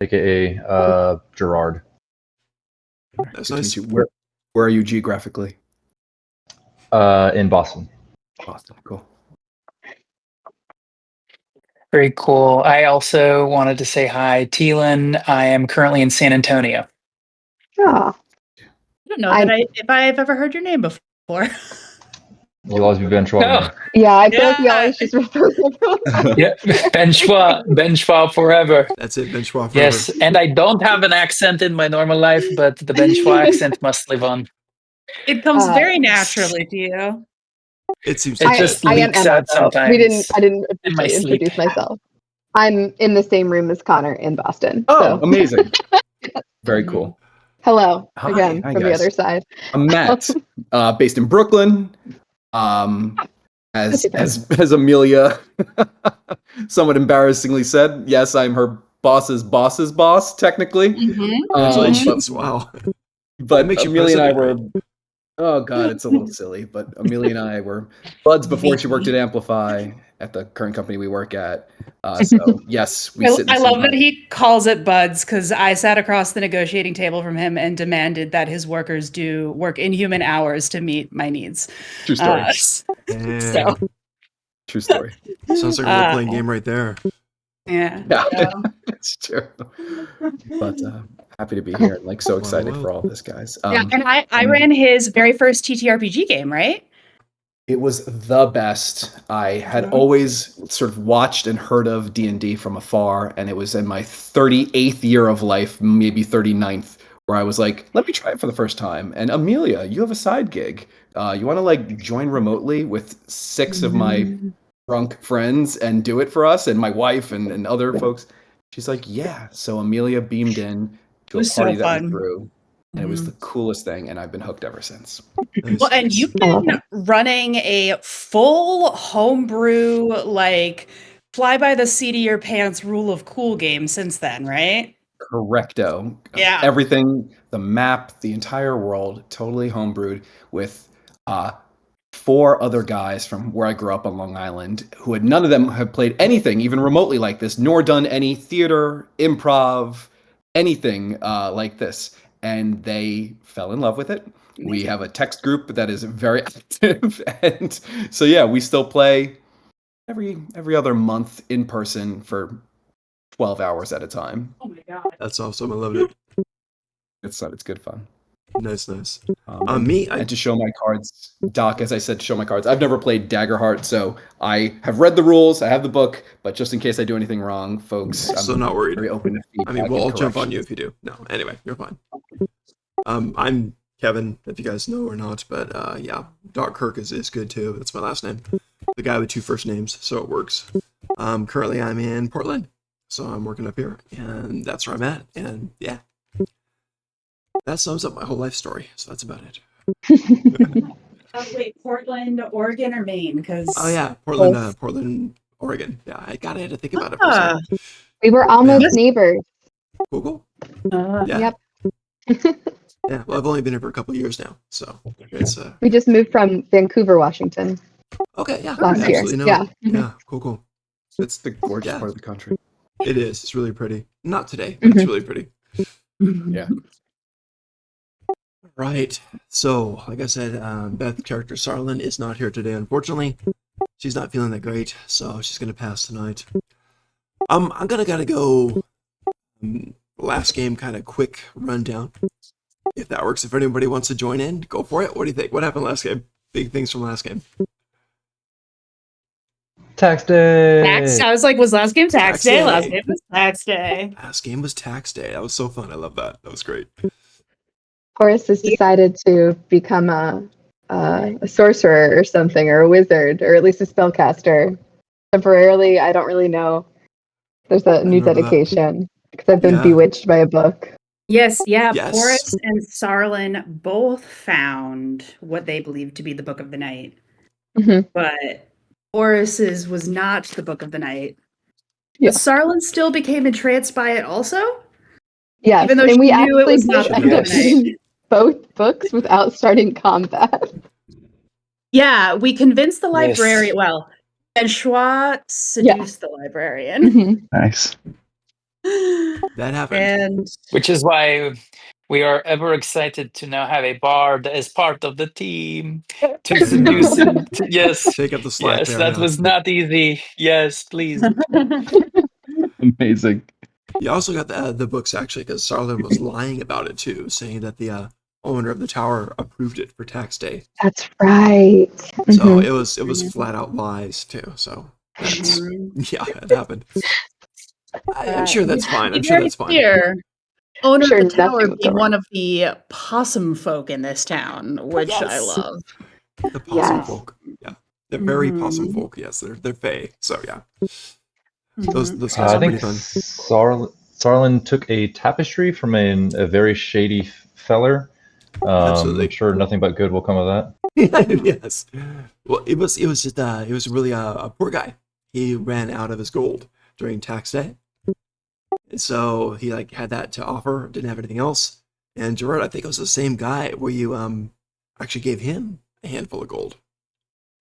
aka Gerard. That's nice. Where are you geographically? In Boston. Boston, cool. Very cool. I also wanted to say hi, Teelan. I am currently in San Antonio. Oh, I don't know if I've ever heard your name before. You'll always be Ben Schwab. No. yeah, I feel like we always just refer to everyone. Yeah, Ben Schwab forever. That's it, Ben Schwab forever. Yes, and I don't have an accent in my normal life, but the Ben Schwab accent must live on. It comes very naturally to you. It seems. It just leaks out sometimes. I didn't in my officially introduce sleep. myself. I'm in the same room as Connor in Boston. Oh, so. amazing. Very cool. Hello Hi again from the guys. other side. I'm Matt, based in Brooklyn. As Amelia somewhat embarrassingly said, yes, I'm her boss's boss, technically. Congratulations! Wow. But makes you Amelia and I president, were. Oh God, it's a little silly. But Amelia and I were buds before she worked at Amplify at the current company we work at. So yes, we sit. I love that he calls it buds because I sat across the negotiating table from him and demanded that his workers do work inhuman hours to meet my needs. True story. So True story. Sounds like a role-playing game right there. Yeah, it's true. But happy to be here and so excited for all this, guys. and I ran his very first TTRPG game, right? It was the best. I had always sort of watched and heard of D&D from afar, and it was in my 38th year of life, maybe 39th, where I was like, let me try it for the first time. And Amelia, you have a side gig. You want to join remotely with 6 of my drunk friends and do it for us and my wife and other folks? She's like, yeah. So Amelia beamed in to a party that we threw. And it was the coolest thing, and I've been hooked ever since. Well, and you've been running a full homebrew, fly by the seat of your pants rule of cool game since then, right? Correcto. Yeah. Everything, the map, the entire world, totally homebrewed with 4 other guys from where I grew up on Long Island, who none of them have played anything even remotely like this, nor done any theater, improv, anything like this. And they fell in love with it. We have a text group that is very active. And so, yeah, we still play every other month in person for 12 hours at a time. Oh my God. That's awesome. I loved it. It's good fun. Nice. And to show my cards, Doc, as I said, to show my cards. I've never played Daggerheart, so I have read the rules. I have the book, but just in case I do anything wrong, folks, I'm not worried. Very open to feedback. I mean, we'll all jump on you if you do. No, anyway, you're fine. I'm Kevin, if you guys know or not, but yeah, Doc Kirk is good too. That's my last name. The guy with 2 first names, so it works. Currently, I'm in Portland, so I'm working up here, and that's where I'm at. And yeah, that sums up my whole life story. So that's about it. Wait, Portland, Oregon, or Maine? Because Portland, Oregon. Yeah, I had to think about it for a second. We were almost neighbors. Cool. Yep. Yeah, well, I've only been here for a couple of years now, so it's We just moved from Vancouver, Washington. Okay, yeah, last year. Yeah, cool. It's the gorgeous part of the country. It is. It's really pretty. Not today, but it's really pretty. Yeah. Right. So, like I said, Beth's character Sarlin is not here today, unfortunately. She's not feeling that great, so she's gonna pass tonight. I'm gotta go. Last game, kind of quick rundown. If that works, if anybody wants to join in, go for it. What do you think? What happened last game? Big things from last game. Tax day. I was like, was last game tax day? Day. Last game was tax day. Last game was tax day. That was so fun. I love that. That was great. Horace has decided to become a sorcerer or something, or a wizard, or at least a spellcaster. Temporarily, I don't really know. There's a new dedication because I've been bewitched by a book. Yes. Horace and Sarlin both found what they believed to be the Book of the Night. But Horace's was not the Book of the Night. Yeah. Sarlin still became entranced by it also? Yes, even though and she we knew actually it was not the Book of the Night. Both books without starting combat. Yeah, we convinced the librarian. Well, and Schwa seduced the librarian. Nice. That happened. And Which is why we are ever excited to now have a bard as part of the team to seduce him. Yes, Take up the slack yes, there. that Yeah. was not easy. Yes, please. Amazing. You also got the books actually because Sarlin was lying about it too, saying that the owner of the tower approved it for tax day. That's right. So Mhm. it was flat out lies too. So that's Mhm. yeah, it happened. I'm sure that's fine. I'm Be sure very that's fine. clear. Owner Sure, of the tower nothing was being over. one of the possum folk in this town, which I Yes. love. The possum Yes. folk. Yeah. They're very possum Mhm. folk. Yes, they're fae. So yeah. Mhm. Those guys I are think pretty fun. Sarlin took a tapestry from a very shady feller. I'm Absolutely. sure nothing but good will come of that. Yes. Well, it was just it was really a poor guy. He ran out of his gold during tax day, and so he like had that to offer. Didn't have anything else. And Gerard, I think it was the same guy where you actually gave him a handful of gold,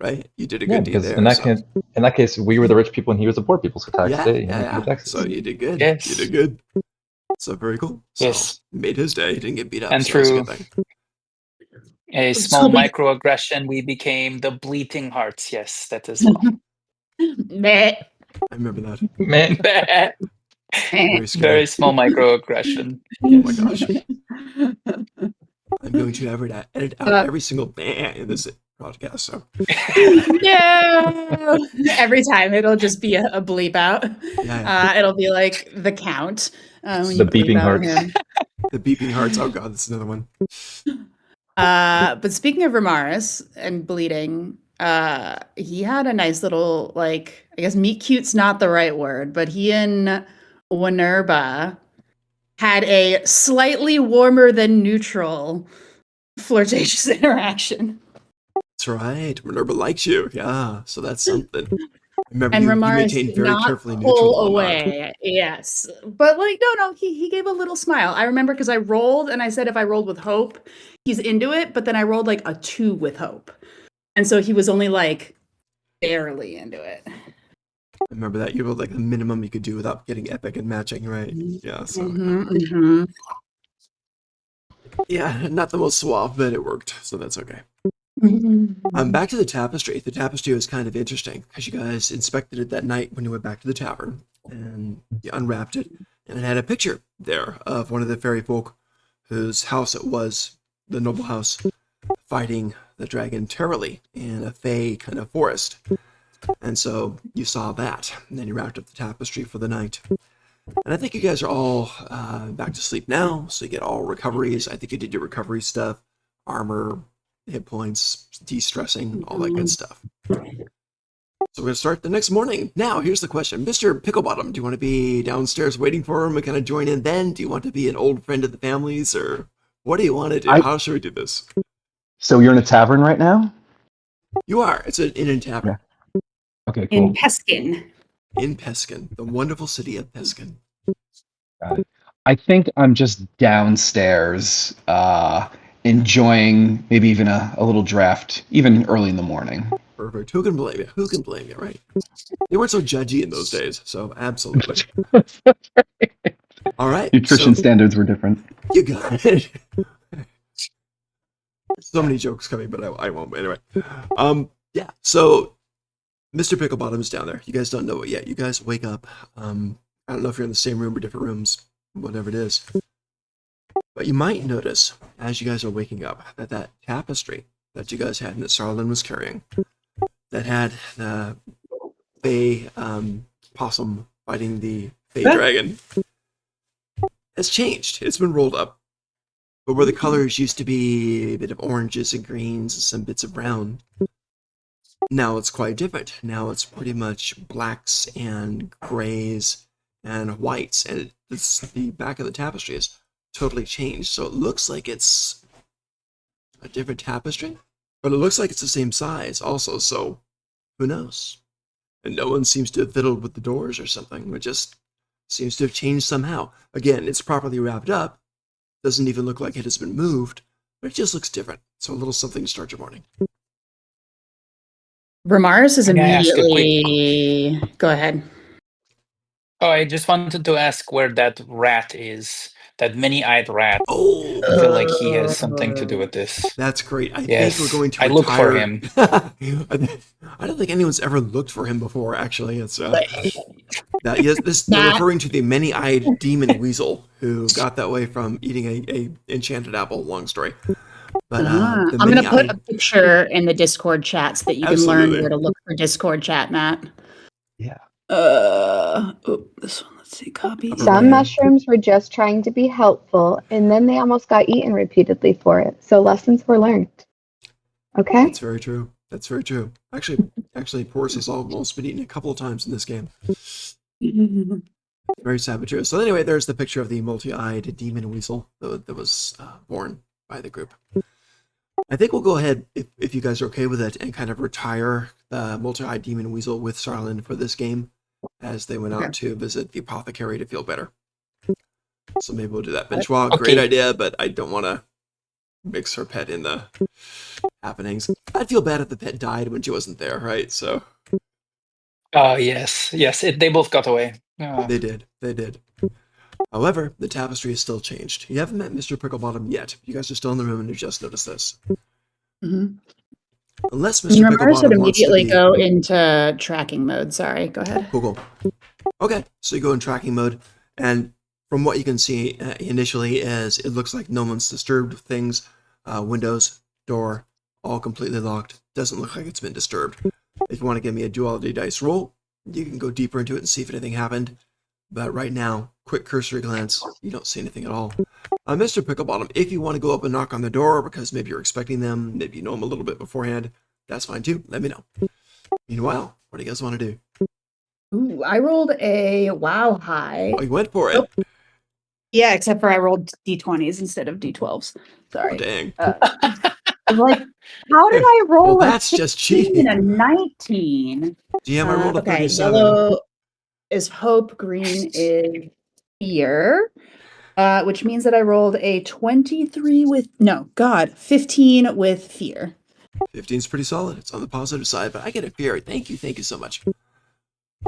right? You did a Yeah, good deed because there. So in that case, we were the rich people and he was the poor people. So tax yeah, day, yeah, he yeah. paid taxes. So you did good. Yes. You did good. So very cool. So Yes. made his day. He didn't get beat up. And so that's a through good thing. a small microaggression, we became the bleating hearts. Yes, that as well. Meh. I remember that. Man, Very scary. Very small microaggression. Oh my gosh. I'm going to edit out every single in this podcast. So No. Every time it'll just be a bleep out. yeah. It'll be like the count when The you bleep beeping out hearts. him. The beeping hearts. Oh god, that's another one. But speaking of Ramaris and bleeding, he had a nice little, like, I guess meet cute's not the right word, but he and Winerba had a slightly warmer than neutral flirtatious interaction. That's right. Minerva likes you. Yeah. So that's something. Remember, And you Ramaris maintained did very not carefully neutral pull all night. away. Yes. But like, no, he gave a little smile. I remember because I rolled and I said if I rolled with hope, he's into it, but then I rolled like a 2 with hope. And so he was only like barely into it. Remember that you were like the minimum you could do without getting epic and matching, right? Yeah. So yeah, not the most suave, but it worked. So that's okay. Back to the tapestry. The tapestry was kind of interesting because you guys inspected it that night when you went back to the tavern and you unwrapped it, and it had a picture there of one of the fairy folk whose house it was, the noble house, fighting the dragon terribly in a fey kind of forest. And so you saw that, and then you wrapped up the tapestry for the night. And I think you guys are all back to sleep now, so you get all recoveries. I think you did your recovery stuff, armor, hit points, de-stressing, all that good stuff. So we're going to start the next morning. Now, here's the question. Mr. Picklebottom, do you want to be downstairs waiting for him and kind of join in then? Do you want to be an old friend of the family's, or what do you want to do? How should we do this? So you're in a tavern right now? You are. It's an inn and tavern. Yeah. Okay, cool. In Peskin. In Peskin, the wonderful city of Peskin. Got it. I think I'm just downstairs, enjoying maybe even a little draft, even early in the morning. Perfect. Who can blame you? Who can blame you, right? They weren't so judgy in those days, so absolutely. All right. Nutrition standards were different. You got it. So many jokes coming, but I won't. Anyway, yeah. So, Mr. Picklebottom is down there. You guys don't know it yet. You guys wake up. I don't know if you're in the same room or different rooms, whatever it is. But you might notice as you guys are waking up that tapestry that you guys had and that Sarlin was carrying, that had the Fey possum fighting the Fey dragon, has changed. It's been rolled up. But where the colors used to be a bit of oranges and greens and some bits of brown, now it's quite different. Now it's pretty much blacks and grays and whites, and the back of the tapestry is totally changed. So it looks like it's a different tapestry, but it looks like it's the same size also. So who knows? And no one seems to have fiddled with the doors or something. It just seems to have changed somehow. Again, it's properly wrapped up. Doesn't even look like it has been moved, but it just looks different. So a little something to start your morning. Ramaris is Can I ask a immediately. Go ahead. Oh, I just wanted to ask where that rat is. That many-eyed rat. Oh, I feel like he has something to do with this. that's great. I think we're Yes, going to I look for retire. him. I don't think anyone's ever looked for him before. Actually, it's that yes, they're Matt. referring to the many-eyed demon weasel who got that way from eating a enchanted apple. Long story, but the I'm going to put many-eyed. a picture in the Discord chat so that you can Absolutely. learn where to look for Discord chat, Matt. Yeah. This one. Let's see. Copy. Upper Some right. mushrooms were just trying to be helpful, and then they almost got eaten repeatedly for it. So lessons were learned. Okay? That's very true. That's very true. Actually, Porus has almost been eaten a couple of times in this game. Very sad, but true. So anyway, there's the picture of the multi-eyed demon weasel that was born by the group. I think we'll go ahead, if you guys are okay with it, and kind of retire the multi-eyed demon weasel with Sarlin for this game, as they went out to visit the apothecary to feel better. So maybe we'll do that. Benchwa, great Okay. idea, but I don't want to mix her pet in the happenings. I'd feel bad if the pet died when she wasn't there, right? So Yes. They both got away. they did. However, the tapestry has still changed. You haven't met Mr. Picklebottom yet. You guys are still in the room and you just noticed this. Mhm. Unless Mr. Remember, I should Picklebottom wants to immediately be... go into tracking mode. Sorry, go ahead. Cool. Okay, so you go in tracking mode, and from what you can see initially is it looks like no one's disturbed things. Windows, door, all completely locked. Doesn't look like it's been disturbed. If you want to give me a duality dice roll, you can go deeper into it and see if anything happened. But right now, quick cursory glance, you don't see anything at all. Mr. Picklebottom, if you want to go up and knock on the door because maybe you're expecting them, maybe you know them a little bit beforehand, that's fine too. Let me know. Meanwhile, what do you guys want to do? Ooh, I rolled a wow high. Oh, you went for it. Nope. Yeah, except for I rolled d20s instead of d12s. Sorry. Oh, dang. I'm like, how did I roll Well, a that's just 16 cheating. and a 19? GM, I rolled a Okay, 37. yellow is hope, green is fear, which means that I rolled a 23 with, 15 with fear. 15 is pretty solid. It's on the positive side, but I get a fear. Thank you so much.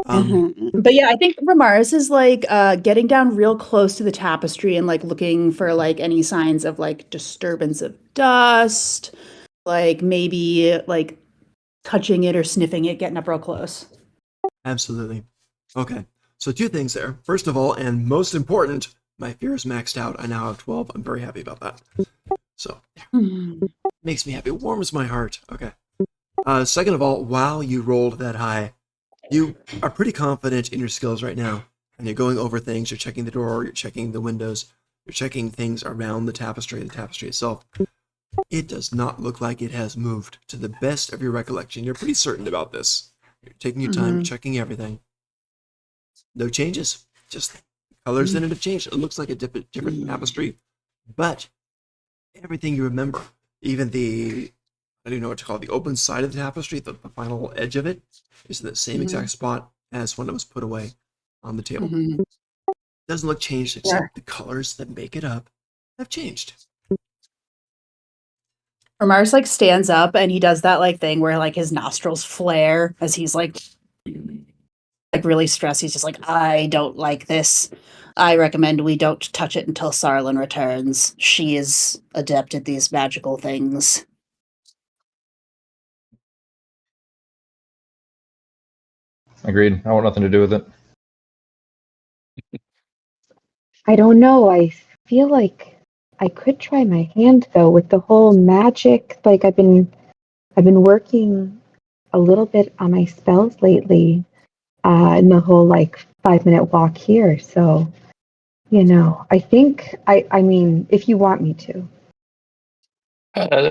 But yeah, I think Ramaris is like getting down real close to the tapestry and like looking for like any signs of like disturbance of dust, like maybe like touching it or sniffing it, getting up real close. Absolutely. Okay, so two things there. First of all, and most important, my fear is maxed out. I now have 12. I'm very happy about that. So, makes me happy. Warms my heart. Okay. Second of all, while you rolled that high, you are pretty confident in your skills right now. And you're going over things. You're checking the door. You're checking the windows. You're checking things around the tapestry itself. It does not look like it has moved to the best of your recollection. You're pretty certain about this. You're taking your time, checking everything. No changes. Just the colors in it have changed. It looks like a different tapestry. But everything you remember, even the, I don't even know what to call it, the open side of the tapestry, the final edge of it, is in the same exact spot as when it was put away on the table. Doesn't look changed, except the colors that make it up have changed. Ramaris like stands up and he does that like thing where like his nostrils flare as he's like really stressed. He's just like, I don't like this. I recommend we don't touch it until Sarlin returns. She is adept at these magical things. Agreed. I want nothing to do with it. I don't know. I feel like I could try my hand though with the whole magic. Like I've been working a little bit on my spells lately, in the whole like 5-minute walk here. So, I think I mean, if you want me to.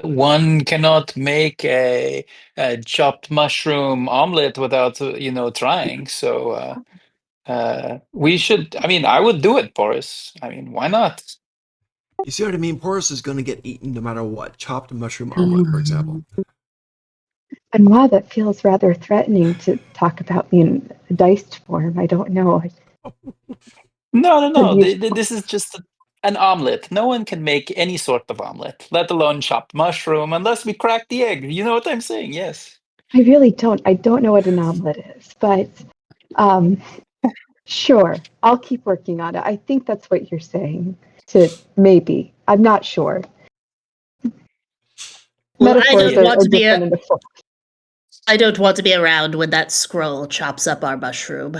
One cannot make a chopped mushroom omelet without, trying. So we should. I mean, I would do it, Boris. I mean, why not? You see what I mean? Porus is going to get eaten no matter what. Chopped mushroom omelet, for example. And wow, that feels rather threatening to talk about me in diced form. I don't know. No. This is just an omelet. No one can make any sort of omelet, let alone chopped mushroom, unless we crack the egg. You know what I'm saying? Yes. I really don't. I don't know what an omelet is, but Sure, I'll keep working on it. I think that's what you're saying. Maybe. I'm not sure. Well, Metaphors are different in the form. I don't want to be around when that scroll chops up our mushroom.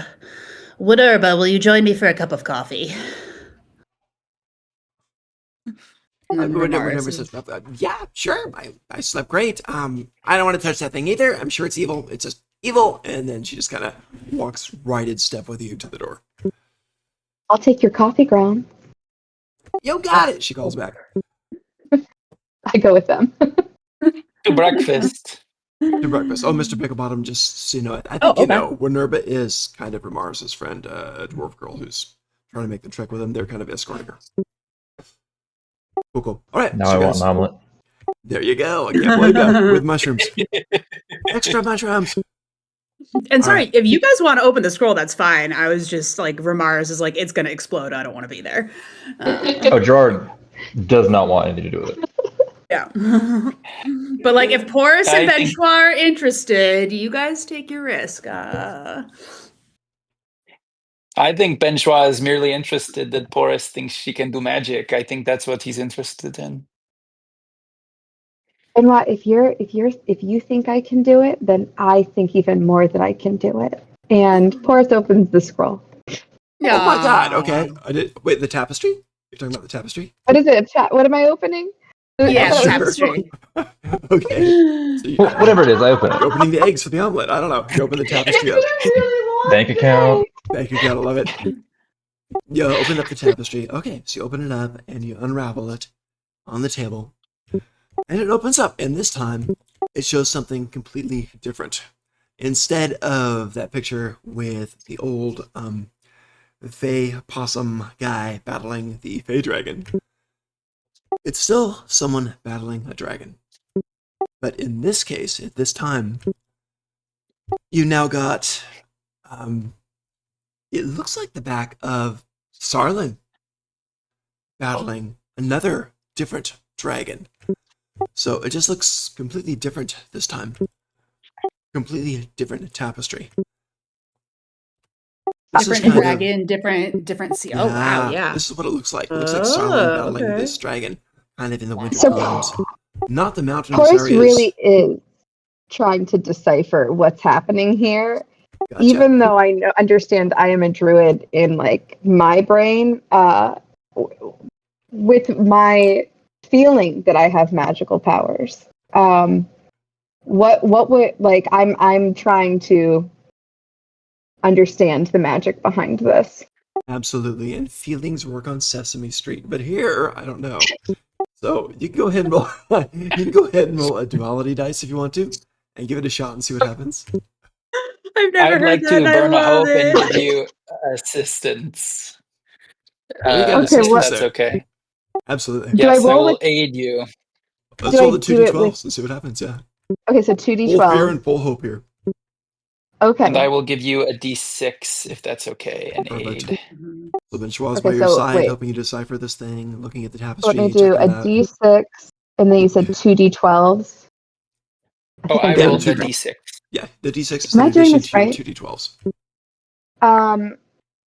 Winerba, will you join me for a cup of coffee? Whenever says, yeah, sure, I slept great. I don't want to touch that thing either. I'm sure it's evil. It's just evil. And then she just kind of walks right in step with you to the door. I'll take your coffee ground. You got it, she calls back. I go with them. To breakfast. To breakfast. Oh, Mr. Picklebottom, just so you know, I think you know, Winerba is kind of Ramar's friend, a dwarf girl who's trying to make the trek with him. They're kind of escorting her. Cool. All right. Now I want an omelet. There you go. I can't blame you. With mushrooms. Extra mushrooms. And sorry, if you guys want to open the scroll, that's fine. I was just like, Ramar's is like, it's going to explode. I don't want to be there. Oh, Gerard does not want anything to do with it. Yeah. But like, if Porus and Benchua are interested, you guys take your risk. I think Benchua is merely interested that Porus thinks she can do magic. I think that's what he's interested in. And what if you think I can do it, then I think even more that I can do it. And Porus opens the scroll. Yeah. Oh my god, okay. Wait, the tapestry? You're talking about the tapestry? What is it? What am I opening? Yeah, tapestry. Okay. So Whatever it is, I open it. You're opening the eggs for the omelet. I don't know. You open the tapestry up. Bank account. Bank account, I love it. You open up the tapestry. Okay, so you open it up and you unravel it on the table. And it opens up, and this time it shows something completely different. Instead of that picture with the old Fey possum guy battling the Fey dragon, it's still someone battling a dragon. But in this case, at this time, you now got, it looks like the back of Sarlin battling another different dragon. So it just looks completely different this time. Completely different tapestry. Different dragon, different sea. Oh, wow, yeah. This is what it looks like. It looks like Sarlin battling this dragon, kind of in the winter times. Not the mountainous areas. Porus really is trying to decipher what's happening here. Gotcha. Even though I understand I am a druid in like my brain, with my feeling that I have magical powers. What would like I'm trying to understand the magic behind this. Absolutely, and feelings work on Sesame Street, but here I don't know. So you can go ahead and roll. You can go ahead and roll a duality dice if you want to, and give it a shot and see what happens. I'd like to burn a hope and give you assistance. That's okay. Absolutely. Yes, I will aid you. Let's roll the 2d12s and see what happens, yeah. Okay, so 2d12. Full fear and full hope here. Okay. And I will give you a d6 if that's okay, an aid. So Benchois by your side, helping you decipher this thing, looking at the tapestry. Let me do a d6, and then you said 2d12s. I rolled the d6. Yeah, the d6 is in addition to right? 2d12s.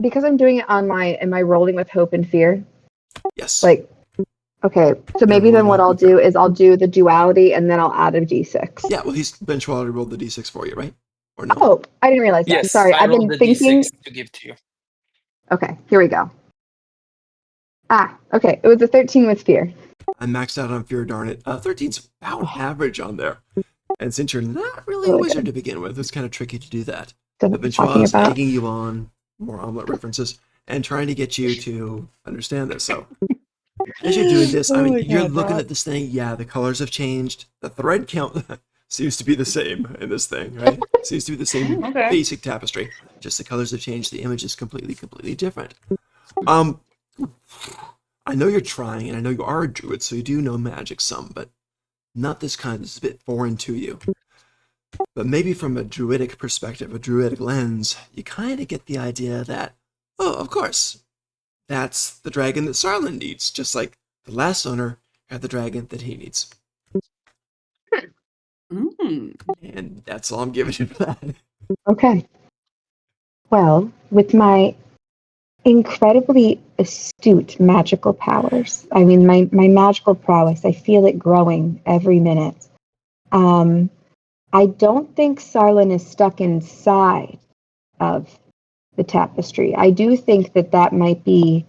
Because I'm doing it on am I rolling with hope and fear? Yes. Okay, so maybe then what I'll do is I'll do the duality and then I'll add a d6. Yeah, well, Benchois already rolled the d6 for you, right? Or no? Oh, I didn't realize that. Yes, sorry, I've been thinking. D6 to give to you. Okay, here we go. Okay, it was a 13 with fear. I maxed out on fear, darn it. 13's about average on there. And since you're not really a wizard to begin with, it's kind of tricky to do that. But Benchois is egging you on, more omelet references, and trying to get you to understand this. So as you're doing this, you're looking at this thing. Yeah, the colors have changed. The thread count seems to be the same in this thing, right? Seems to be the same basic tapestry. Just the colors have changed. The image is completely different. I know you're trying, and I know you are a druid, so you do know magic some, but not this kind. This is a bit foreign to you. But maybe from a druidic perspective, a druidic lens, you kind of get the idea that, oh, of course, that's the dragon that Sarlin needs, just like the last owner had the dragon that he needs. And that's all I'm giving you for that. Okay. Well, with my incredibly astute magical powers. I mean, my magical prowess, I feel it growing every minute. I don't think Sarlin is stuck inside of the tapestry. I do think that might be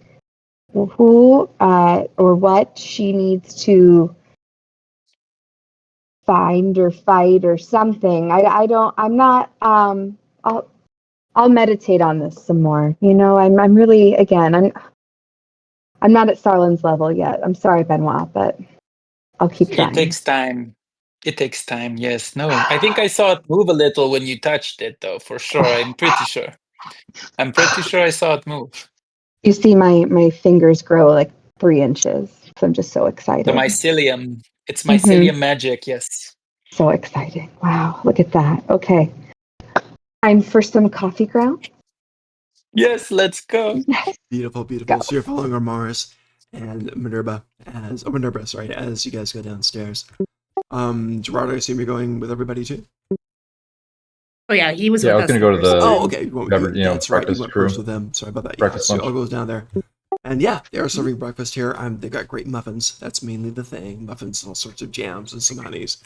who or what she needs to find or fight or something. I'm not. I'll meditate on this some more. You know, I'm really, again, I'm not at Sarlin's level yet. I'm sorry, Benoit, but I'll keep trying. It takes time. It takes time. Yes. No. I think I saw it move a little when you touched it, though. For sure. I'm pretty sure. I'm pretty sure I saw it move. You see my fingers grow like 3 inches. So I'm just so excited. The mycelium. It's Mhm. mycelium magic. Yes. So exciting. Wow, look at that. Okay. Time for some coffee ground. Yes, let's go. Beautiful, beautiful. So you're following Armaris and Minerva as you guys go downstairs. Gerardo, I assume you're going with everybody too? Oh yeah, he was Yeah, I with was us. gonna go to the Oh, okay. That's right. You breakfast went crew. first with them. Sorry about that. Breakfast So lunch. all goes down there. And yeah, they are serving breakfast here. They've got great muffins. That's mainly the thing. Muffins and all sorts of jams and some honeys.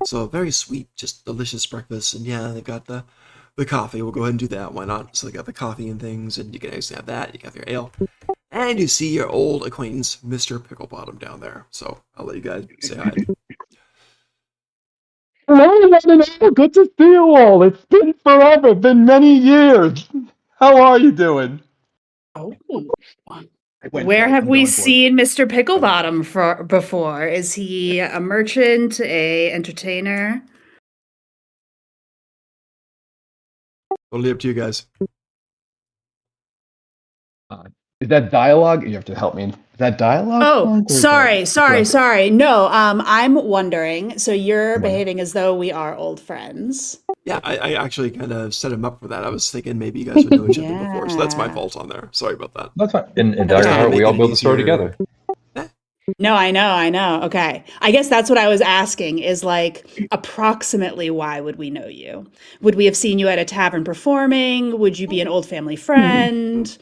So very sweet, just delicious breakfast. And yeah, they've got the coffee. We'll go ahead and do that. Why not? So they got the coffee and things, and you can actually have that. You have your ale. And you see your old acquaintance, Mr. Picklebottom, down there. So I'll let you guys say hi. Hello, good to see you all. It's been forever, been many years. How are you doing? Oh. went Where for it. have I'm we going for it. seen Mr. Picklebottom before? Is he a merchant, a entertainer? Totally up to you guys. Is that dialogue? You have to help me. Is that dialogue? Oh, Punk, or is sorry, that sorry, direct? sorry. No, I'm wondering. So you're Wondering. behaving as though we are old friends. Yeah, I actually kind of set him up for that. I was thinking maybe you guys would know each other before, so that's my Yeah. fault on there. Sorry about that. That's fine. In Okay. Daggerheart, we Making all it build the story easier. together. No, I know. Okay. I guess that's what I was asking is like approximately why would we know you? Would we have seen you at a tavern performing? Would you be an old family friend?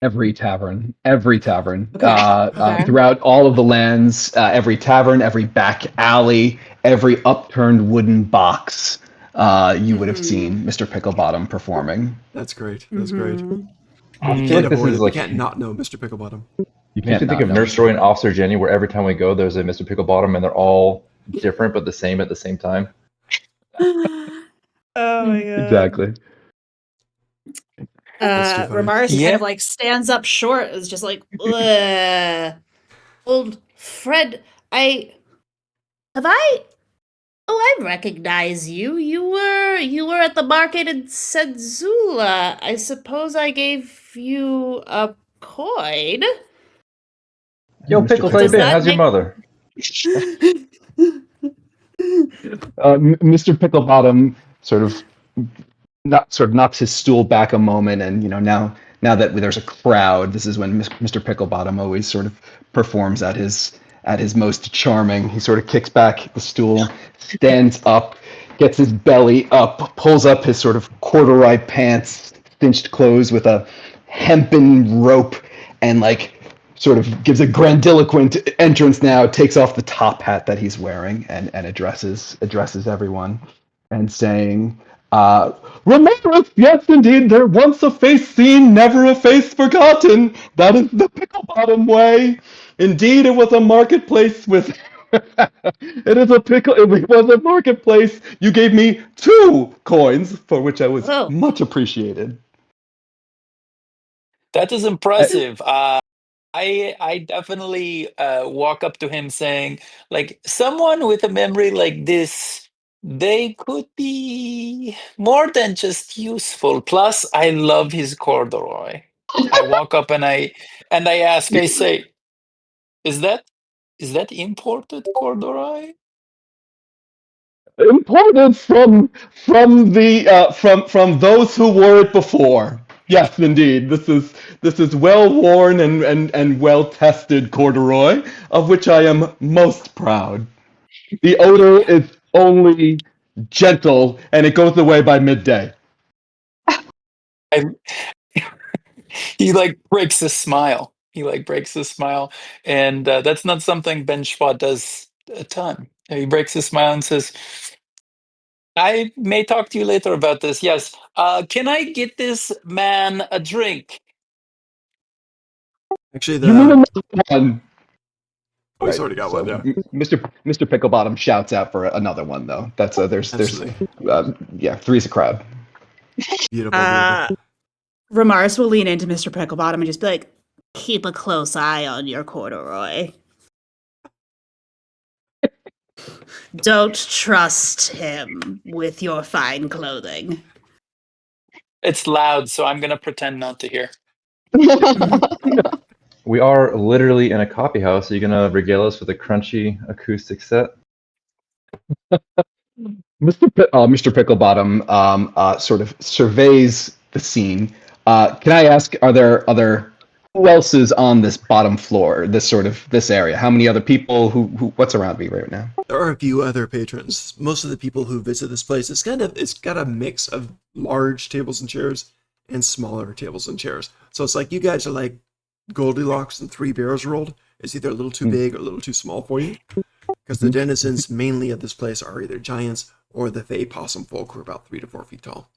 Every tavern. Okay. Throughout all of the lands, every tavern, every back alley, every upturned wooden box, you would have seen Mr. Picklebottom performing. That's great. That's great. Mhm. I You feel can't like this avoid is it. You like can't not know Mr. Picklebottom. You makes can't me think not of know. Nurse Joy and Officer Jenny, where every time we go, there's a Mr. Picklebottom, and they're all different but the same at the same time. Oh my god. Exactly. That's too funny. Ramaris kind Yeah. of like stands up short. Is just like, "Ugh. Old Fred. Have I? Oh, I recognize you. You were at the market in Senzula. I suppose I gave you a coin. Yo, Mr. Pickles, how you Does been? that How's your make- mother? Mr. Picklebottom sort of knocks his stool back a moment, and now that there's a crowd, this is when Mr. Picklebottom always sort of performs at his most charming. He sort of kicks back the stool, stands up, gets his belly up, pulls up his sort of corduroy pants, cinched clothes with a hempen rope, and like sort of gives a grandiloquent entrance now, takes off the top hat that he's wearing, and addresses everyone and saying, remember, yes, indeed, there once a face seen, never a face forgotten. That is the Picklebottom way. Indeed, it was a marketplace with. It was a marketplace. You gave me 2 coins, for which I was Oh. much appreciated. That is impressive. I definitely walk up to him saying, like, someone with a memory like this, they could be more than just useful. Plus, I love his corduroy. I walk up and I ask, I say, is that imported corduroy? Imported from those who wore it before. Yes, indeed. This is well worn and well tested corduroy, of which I am most proud. The odor is only gentle, and it goes away by midday. I'm He like breaks a smile. And that's not something Ben Schwa does a ton. He breaks a smile and says, "I may talk to you later about this. Yes. Can I get this man a drink?" Actually, You need the another one. oh, he's Right. already got So one. Yeah, Mr. Picklebottom shouts out for another one though. That's there's absolutely yeah, three's a crowd. beautiful, beautiful. Ramaris will lean into Mr. Picklebottom and just be like, keep a close eye on your corduroy. Don't trust him with your fine clothing. It's loud, so I'm gonna pretend not to hear. We are literally in a coffee house. Are you gonna regale us with a crunchy acoustic set? Mr. Picklebottom sort of surveys the scene. Can I ask, are there other who else is on this bottom floor, this area? How many other people? Who what's around me right now? There are a few other patrons. Most of the people who visit this place, it's got a mix of large tables and chairs and smaller tables and chairs. So it's like you guys are like Goldilocks and three bears rolled. It's either a little too big or a little too small for you. Because the denizens mainly of this place are either giants or the Fey possum folk who are about 3 to 4 feet tall.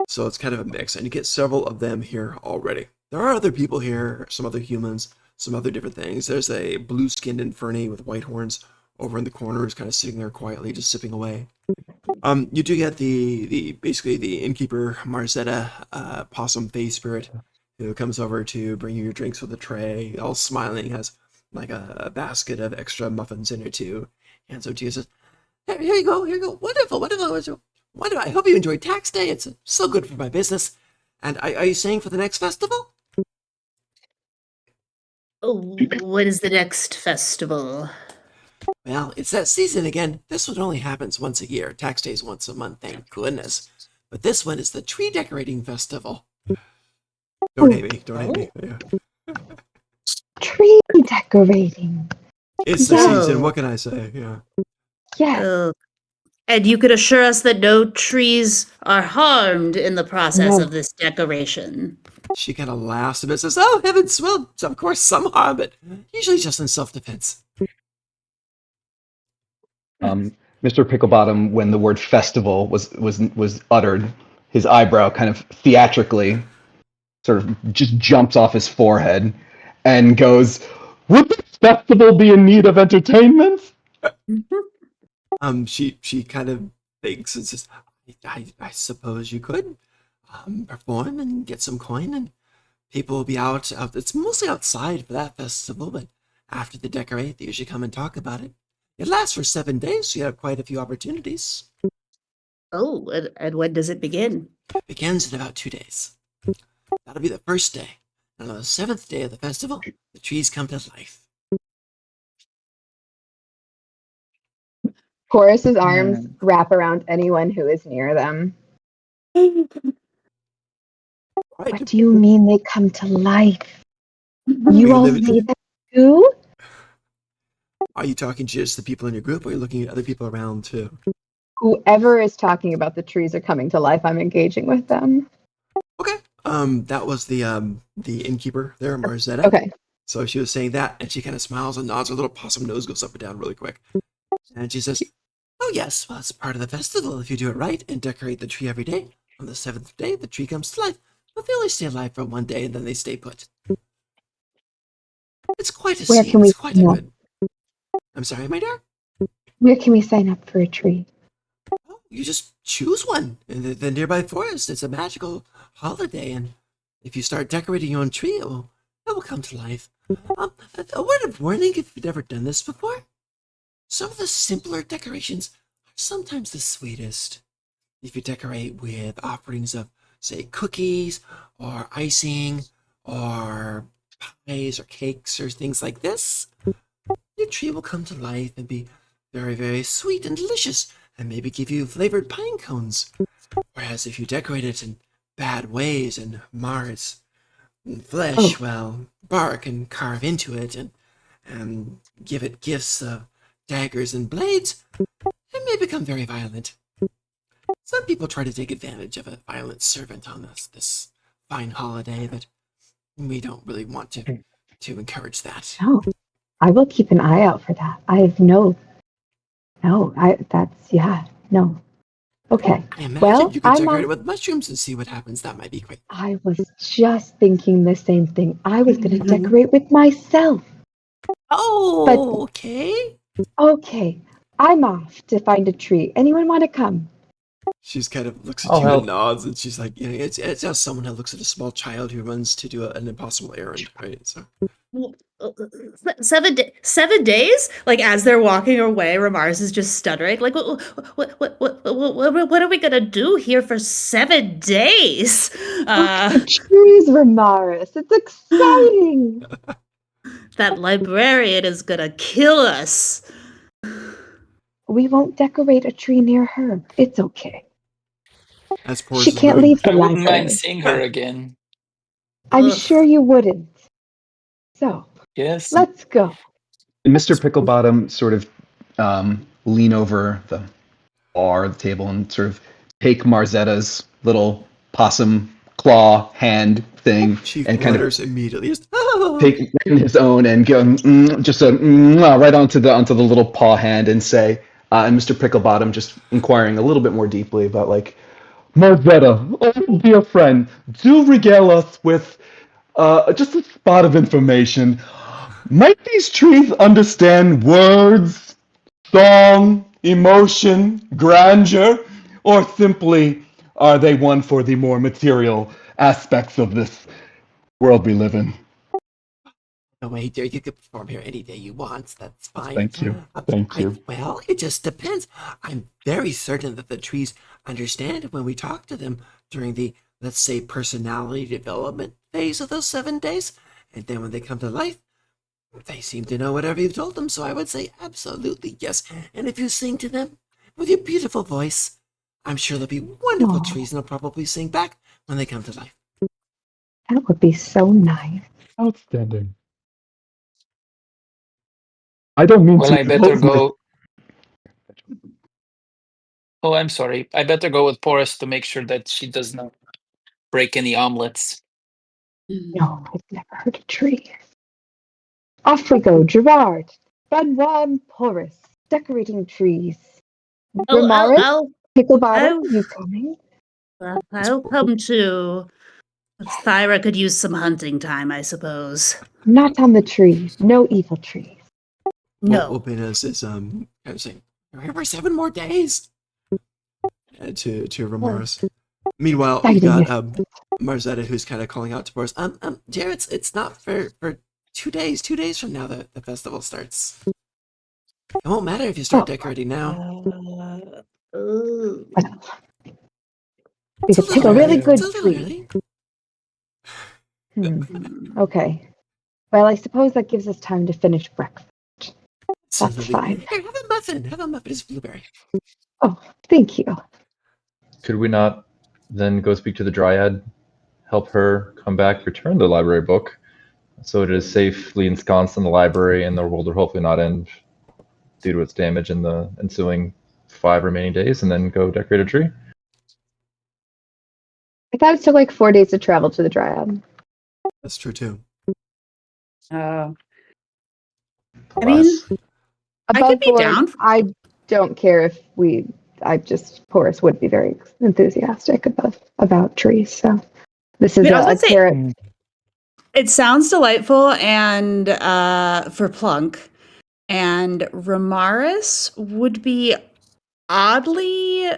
So it's kind of a mix, and you get several of them here already. There are other people here, some other humans, some other different things. There's a blue-skinned inferni with white horns over in the corner who's kind of sitting there quietly, just sipping away. You do get basically the innkeeper Marzetta possum Fey spirit who comes over to bring you your drinks with a tray, all smiling, has like a basket of extra muffins in it too. And so Tia says, here you go, wonderful. I hope you enjoyed tax day. It's so good for my business. And are you staying for the next festival? Oh, what is the next festival? Well, it's that season again. This one only happens once a year. Tax day's once a month, thank goodness. But this one is the tree decorating festival. Don't hate me. Yeah. Tree decorating. It's the Yes. season, what can I say? Yeah. Yes. And you could assure us that no trees are harmed in the process No. of this decoration. She kind of laughs a bit, says, "Oh heavens, well, of course some harm, but usually just in self-defense." Mr. Picklebottom, when the word festival was uttered, his eyebrow kind of theatrically sort of just jumps off his forehead and goes, "Would this festival be in need of entertainment?" She kind of thinks and says, I suppose you could perform and get some coin, and people will be out. It's mostly outside for that festival, but after they decorate, they usually come and talk about it. It lasts for 7 days, so you have quite a few opportunities. Oh, and when does it begin? It begins in about 2 days. That'll be the first day. And on the 7th day of the festival, the trees come to life. Chorus's arms wrap around anyone who is near them. Right. What do you mean they come to life? Are You you all living- see them too? Are you talking to just the people in your group, or are you looking at other people around too? Whoever is talking about the trees are coming to life, I'm engaging with them. Okay. That was the innkeeper there, Marzetta. Okay. So she was saying that, and she kind of smiles and nods. Her little possum nose goes up and down really quick. And she says, "Oh yes, well, it's part of the festival if you do it right and decorate the tree every day. On the 7th day, the tree comes to life, but they only stay alive for 1 day and then they stay put. It's quite a Where scene. can we It's quite a sign up? good. I'm sorry, my dear? Where can we sign up for a tree? Oh, you just choose one in the nearby forest. It's a magical holiday, and if you start decorating your own tree, it will come to life. A word of warning if you've never done this before. Some of the simpler decorations are sometimes the sweetest. If you decorate with offerings of, say, cookies or icing or pies or cakes or things like this, your tree will come to life and be very, very sweet and delicious and maybe give you flavored pine cones. Whereas if you decorate it in bad ways and mar its flesh, well, bark and carve into it and give it gifts of daggers and blades, it may become very violent. Some people try to take advantage of a violent servant on this fine holiday, but we don't really want to encourage that. No, I will keep an eye out for that. I have no, no, no. Okay. I imagine Well, you could decorate it with mushrooms and see what happens. That might be great. I was just thinking the same thing. I was going to decorate with myself. Oh, okay. Okay, I'm off to find a tree. Anyone want to come? She's kind of looks at I'll you help. and nods, and she's like, it's just someone who looks at a small child who runs to do an impossible errand, right? So 7 days? Like as they're walking away, Ramars is just stuttering. Like, what are we gonna do here for 7 days? The trees, Ramaris. It's exciting. That librarian is gonna kill us. We won't decorate a tree near her. It's okay. as Porus She is can't moving, leave the I wouldn't library. mind seeing her again. I'm Ugh. sure you wouldn't. So, Yes. let's go. Mr. Picklebottom sort of lean over the bar, the table, and sort of take Marzetta's little possum claw hand thing she and kind of flutters immediately. Just, "Ah!" take his own and go right onto the little paw hand and say, and Mr. Picklebottom just inquiring a little bit more deeply about like, Marzetta, oh dear friend, do regale us with just a spot of information. Might these trees understand words, song, emotion, grandeur, or simply are they one for the more material aspects of this world we live in? No way, dear. You can perform here any day you want. That's fine. Thank you. Thank you. Well, it just depends. I'm very certain that the trees understand when we talk to them during the, let's say, personality development phase of those 7 days. And then when they come to life, they seem to know whatever you've told them. So I would say absolutely yes. And if you sing to them with your beautiful voice, I'm sure they'll be wonderful trees and they'll probably sing back when they come to life. That would be so nice. Outstanding. I don't mean Well, to I better impose my- go. Oh, I'm sorry. I better go with Porus to make sure that she does not break any omelets. No, I've never heard a tree. Off we go, Gerard, Benoit, and Porus, decorating trees. Ramaris, Picklebottom, you coming? I'll come too. Thyra could use some hunting time, I suppose. Not on the tree. No evil trees. No. Opinus is kind of saying, "We're here for 7 more days." To Ramaris. Meanwhile, you got Marzetta, who's kind of calling out to Boris. Dear, it's not for 2 days. 2 days from now, the festival starts. It won't matter if you start decorating now. We could pick a really good tree. Okay. Well, I suppose that gives us time to finish breakfast. That's fine. Here, have a muffin. Have a muffin. It's blueberry. Oh, thank you. Could we not then go speak to the Dryad, help her come back, return the library book, so it is safely ensconced in the library and the world will hopefully not end due to its damage in the ensuing 5 remaining days, and then go decorate a tree? I thought it took like 4 days to travel to the Dryad. That's true too. I mean, I could be down. I don't care if Porus would be very enthusiastic about trees. So this is a carrot. It sounds delightful and for Plunk. And Ramaris would be oddly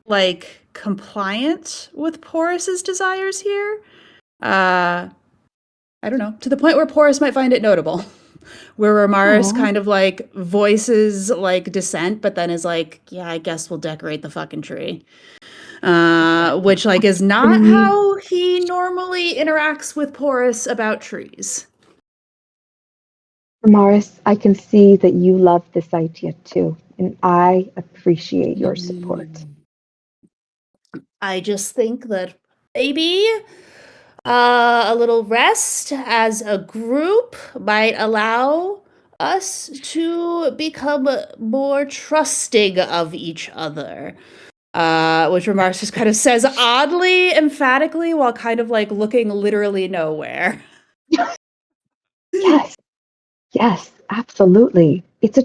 like compliant with Porus's desires here. I don't know, to the point where Porus might find it notable. Where Ramaris kind of like voices like dissent, but then is like, yeah, I guess we'll decorate the fucking tree. Which like is not how he normally interacts with Porus about trees. Ramaris, I can see that you love this idea too, and I appreciate your support. I just think that maybe a little rest as a group might allow us to become more trusting of each other. Which Ramaris just kind of says oddly emphatically while kind of like looking literally nowhere. Yes. Yes, absolutely. It's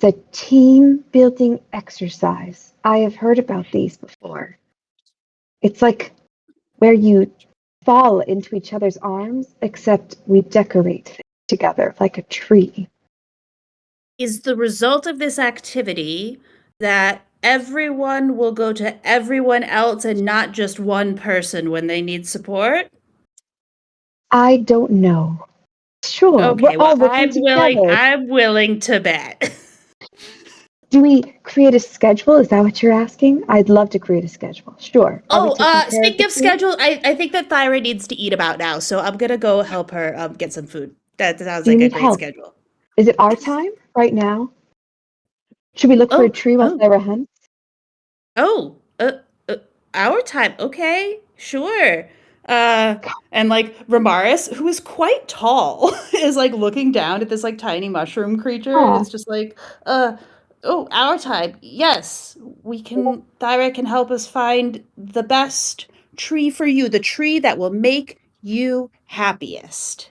a team building exercise. I have heard about these before. It's like where you fall into each other's arms, except we decorate together like a tree. Is the result of this activity that everyone will go to everyone else and not just one person when they need support? I don't know. Sure, we're Okay, well, all working together. I'm willing to bet. Do we create a schedule? Is that what you're asking? I'd love to create a schedule. Sure. Are we taking care of Speaking the of team? schedule, I think that Thyra needs to eat about now, so I'm gonna go help her get some food. That sounds Do you like a need great help? schedule. Is it our time right now? Should we look for a Oh, tree while oh, Sarah hunts? oh, our time. Okay, sure. Uh, and like Ramaris, who is quite tall, is like looking down at this like tiny mushroom creature and Aw. is just like, oh, our time. Yes, we can. Thyra can help us find the best tree for you, the tree that will make you happiest.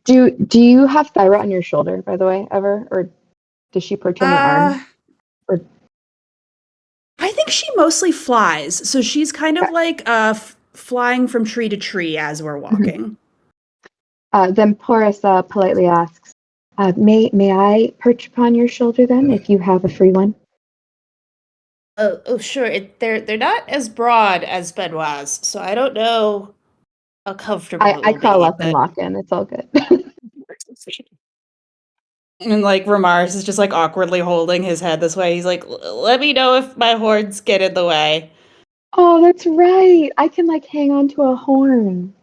Do you have Thyra on your shoulder, by the way, ever? Or does she perch on your arm? Uh, Or I think she mostly flies, so she's kind of okay. like flying from tree to tree as we're walking. Then Porus politely asks, may I perch upon your shoulder then, if you have a free one? Oh, sure. They're not as broad as Benoit's, so I don't know how comfortable it I will crawl be. up and lock in. It's all good. And like Ramars is just like awkwardly holding his head this way. He's like, "Let me know if my horns get in the way." Oh, that's right. I can like hang on to a horn.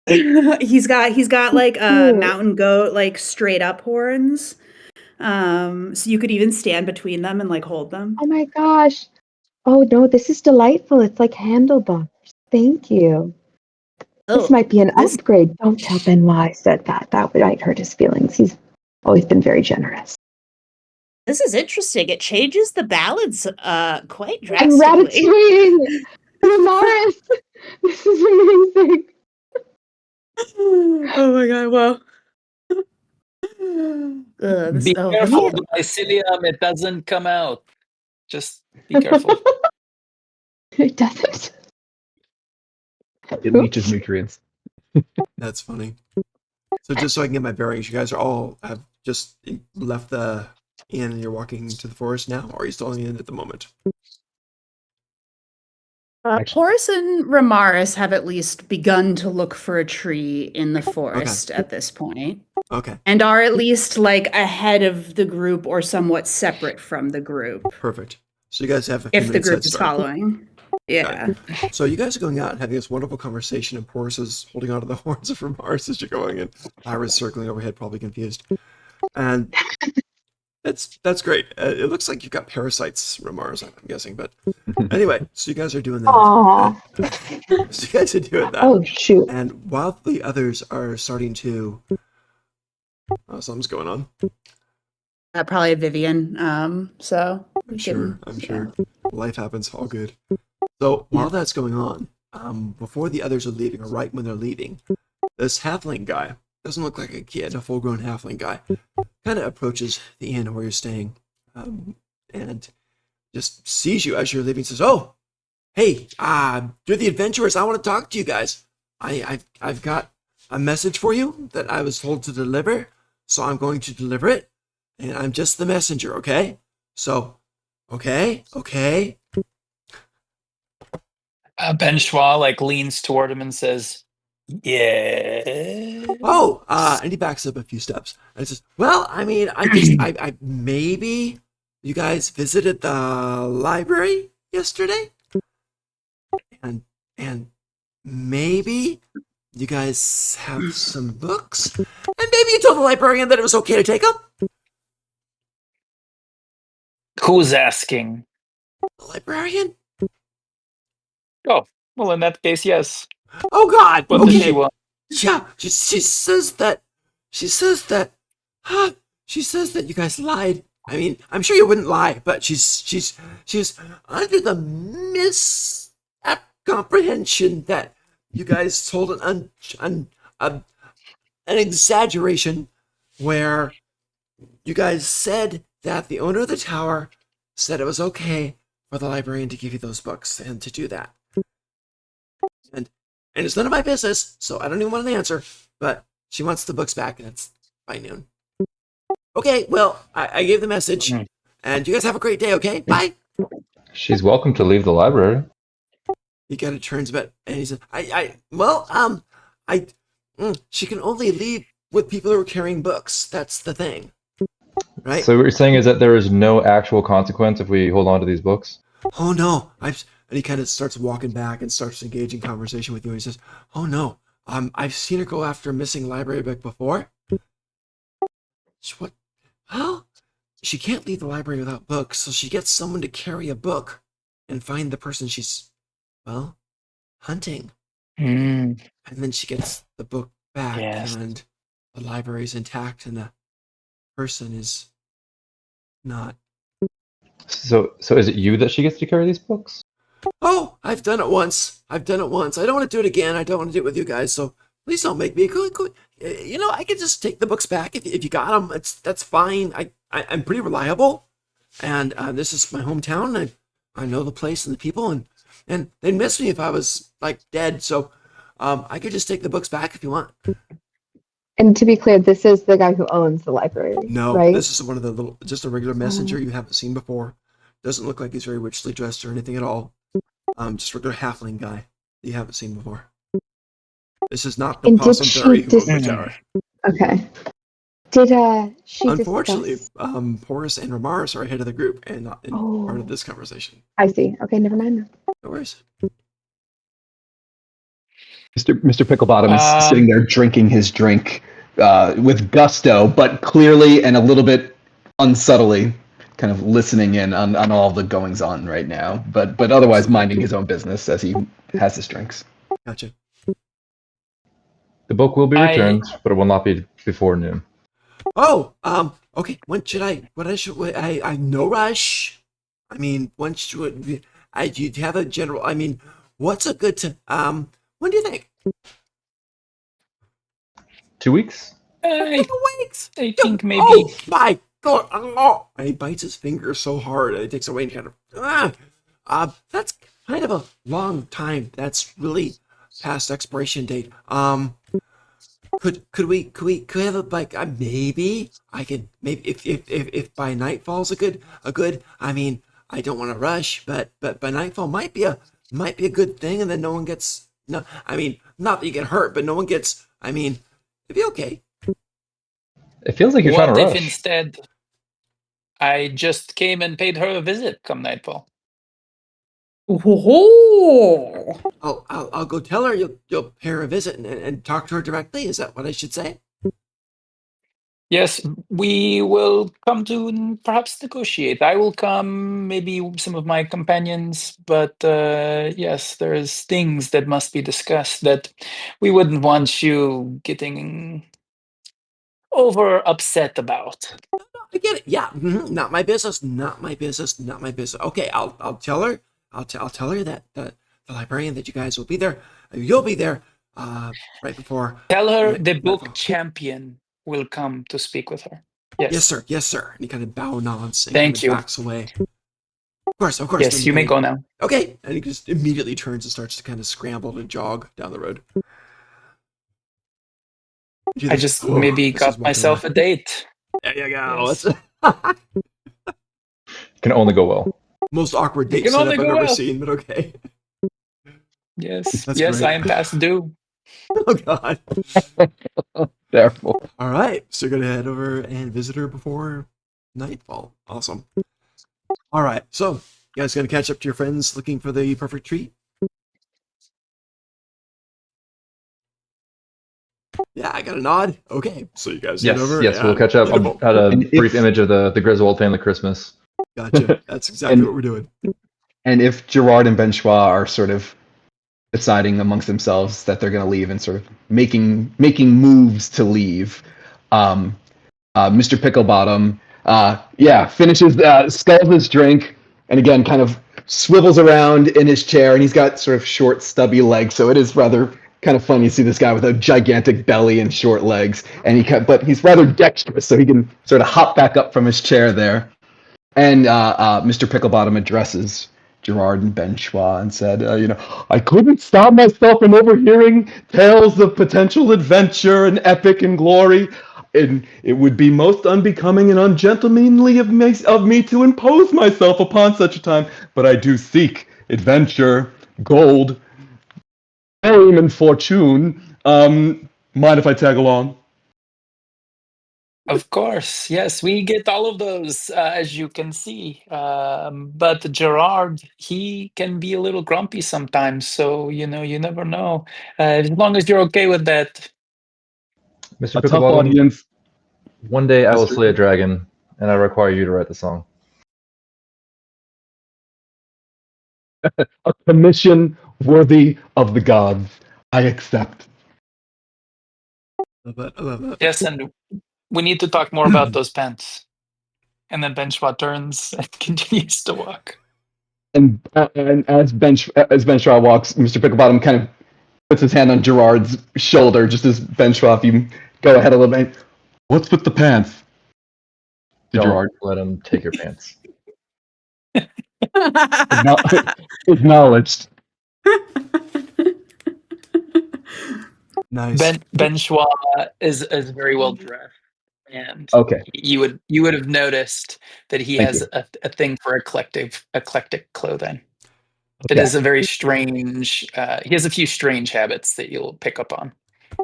He's got like a Cute. mountain goat like straight up horns. So you could even stand between them and like hold them. Oh my gosh. Oh no, this is delightful. It's like handlebars. Thank you. This Oh, might be an this upgrade. Don't tell Benoit I said that. That might hurt his feelings. He's always been very generous. this is interesting. It changes the balance quite I'm drastically. ratatouille! Ramaris! This is amazing. Oh my god, well. Be Let me. careful, the mycelium, it doesn't come out. Just be careful. It doesn't. It leaches nutrients. That's funny. So just so I can get my bearings, you guys are all have just left the inn and you're walking to the forest now, or are you still in the inn at the moment? Horace and Ramaris have at least begun to look for a tree in the forest at this point. Okay, And are at least like ahead of the group or somewhat separate from the group. perfect. So you guys have a few If the minutes group head is start. following. Yeah. So you guys are going out and having this wonderful conversation, and Porus is holding onto the horns of Mars as you're going, and Iris circling overhead, probably confused. And that's great. It looks like you've got parasites, Mars, I'm guessing. But anyway, so you guys are doing that. Aw. So you guys are doing that. Oh, shoot. And while the others are starting to, something's going on. Probably Vivian. So I'm sure. Life happens, all good. So while that's going on, before the others are leaving, or right when they're leaving, this halfling guy doesn't look like a kid, a full-grown halfling guy, kind of approaches the inn where you're staying, and just sees you as you're leaving. Says, "Oh, hey, you're the adventurers. I want to talk to you guys. I've got a message for you that I was told to deliver, so I'm going to deliver it, and I'm just the messenger, okay? So, okay." Ben Schwa like leans toward him and says, "Yeah." Oh, and he backs up a few steps and says, "Well, I mean, I maybe you guys visited the library yesterday, and maybe you guys have some books, and maybe you told the librarian that it was okay to take them." Who's asking? The librarian? Oh, well, in that case, yes. Oh God! What Okay. does she want? Yeah, she says that. She says that you guys lied. I mean, I'm sure you wouldn't lie, but she's under the miscomprehension that you guys told a an exaggeration where you guys said that the owner of the tower said it was okay for the librarian to give you those books and to do that. And it's none of my business, so I don't even want an answer, but she wants the books back, and it's by noon. Okay, well, I gave the message, and you guys have a great day, okay? Bye! She's welcome to leave the library. He kind of turns about, and he says, she can only leave with people who are carrying books. That's the thing. Right? So what you're saying is that there is no actual consequence if we hold on to these books? Oh no! And he kind of starts walking back and starts engaging conversation with you. And he says, "Oh no! I've seen her go after a missing library book before. What? Well, she can't leave the library without books, so she gets someone to carry a book and find the person she's, well, hunting. And then she gets the book back, and the library's intact, and the person is not." So is it you that she gets to carry these books? Oh, I've done it once. I don't want to do it again. I don't want to do it with you guys, so please don't make me. You know, I can just take the books back if you got them. That's fine. I'm pretty reliable, and this is my hometown. I know the place and the people, and they'd miss me if I was like dead. So I could just take the books back if you want. And to be clear, this is the guy who owns the library. No, right? This is one of the just a regular messenger you haven't seen before. Doesn't look like he's very richly dressed or anything at all. Just a regular halfling guy that you haven't seen before. This is not the possum fairy who owns the tower. Okay. Did she Unfortunately, discuss... Porus and Ramaris are ahead of the group and not part of this conversation. I see. Okay, never mind. No worries. Mr. Picklebottom is sitting there drinking his drink with gusto, but clearly and a little bit unsubtly kind of listening in on all the goings on right now, but otherwise minding his own business as he has his drinks. Gotcha. The book will be returned, but it will not be before noon. Oh, okay. When should I? I no rush. I mean, when should you have a general? I mean, what's a good when do you think? 2 weeks? 2 weeks. I think maybe. Oh my God! Oh. And he bites his finger so hard, and he takes away and kind of. That's kind of a long time. That's really past expiration date. Could we have a like maybe I can maybe if by nightfall's a good I mean I don't want to rush, but by nightfall might be a good thing, and then no one gets no I mean not that you get hurt, but no one gets I mean it'd be okay. It feels like you're trying to rush. What if instead I just came and paid her a visit come nightfall? Oh. I'll go tell her you'll pay her a visit and talk to her directly. Is that what I should say? Yes, we will come to perhaps negotiate. I will come, maybe some of my companions, but yes, there's things that must be discussed that we wouldn't want you getting over upset about. I get it. Yeah, not my business. Not my business. Not my business. Okay, I'll tell her. I'll tell her that the librarian that you guys will be there. You'll be there right before. Tell her the book champion will come to speak with her. Yes. Yes, sir. Yes, sir. And he kind of bow nods and Thank you. Backs away. Of course. Yes, you may go now. Okay. And he just immediately turns and starts to kind of scramble and jog down the road. I just maybe got myself a date. There you go. Yes. Can only go well. Most awkward date setup I've ever seen, but okay. Yes. That's yes, great. I am past due. Oh God. Careful. All right, so you're gonna head over and visit her before nightfall. Awesome. All right, so you guys gonna catch up to your friends looking for the perfect treat? Yeah, I got a nod. Okay, so you guys head over. Yes, we'll catch up. I had a brief image of the Griswold family Christmas. Gotcha. That's exactly what we're doing. And if Gerard and Benchois are sort of deciding amongst themselves that they're going to leave and sort of making moves to leave, Mr. Picklebottom, finishes, sculls his drink, and again kind of swivels around in his chair, and he's got sort of short, stubby legs, so it is rather kind of funny. You see this guy with a gigantic belly and short legs, and but he's rather dexterous, so he can sort of hop back up from his chair there. And Mr. Picklebottom addresses Gerard and Ben Schwa and said, I couldn't stop myself from overhearing tales of potential adventure and epic and glory. And it would be most unbecoming and ungentlemanly of me to impose myself upon such a time. But I do seek adventure, gold, fame, and fortune. Mind if I tag along? Of course, yes, we get all of those, as you can see. But Gerard, he can be a little grumpy sometimes, so you never know. As long as you're okay with that. Mr. A tough Picklebottom, audience. one day I will Mr. slay a dragon, and I require you to write the song. A commission worthy of the gods. I accept. I love that. Yes, and we need to talk more about those pants. And then Ben Schwa turns and continues to walk. And as Ben Shaw walks, Mr. Picklebottom kind of puts his hand on Gerard's shoulder, just as Ben Shaw, if you go ahead a little bit. What's with the pants? Don't Gerard. let him take your pants. Acknowledged. Nice. Ben Schwa is very well dressed, and Okay. you would have noticed that he Thank has you. a thing for eclectic clothing. It Okay. is a very strange. He has a few strange habits that you'll pick up on.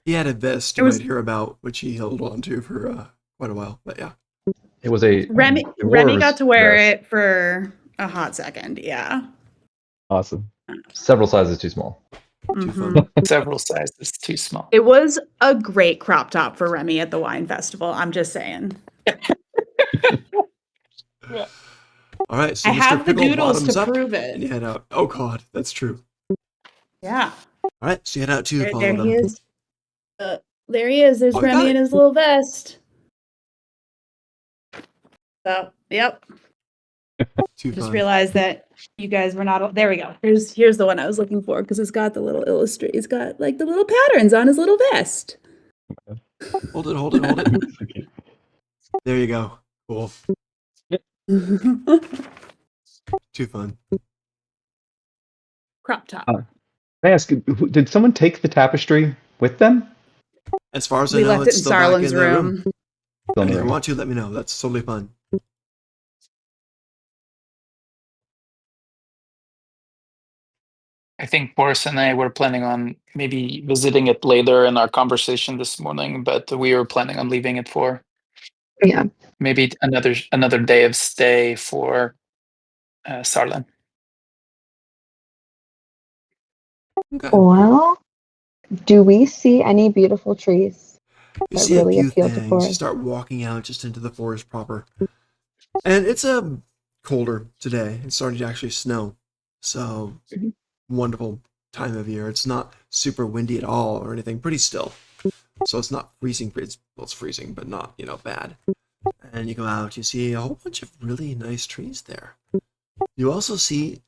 He had a vest you might hear about, which he held on to for quite a while. But yeah, It was a Remy dwarves got to wear vest, it for a hot second. Yeah. Awesome. several sizes too small. too Mhm. fun. Several sizes too small. It was a great crop top for Remy at the wine festival. I'm just saying. All right, so I Mr. have the doodles Picklebottom's to up, prove and you it. head out. Oh God, that's true. Yeah. All right, so you head out to There, follow there he them. is. There he is. There's Oh, you got Remy it. in his little vest. So, yep. Too Just fun. realized that you guys were not. There we go. Here's the one I was looking for because it's got the little illustrate. It's got like the little patterns on his little vest. Hold it. There you go. Cool. Too fun. Crop top. Can I ask, did someone take the tapestry with them? As far as I We know, left it's it in still back in Sarlin's the room. room. And if you want to, let me know. That's totally fun. I think Boris and I were planning on maybe visiting it later in our conversation this morning, but we were planning on leaving it for maybe another day of stay for Sarlin. Okay. Well, do we see any beautiful trees You that see a really few appeal to things. You Forrest? start walking out just into the forest proper. And it's colder today. It's starting to actually snow. So wonderful time of year. It's not super windy at all or anything. Pretty still. So it's not freezing. It's freezing, but not, bad. And you go out, you see a whole bunch of really nice trees there. You also see,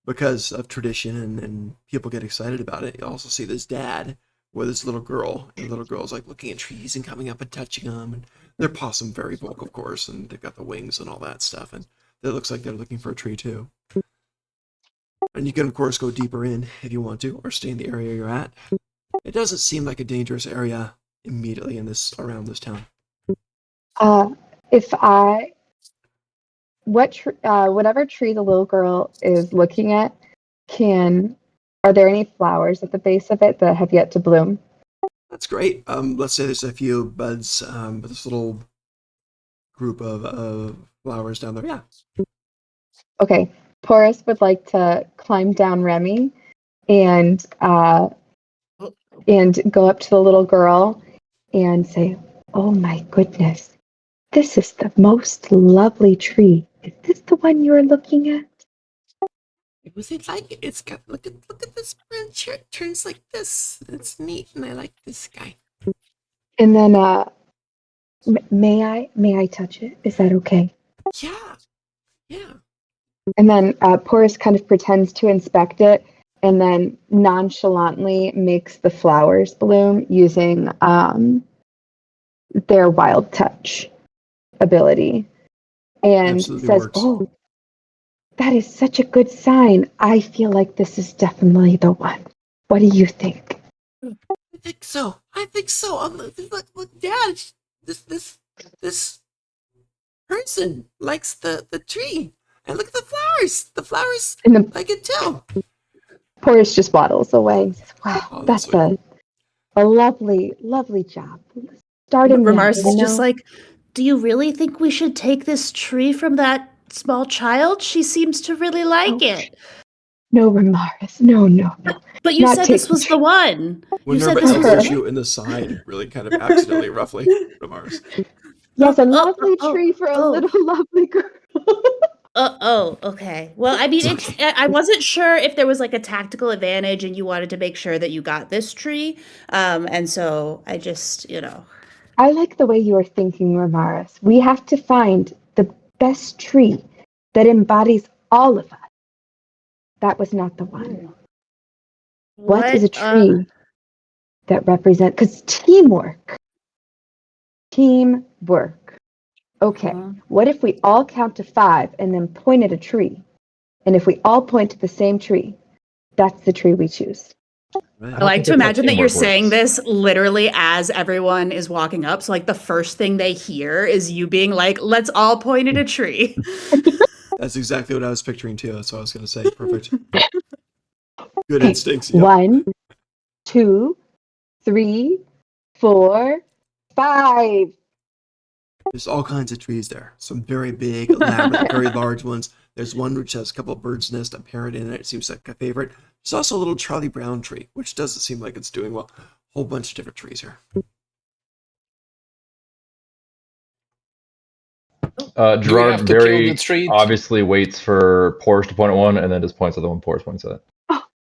because of tradition and people get excited about it, you also see this dad with this little girl. And the little girl's like looking at trees and coming up and touching them. And they're possum fairy folk, of course, and they've got the wings and all that stuff. And it looks like they're looking for a tree too. And you can, of course, go deeper in if you want to, or stay in the area you're at. It doesn't seem like a dangerous area immediately around this town. Whatever tree the little girl is looking at, are there any flowers at the base of it that have yet to bloom? That's great. Let's say there's a few buds, with this little group of flowers down there. Yeah. Okay. Porus would like to climb down Remy and go up to the little girl and say, "Oh my goodness, this is the most lovely tree. Is this the one you are looking at?" Was it like it? It's got look at this branch here. It turns like this. It's neat, and I like this guy. And then, may I touch it? Is that okay? Yeah. And then Porus kind of pretends to inspect it and then nonchalantly makes the flowers bloom using their wild touch ability, and Absolutely says, works. "Oh, that is such a good sign. I feel like this is definitely the one. What do you think?" I think so. Look, Dad. This person likes the tree. And look at the flowers. The flowers And the like it too. Porus just waddles away and says, "Wow, Oh, that's sweet. a lovely, lovely job. Starting now, Ramaris you is just know?" like, do you really think we should take this tree from that small child? She seems to really like it. No, Ramaris. No, no, no. But you Not said this taking was the one. When You said Minerva this was elbows the you in the side, really kind of accidentally, roughly, Mars. Yes, Oh, a oh, lovely oh, tree for a oh. little lovely girl. Okay. Well, I mean, I wasn't sure if there was like a tactical advantage and you wanted to make sure that you got this tree. And so I just, I like the way you are thinking, Ramaris. We have to find the best tree that embodies all of us. That was not the one. What is a tree that represents? Because teamwork. Teamwork. Okay. What if we all count to 5 and then point at a tree? And if we all point to the same tree, that's the tree we choose. I like to imagine that you're saying this literally as everyone is walking up. So like the first thing they hear is you being like, let's all point at a tree. That's exactly what I was picturing too. That's what I was going to say. Perfect. Good Okay, instincts. Yep. 1, 2, 3, 4, 5. There's all kinds of trees there. Some very big, elaborate, very large ones. There's one which has a couple of birds' nest, a parrot in it. It seems like a favorite. There's also a little Charlie Brown tree, which doesn't seem like it's doing well. Whole bunch of different trees here. Gerard to kill the very tree? obviously waits for Porus to point at one and then just points at the one Porus points at.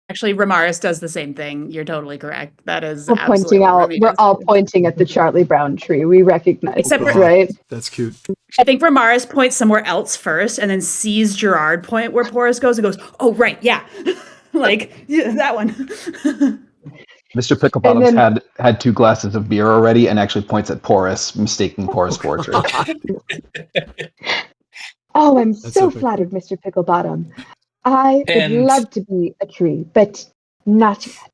Actually, Ramaris does the same thing. You're totally correct. That is We're absolutely pointing what out. Remy We're does. all pointing at the Charlie Brown tree. We recognize Except this, for- right? That's cute. I think Ramaris points somewhere else first and then sees Gerard point where Porus goes and goes, oh, right, yeah. Like, yeah, that one. Mr. Picklebottom's had 2 glasses of beer already and actually points at Porus, mistaking Porus for a tree. Oh, I'm That's so epic. flattered, Mr. Picklebottom. I would And- love to be a tree, but not yet.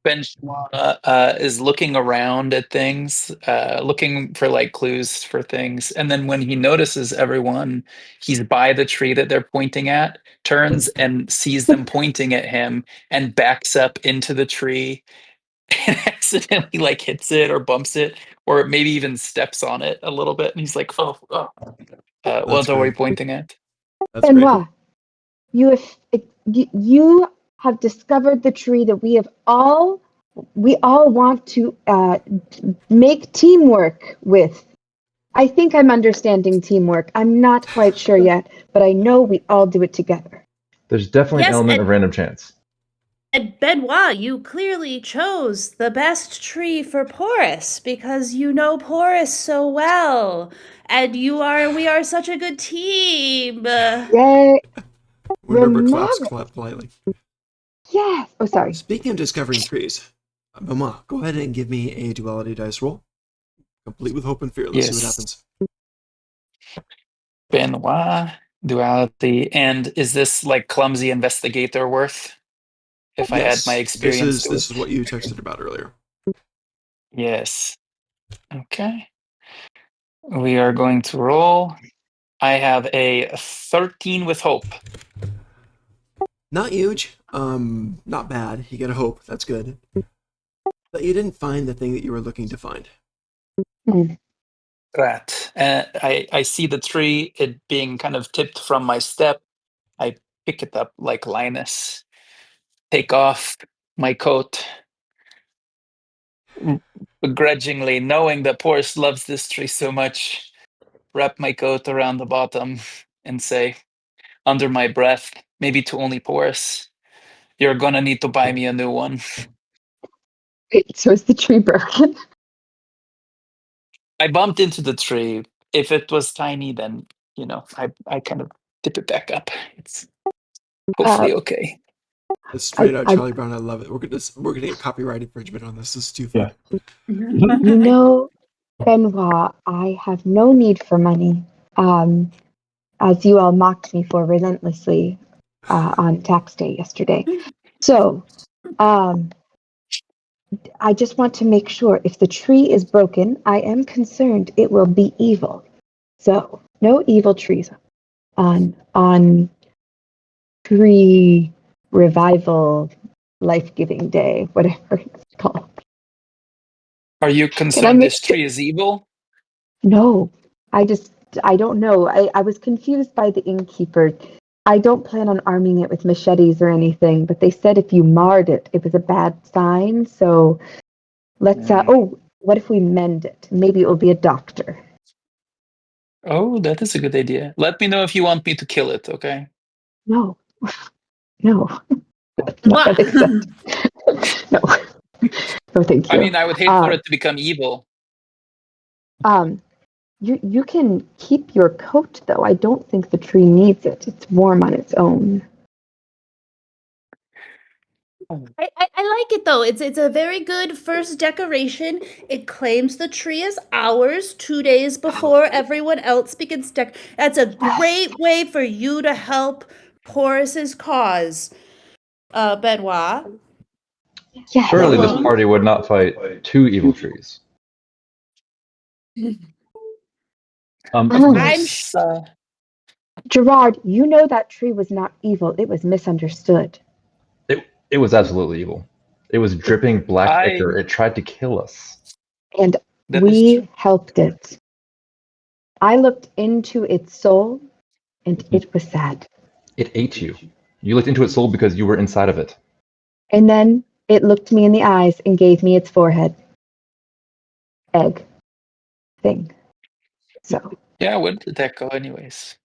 Benchwana is looking around at things, looking for like clues for things. And then when he notices everyone, he's by the tree that they're pointing at, turns and sees them pointing at him and backs up into the tree and accidentally like hits it or bumps it or maybe even steps on it a little bit. And he's like, oh. What are we great. pointing at? That's great. Benoit, you have discovered the tree that we all want to make teamwork with. I think I'm understanding teamwork. I'm not quite sure yet, but I know we all do it together. There's definitely Yes, an element and- of random chance. And Benoit, you clearly chose the best tree for Porus because you know Porus so well. And we are such a good team. Yay! Minerva Remember- clap politely. Yes. Oh, sorry. Speaking of discovering trees, Mama, go ahead and give me a duality dice roll. Complete with hope and fear. Let's see what happens. Benoit, duality, and is this like clumsy investigator worth? If I add my experience to this it. is what you texted about earlier. Yes. Okay. We are going to roll. I have a 13 with hope. Not huge. Not bad. You get a hope. That's good. But you didn't find the thing that you were looking to find. Right. I see the tree, it being kind of tipped from my step. I pick it up like Linus, take off my coat, begrudgingly, knowing that Porus loves this tree so much, wrap my coat around the bottom and say, under my breath, maybe to only Porus, you're gonna need to buy me a new one. Wait, so is the tree broken? I bumped into the tree. If it was tiny, then, I kind of tip it back up. It's hopefully okay. It's straight out I- Charlie Brown. I love it. We're gonna get copyright infringement on this. This is too fun. You know, Benoit, I have no need for money. As you all mocked me for relentlessly on tax day yesterday. So, I just want to make sure if the tree is broken, I am concerned it will be evil. So, no evil trees on tree revival life-giving day, whatever it's called. Are you concerned this tree is evil? No, I don't know. I was confused by the innkeeper. I don't plan on arming it with machetes or anything, but they said if you marred it, it was a bad sign. So let's, what if we mend it? Maybe it will be a doctor. Oh, that is a good idea. Let me know if you want me to kill it, okay? No, no, that's not what they said. No, no, thank you. I mean, I would hate for it to become evil. You can keep your coat, though. I don't think the tree needs it. It's warm on its own. I like it though. It's a very good first decoration. It claims the tree as ours 2 days before everyone else begins That's a great way for you to help Porus's cause, Benoit. Yeah, Surely this well- party would not fight two evil trees. Of I'm course, Gerard, you know that tree was not evil. It was misunderstood. It was absolutely evil. It was dripping black I- ichor. It tried to kill us. And that is we true. helped it. I looked into its soul, and it was sad. It ate you. You looked into its soul because you were inside of it. And then it looked me in the eyes and gave me its forehead. Egg thing. So Yeah, where did that go anyways?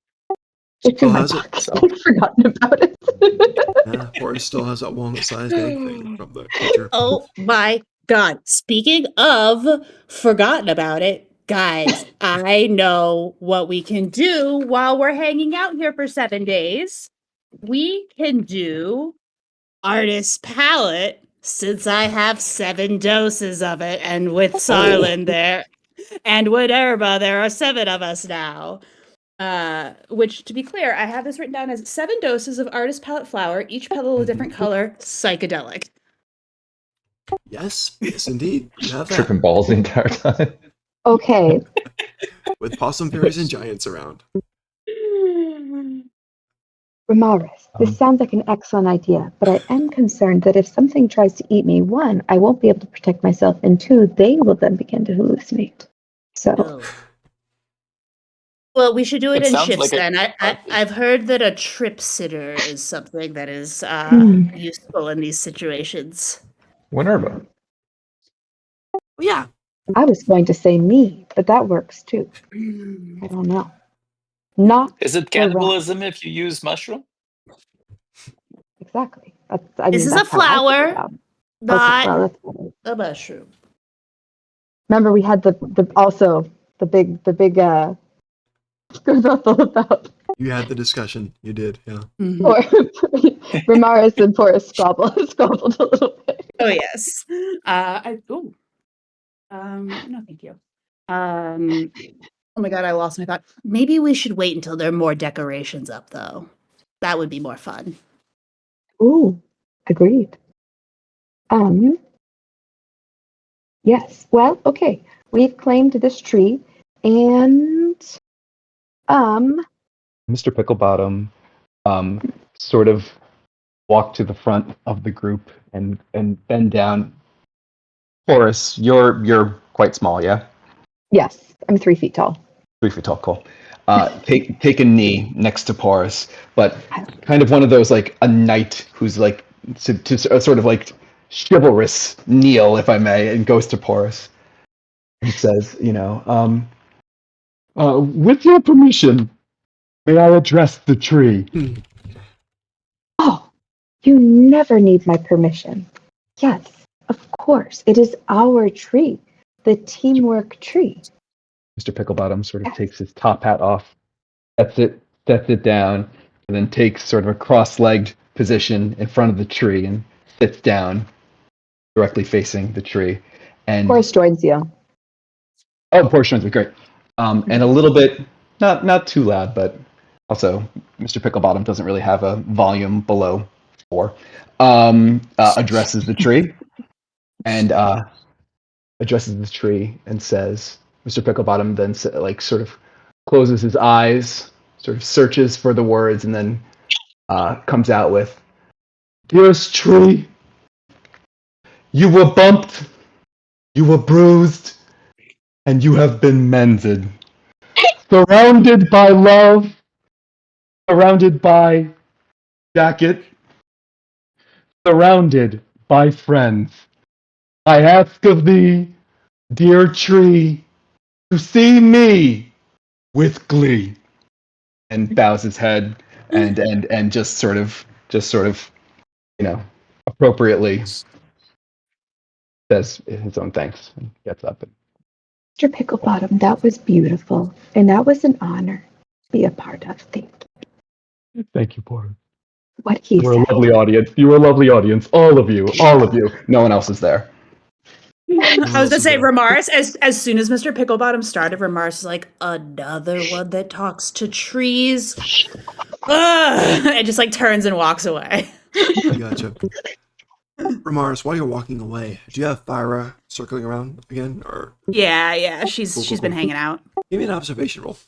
it's in my has it. pocket. So- I've forgotten about it. Yeah, Forrest still has that walnut-sized egg thing from the creature. Oh my god. Speaking of forgotten about it, guys, I know what we can do while we're hanging out here for 7 days. We can do Artist Palette since I have 7 doses of it, and with Sarlin there, and with Erba, there are 7 of us now. Which, to be clear, I have this written down as 7 doses of Artist Palette flower, each petal a different color, psychedelic. Yes, indeed. You have that. Tripping balls the entire time. Okay. With possum fairies and giants around. Ramaris, this sounds like an excellent idea, but I am concerned that if something tries to eat me, 1, I won't be able to protect myself, and 2, they will then begin to hallucinate. So, Oh. Well, we should do it It in sounds shifts like a- then. I've heard that a trip sitter is something that is useful in these situations. Winerva. Yeah. I was going to say me, but that works too. I don't know. Not Is it the cannibalism if you use mushroom? Exactly. This is a that's how I think flower, about it. not Okay, well, that's better. a mushroom. Remember, we had the big kerfuffle about You had the discussion. You did, yeah. or Ramaris and Porus squabbled a little bit. Oh yes. No, thank you. Oh my god, I lost my thought. Maybe we should wait until there are more decorations up, though. That would be more fun. Ooh, agreed. Yes. Well, okay. We've claimed this tree, and Mr. Picklebottom sort of walk to the front of the group and bend down. Horace, you're quite small, yeah? yes, I'm 3 feet tall. 3 feet tall, cool. Take a knee next to Porus, but kind of one of those like a knight who's like to sort of like chivalrous kneel, if I may, and goes to Porus. He says, with your permission, may I address the tree? Oh, you never need my permission. Yes, of course. It is our tree, the teamwork tree. Mr. Picklebottom sort of takes his top hat off, sets it down, and then takes sort of a cross-legged position in front of the tree and sits down directly facing the tree. And Forrest joins you. oh, portions are great. And a little bit, not too loud, but also Mr. Picklebottom doesn't really have a volume below 4. Addresses the tree and says, Mr. Picklebottom then sort of closes his eyes, sort of searches for the words, and then comes out with, "Dearest tree, you were bumped, you were bruised, and you have been mended. Surrounded by love, surrounded by jacket, surrounded by friends. I ask of thee, dear tree, to see me with glee." And bows his head and just sort of appropriately says his own thanks and gets up. Mr. Picklebottom, that was beautiful, and that was an honor to be a part of. Thank you, Boris. What he You were a said. lovely audience. You were a lovely audience. All of you. No one else is there. I was gonna say Ramaris, as soon as Mr. Picklebottom started, Ramaris is like, another one that talks to trees. Ugh! And just like turns and walks away. I gotcha. Ramaris, while you're walking away, do you have Thyra circling around again, or? Yeah, she's been hanging out. Give me an observation roll.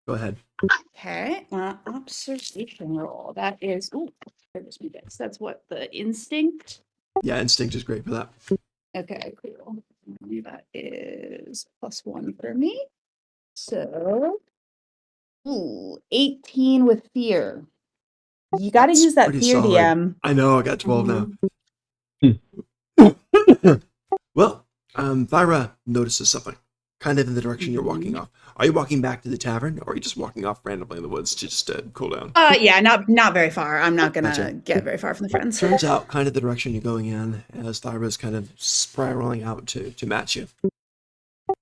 Go ahead. Okay, observation roll. That is, there's my bits. That's what, the instinct? Yeah, instinct is great for that. Okay, cool. That is +1 for me. So, 18 with fear. You got to use that pretty fear, solid. DM. I know, I got 12 now. Well, Thyra notices something, kind of in the direction you're walking off. Are you walking back to the tavern, or are you just walking off randomly in the woods to just cool down? Yeah, not very far. I'm not gonna Gotcha. get very far from the friends. Turns out, kind of the direction you're going in, as Thyra's kind of spiraling out to match you.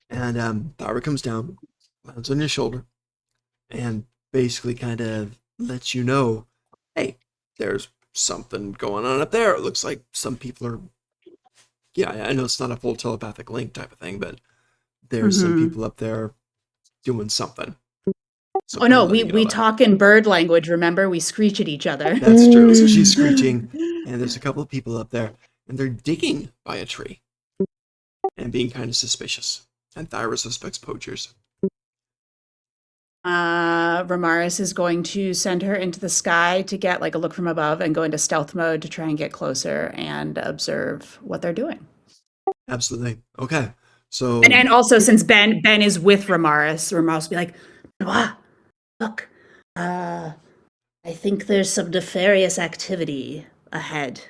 And Thyra comes down, lands on your shoulder, and basically kind of lets you know, hey, there's something going on up there. It looks like some people are, yeah, I know it's not a full telepathic link type of thing, but there's some people up there doing something. Oh no, we talk in bird language, remember? We screech at each other. That's true. So she's screeching, and there's a couple of people up there, and they're digging by a tree and being kind of suspicious. And Thyra suspects poachers. Ramaris is going to send her into the sky to get like a look from above and go into stealth mode to try and get closer and observe what they're doing. Absolutely. Okay. So and also since Ben is with Ramaris will be like, look, I think there's some nefarious activity ahead.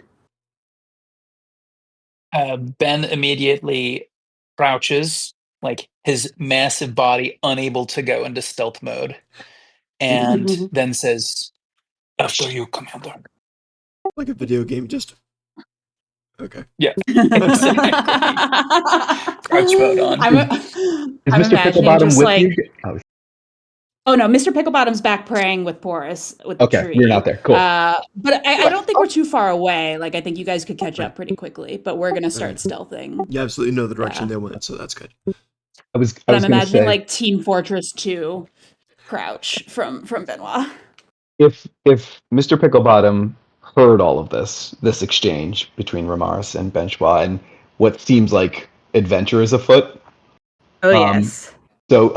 Ben immediately crouches, like his massive body unable to go into stealth mode, and then says, "After you, Commander." Like a video game, just okay. Yeah, exactly. Crouch mode on. Is Mr. Picklebottom with you? Oh no, Mr. Picklebottom's back praying with Boris with the tree. Okay, you're not there. Cool. But I don't think we're too far away. Like I think you guys could catch up pretty quickly. But we're gonna start stealthing. You absolutely know the direction they went, so that's good. I'm imagining like Team Fortress 2 crouch from Benoit. If Mr. Picklebottom heard all of this exchange between Ramaris and Benchois and what seems like adventure is afoot. Oh yes. So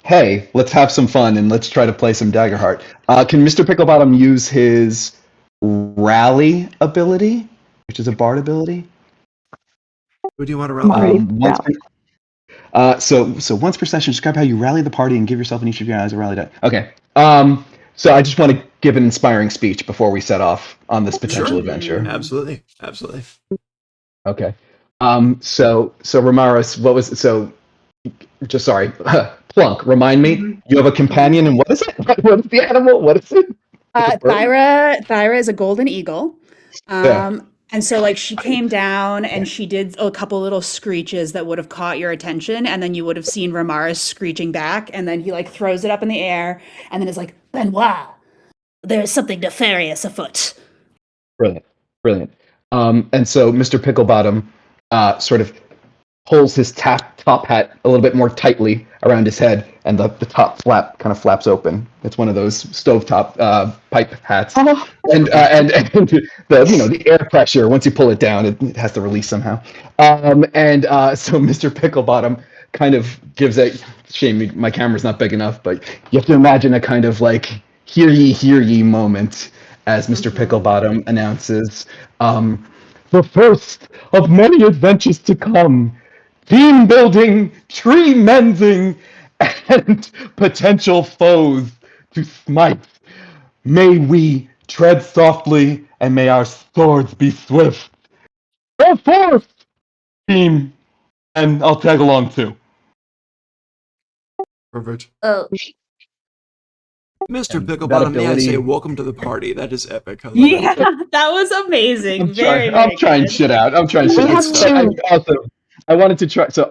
hey, let's have some fun and let's try to play some Daggerheart. Can Mr. Picklebottom use his rally ability, which is a bard ability? Who do you want to rally? So once per session, describe how you rally the party and give yourself and each of your eyes a rally die. Okay. So I just want to give an inspiring speech before we set off on this potential adventure. Absolutely. Okay. So Ramaris, what was so? Just sorry, Plunk. Remind me. You have a companion, and what is it? What is the animal? What is it? Thyra is a golden eagle. And so like she came down and she did a couple little screeches that would have caught your attention, and then you would have seen Ramaris screeching back, and then he like throws it up in the air and then is like, Benoit, there is something nefarious afoot. Brilliant. And so Mr. Picklebottom sort of pulls his top hat a little bit more tightly around his head, and the top flap kind of flaps open. It's one of those stovetop pipe hats, and the air pressure, once you pull it down, it has to release somehow. So Mr. Picklebottom kind of gives a shame. My camera's not big enough, but you have to imagine a kind of like hear ye moment as Mr. Picklebottom announces, the first of many adventures to come. Team building, tree mending, and potential foes to smite. May we tread softly, and may our swords be swift. Go forth, team, and I'll tag along too. Perfect. Oh, Mr. And that Picklebottom, may I ability- say, welcome to the party. That is epic. I love yeah, it. that was amazing. I'm Very, trying. very I'm trying good. shit out. I wanted to try. So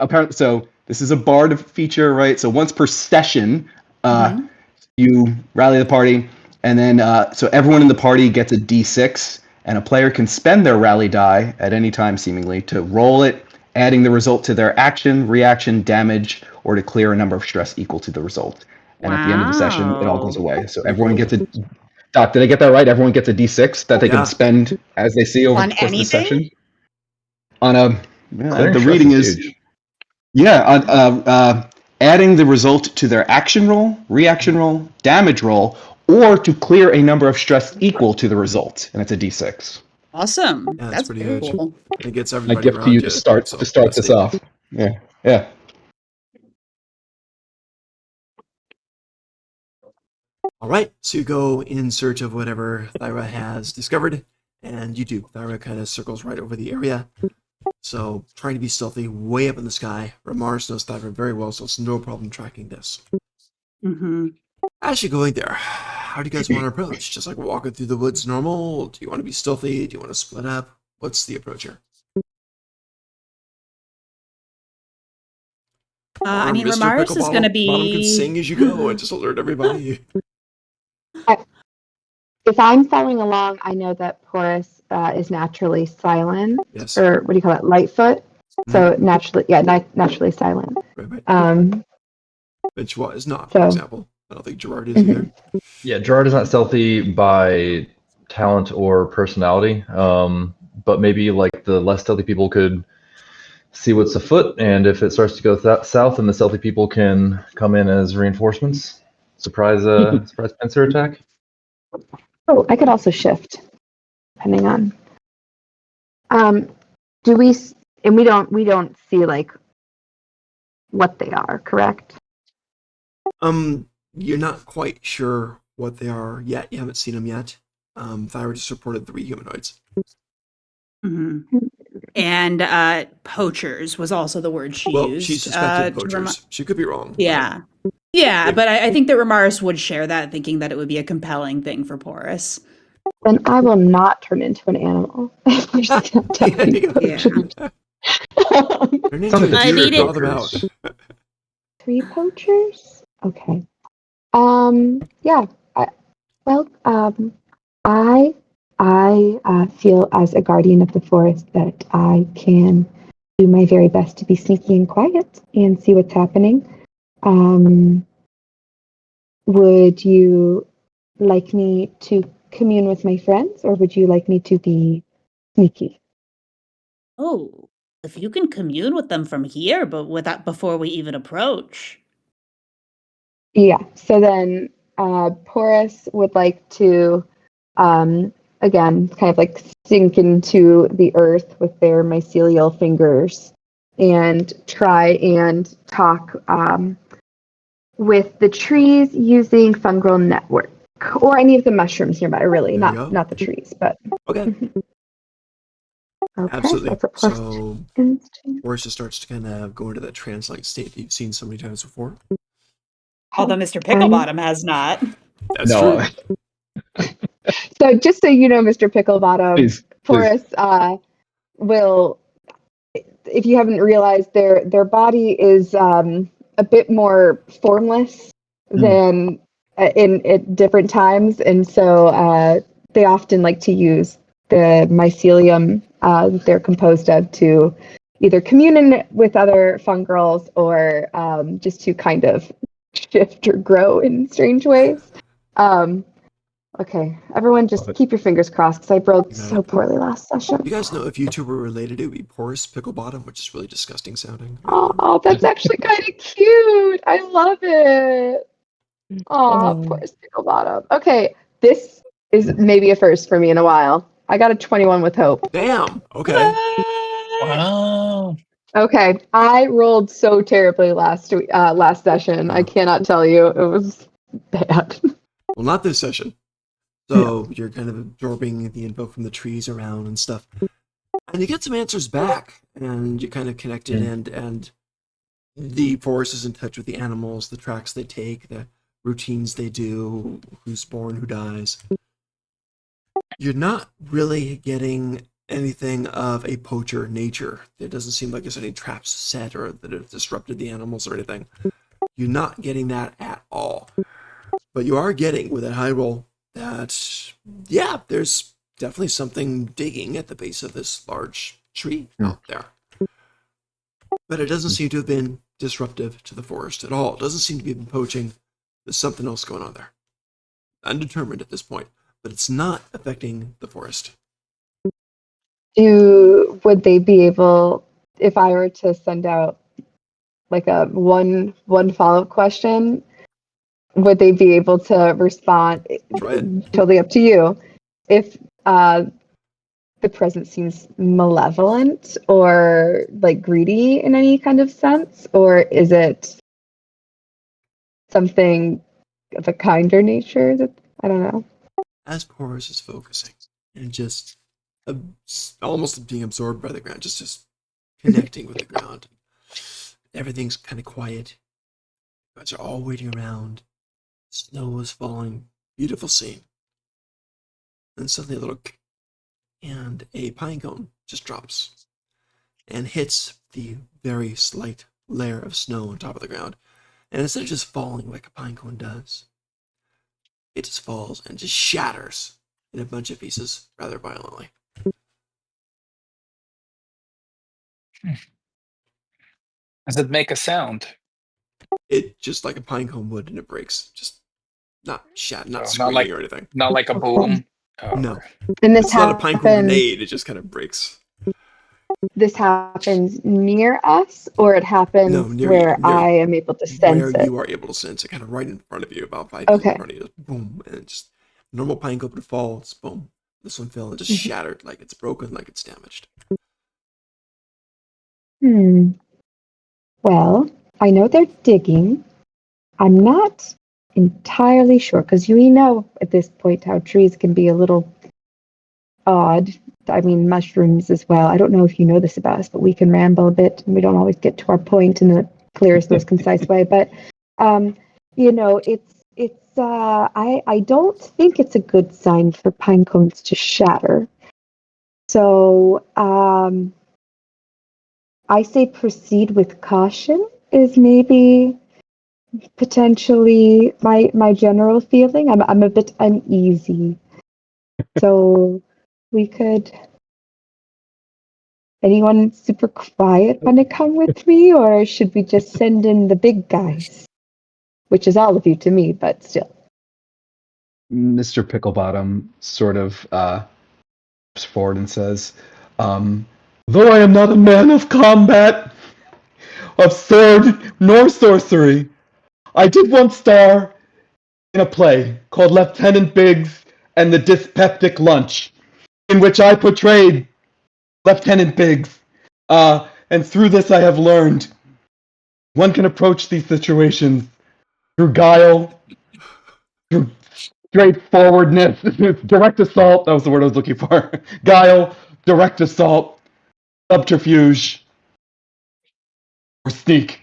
this is a bard feature, right? So once per session, Mhm. you rally the party, and then so everyone in the party gets a D6, and a player can spend their rally die at any time, seemingly, to roll it, adding the result to their action, reaction, damage, or to clear a number of stress equal to the result. And at the end of the session, it all goes Wow. away. So everyone gets a. Doc, did I get that right? Everyone gets a D6 that they Yeah. can spend as they see over On the course of the anything? session. On a, Clearing the stress reading is is huge. adding the result to their action roll, reaction roll, damage roll, or to clear a number of stress equal to the result, and it's a D6. Awesome. Yeah, that's That's pretty very huge. cool. And it gets My everybody gift to around you you. to start So this that's neat. off. Yeah. All right, so you go in search of whatever Thyra has discovered, and you do. Thyra kind of circles right over the area. So trying to be stealthy, way up in the sky. Ramaris knows Thyra very well, so it's no problem tracking this. Mm-hmm. As you're going there, how do you guys want to approach? Just like walking through the woods normal? Do you want to be stealthy? Do you want to split up? What's the approach here? I Or mean, Mr. Ramaris is going to Bottom can be. sing as you go and just alert everybody. If I'm following along, I know that Porus is naturally silent, Yes. or what do you call it, Lightfoot. So naturally, naturally silent. Right. Which is not, for example. I don't think Gerard is either. Yeah, Gerard is not stealthy by talent or personality, but maybe like the less stealthy people could see what's afoot, and if it starts to go south, then the stealthy people can come in as reinforcements. Surprise pincer attack. Oh, I could also shift, depending on. Do we? And we don't see like what they are, correct? You're not quite sure what they are yet. You haven't seen them yet. Thyra just reported 3 humanoids. Mm-hmm. And poachers was also the word she used. She suspected poachers. She could be wrong. Yeah. Yeah, but I think that Ramaris would share that, thinking that it would be a compelling thing for Porus. Then I will not turn into an animal. Yeah. Turn into a I deer, need draw it. them out. 3 poachers? Okay. Yeah. I feel as a guardian of the forest that I can do my very best to be sneaky and quiet and see what's happening. Would you like me to commune with my friends, or would you like me to be sneaky? Oh, if you can commune with them from here, but without before we even approach. Yeah. So then, Porus would like to, again, kind of like sink into the earth with their mycelial fingers and try and talk with the trees using fungal network or any of the mushrooms nearby. Really, not the trees, but okay. Okay, Absolutely. That's a plus So, instinct. Porus just starts to kind of go into that trance-like state that you've seen so many times before. Although Mr. Picklebottom has not. That's true. So just so you know, Mr. Picklebottom, Please. Porus will, if you haven't realized, their body is a bit more formless than in at different times, and so they often like to use the mycelium they're composed of to either commune with other fungirls or just to kind of shift or grow in strange ways. Okay, everyone just keep your fingers crossed because I rolled so poorly last session. You guys know if you two were related, it would be Porous Picklebottom, which is really disgusting sounding. Oh, that's actually kind of cute. I love it. Oh, poor Picklebottom. Okay, this is maybe a first for me in a while. I got a 21 with hope. Damn. Okay. Wow. Okay, I rolled so terribly last session. I cannot tell you. It was bad. Well, not this session. So you're kind of absorbing the info from the trees around and stuff. And you get some answers back, and you kind of connected, and the forest is in touch with the animals, the tracks they take, the routines they do, who's born, who dies. You're not really getting anything of a poacher nature. It doesn't seem like there's any traps set or that have disrupted the animals or anything. You're not getting that at all. But you are getting, with that high roll, that, yeah, there's definitely something digging at the base of this large tree out there. But it doesn't seem to have been disruptive to the forest at all. It doesn't seem to be poaching. There's something else going on there. Undetermined at this point, but it's not affecting the forest. Would they be able, if I were to send out like a one follow-up question, would they be able to respond? Try it. Totally up to you. If the presence seems malevolent or like greedy in any kind of sense, or is it something of a kinder nature? That I don't know. As Porous is focusing and just almost being absorbed by the ground, just connecting with the ground. Everything's kind of quiet. You guys are all waiting around. Snow is falling. Beautiful scene. And suddenly a little and a pine cone just drops and hits the very slight layer of snow on top of the ground. And instead of just falling like a pine cone does, it just falls and just shatters in a bunch of pieces rather violently. Does it make a sound? It just like a pine cone would, and it breaks. Just not Not screaming like or anything. not like a boom. Oh, No. okay. And this It's not a pine cone grenade, it just kind of breaks. This happens near us, or it happens where I am able to sense where it? you are able to sense it, kind of right in front of you, about 5 feet in front of you. Just boom, and just normal pine cone would fall. It's boom. This one fell and just shattered, like it's broken, like it's damaged. Well, I know they're digging. I'm not entirely sure, because we know at this point how trees can be a little odd. I mean, mushrooms as well. I don't know if you know this about us, but we can ramble a bit, and we don't always get to our point in the clearest, most concise way. But, you know, I don't think it's a good sign for pine cones to shatter. So, I say proceed with caution is maybe potentially my general feeling. I'm a bit uneasy. So we could. Anyone super quiet want to come with me, or should we just send in the big guys? Which is all of you to me, but still. Mr. Picklebottom sort of steps forward and says, though I am not a man of combat, of sword, nor sorcery, I did once star in a play called Lieutenant Biggs and the Dyspeptic Lunch, in which I portrayed Lieutenant Biggs. And through this I have learned one can approach these situations through guile, through straightforwardness, direct assault, that was the word I was looking for. Guile, direct assault, subterfuge, or sneak.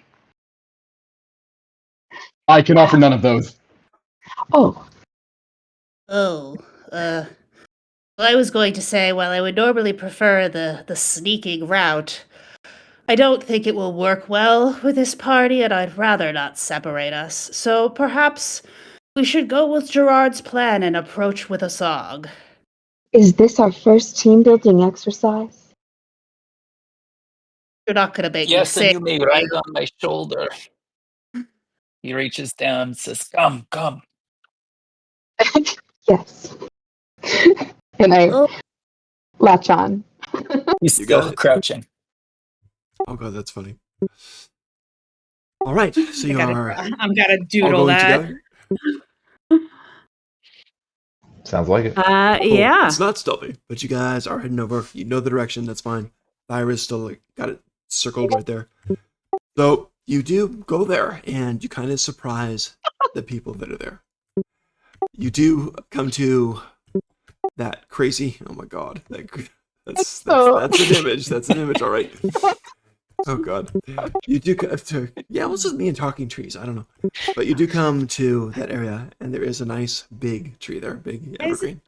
I can offer none of those. Oh. I was going to say, while I would normally prefer the sneaking route, I don't think it will work well with this party, and I'd rather not separate us. So perhaps we should go with Gerard's plan and approach with a song. Is this our first team building exercise? You're not gonna make me Yes, and say you may ride on my shoulder. He reaches down and says, "Come, come." Yes. And I Oh. latch on. He's You got still it. crouching. Oh god, that's funny. All right, so you are I'm gonna all doodle going that. together. Sounds like it. Cool. Yeah. It's not stealthy, but you guys are heading over. You know the direction. That's fine. Lyra's still got it circled right there. So you do go there, and you kind of surprise the people that are there. You do come to that crazy. Oh my god, that's an image. That's an image. All right. Oh god. You do come to what's with me and talking trees? I don't know, but you do come to that area, and there is a nice big tree there, big evergreen.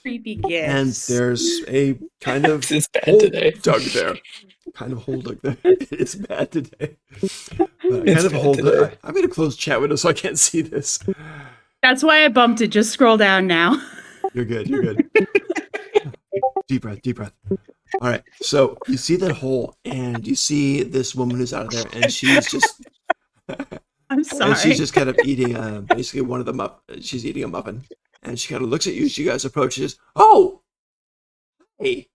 Creepy And gifts. there's a kind of This is bad hole today. dug there. Kind of hole dug there. It is bad today. But It's kind of a bad hole today. there. I'm going to close chat window so I can't see this. That's why I bumped it. Just scroll down now. You're good. You're good. Deep breath. Deep breath. All right. So you see that hole, and you see this woman who's out of there, and she's just I'm sorry. and she's just kind of eating basically one of the she's eating a muffin, and she kind of looks at you as you guys approach. She says, "Oh, hey,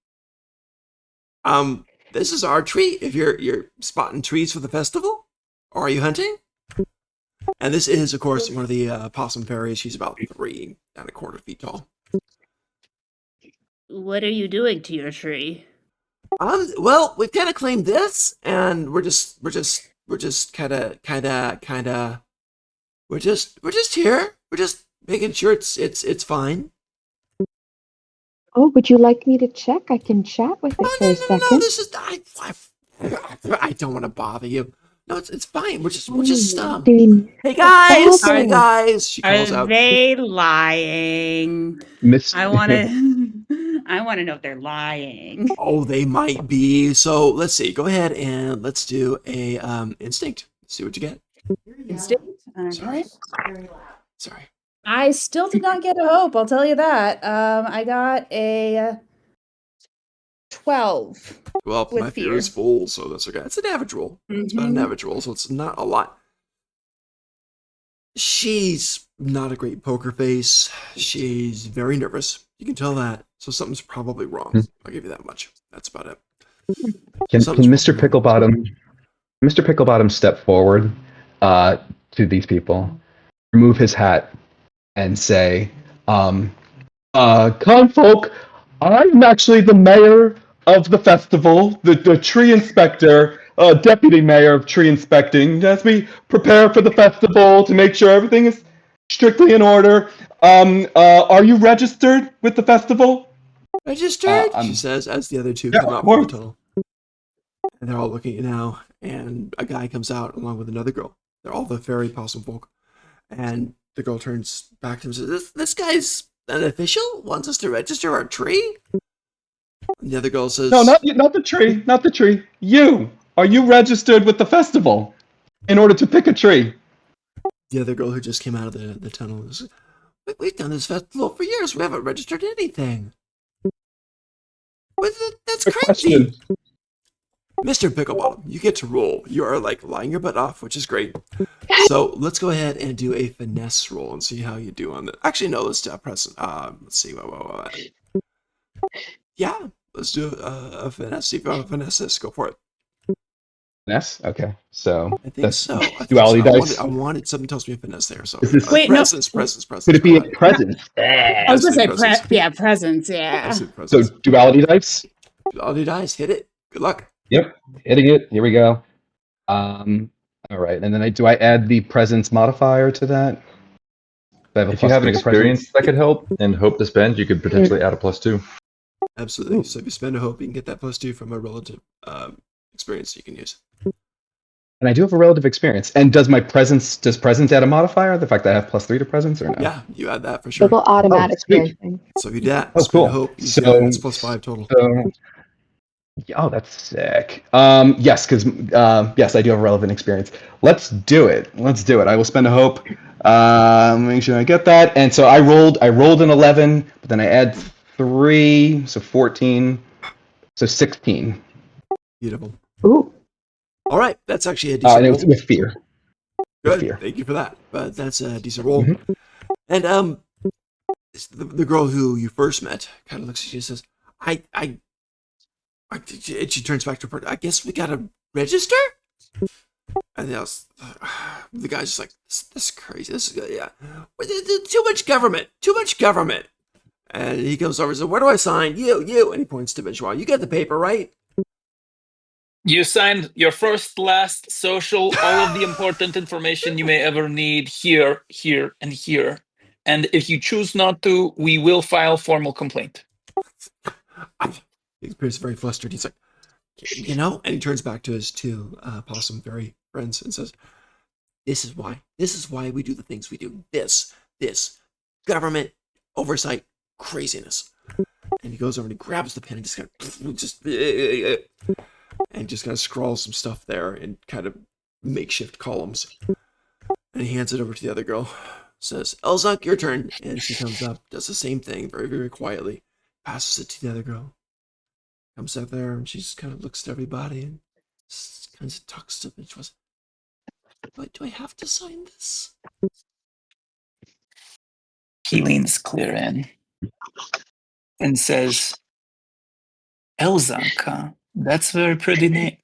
this is our tree. If you're spotting trees for the festival, or are you hunting?" And this is, of course, one of the possum fairies. She's about 3.25 feet tall. What are you doing to your tree? Well, we've kind of claimed this, and we're just kind of we're just here. We're just making sure it's fine. Oh, would you like me to check? I can chat with it for a second. No. This is I don't want to bother you. No, it's fine. We're just hey guys, Are- hey guys. She calls Are out. they lying? Miss. I want to. I want to know if they're lying. Oh, they might be. So let's see. Go ahead and let's do a instinct. See what you get. Instinct? Sorry. Okay. Sorry. I still did not get a hope, I'll tell you that. I got a 12. Well, With my fear fear. is full, so that's okay. It's an average roll. It's about an average roll, so it's not a lot. She's not a great poker face. She's very nervous. You can tell that. So something's probably wrong. I'll give you that much. That's about it. Can Something's Mr. Picklebottom step forward to these people, remove his hat, and say, "Confolk, I'm actually the mayor of the festival, the tree inspector, deputy mayor of tree inspecting. As we prepare for the festival to make sure everything is strictly in order, are you registered with the festival?" Registered? She says as the other two Yeah, come out of from the course. tunnel. And they're all looking at you now, and a guy comes out along with another girl. They're all the fairy possum folk. And the girl turns back to him and says, this guy's an official? Wants us to register our tree? And the other girl says, No, not the tree, not the tree. Are you registered with the festival in order to pick a tree? The other girl who just came out of the tunnel is, we've done this festival for years. We haven't registered anything. That's Good crazy. question. Mr. Picklebottom, you get to roll. You are like lying your butt off, which is great. So let's go ahead and do a finesse roll and see how you do on that. Actually, no, let's press. Let's see. Yeah, let's do a finesse. See if you want to finesse this. Go for it. Yes. Okay. So I think so. duality dice. I wanted something tells me a finesse there. So Is this- Wait, no. presence. Could it be a present? I was Yes, gonna say presents. presents. Yeah. Yes, So presence. duality dice. Duality dice. Hit it. Good luck. Yep. Hitting it. Here we go. All right. And then I add the presence modifier to that? I have a If you have an +3 to presence? experience that could help and hope to spend, you could potentially add a +2. Absolutely. So if you spend a hope, you can get that +2 from a relative experience you can use. And I do have a relative experience. And does presence add a modifier? The fact that I have +3 to presence or no? Yeah, you add that for sure. It'll automatic sweet. thing. So if you do that, Oh, spend cool. a hope, you So- see it's +5 total. Oh, that's sick. Yes, because yes, I do have a relevant experience. Let's do it. I will spend a hope. Make sure I get that. And so I rolled an 11, but then I add 3, so 14, so 16. Beautiful. Ooh. All right, that's actually a decent And it roll. was with fear. Good, fear. thank you for that. But that's a decent roll. Mhm. And the girl who you first met kind of looks at you and says, I and she turns back to her. I guess we gotta register. And the guy's just like, this is crazy. This is yeah, too much government, too much government. And he comes over and says, "Where do I sign? You." And he points to Benjois. You got the paper, right? You signed your first, last, social, all of the important information you may ever need here, here, and here. And if you choose not to, we will file formal complaint. He appears very flustered. He's like, and he turns back to his two possum fairy friends and says, This is why we do the things we do. This government oversight craziness." And he goes over and he grabs the pen and just kind of scrawls some stuff there in kind of makeshift columns. And he hands it over to the other girl. Says, "Elzunk, your turn." And she comes up, does the same thing very, very quietly, passes it to the other girl. Comes up there and she just kind of looks at everybody and kind of talks to them. She goes, "Do I have to sign this?" He leans clear in and says, Elzak, huh? That's a very pretty name.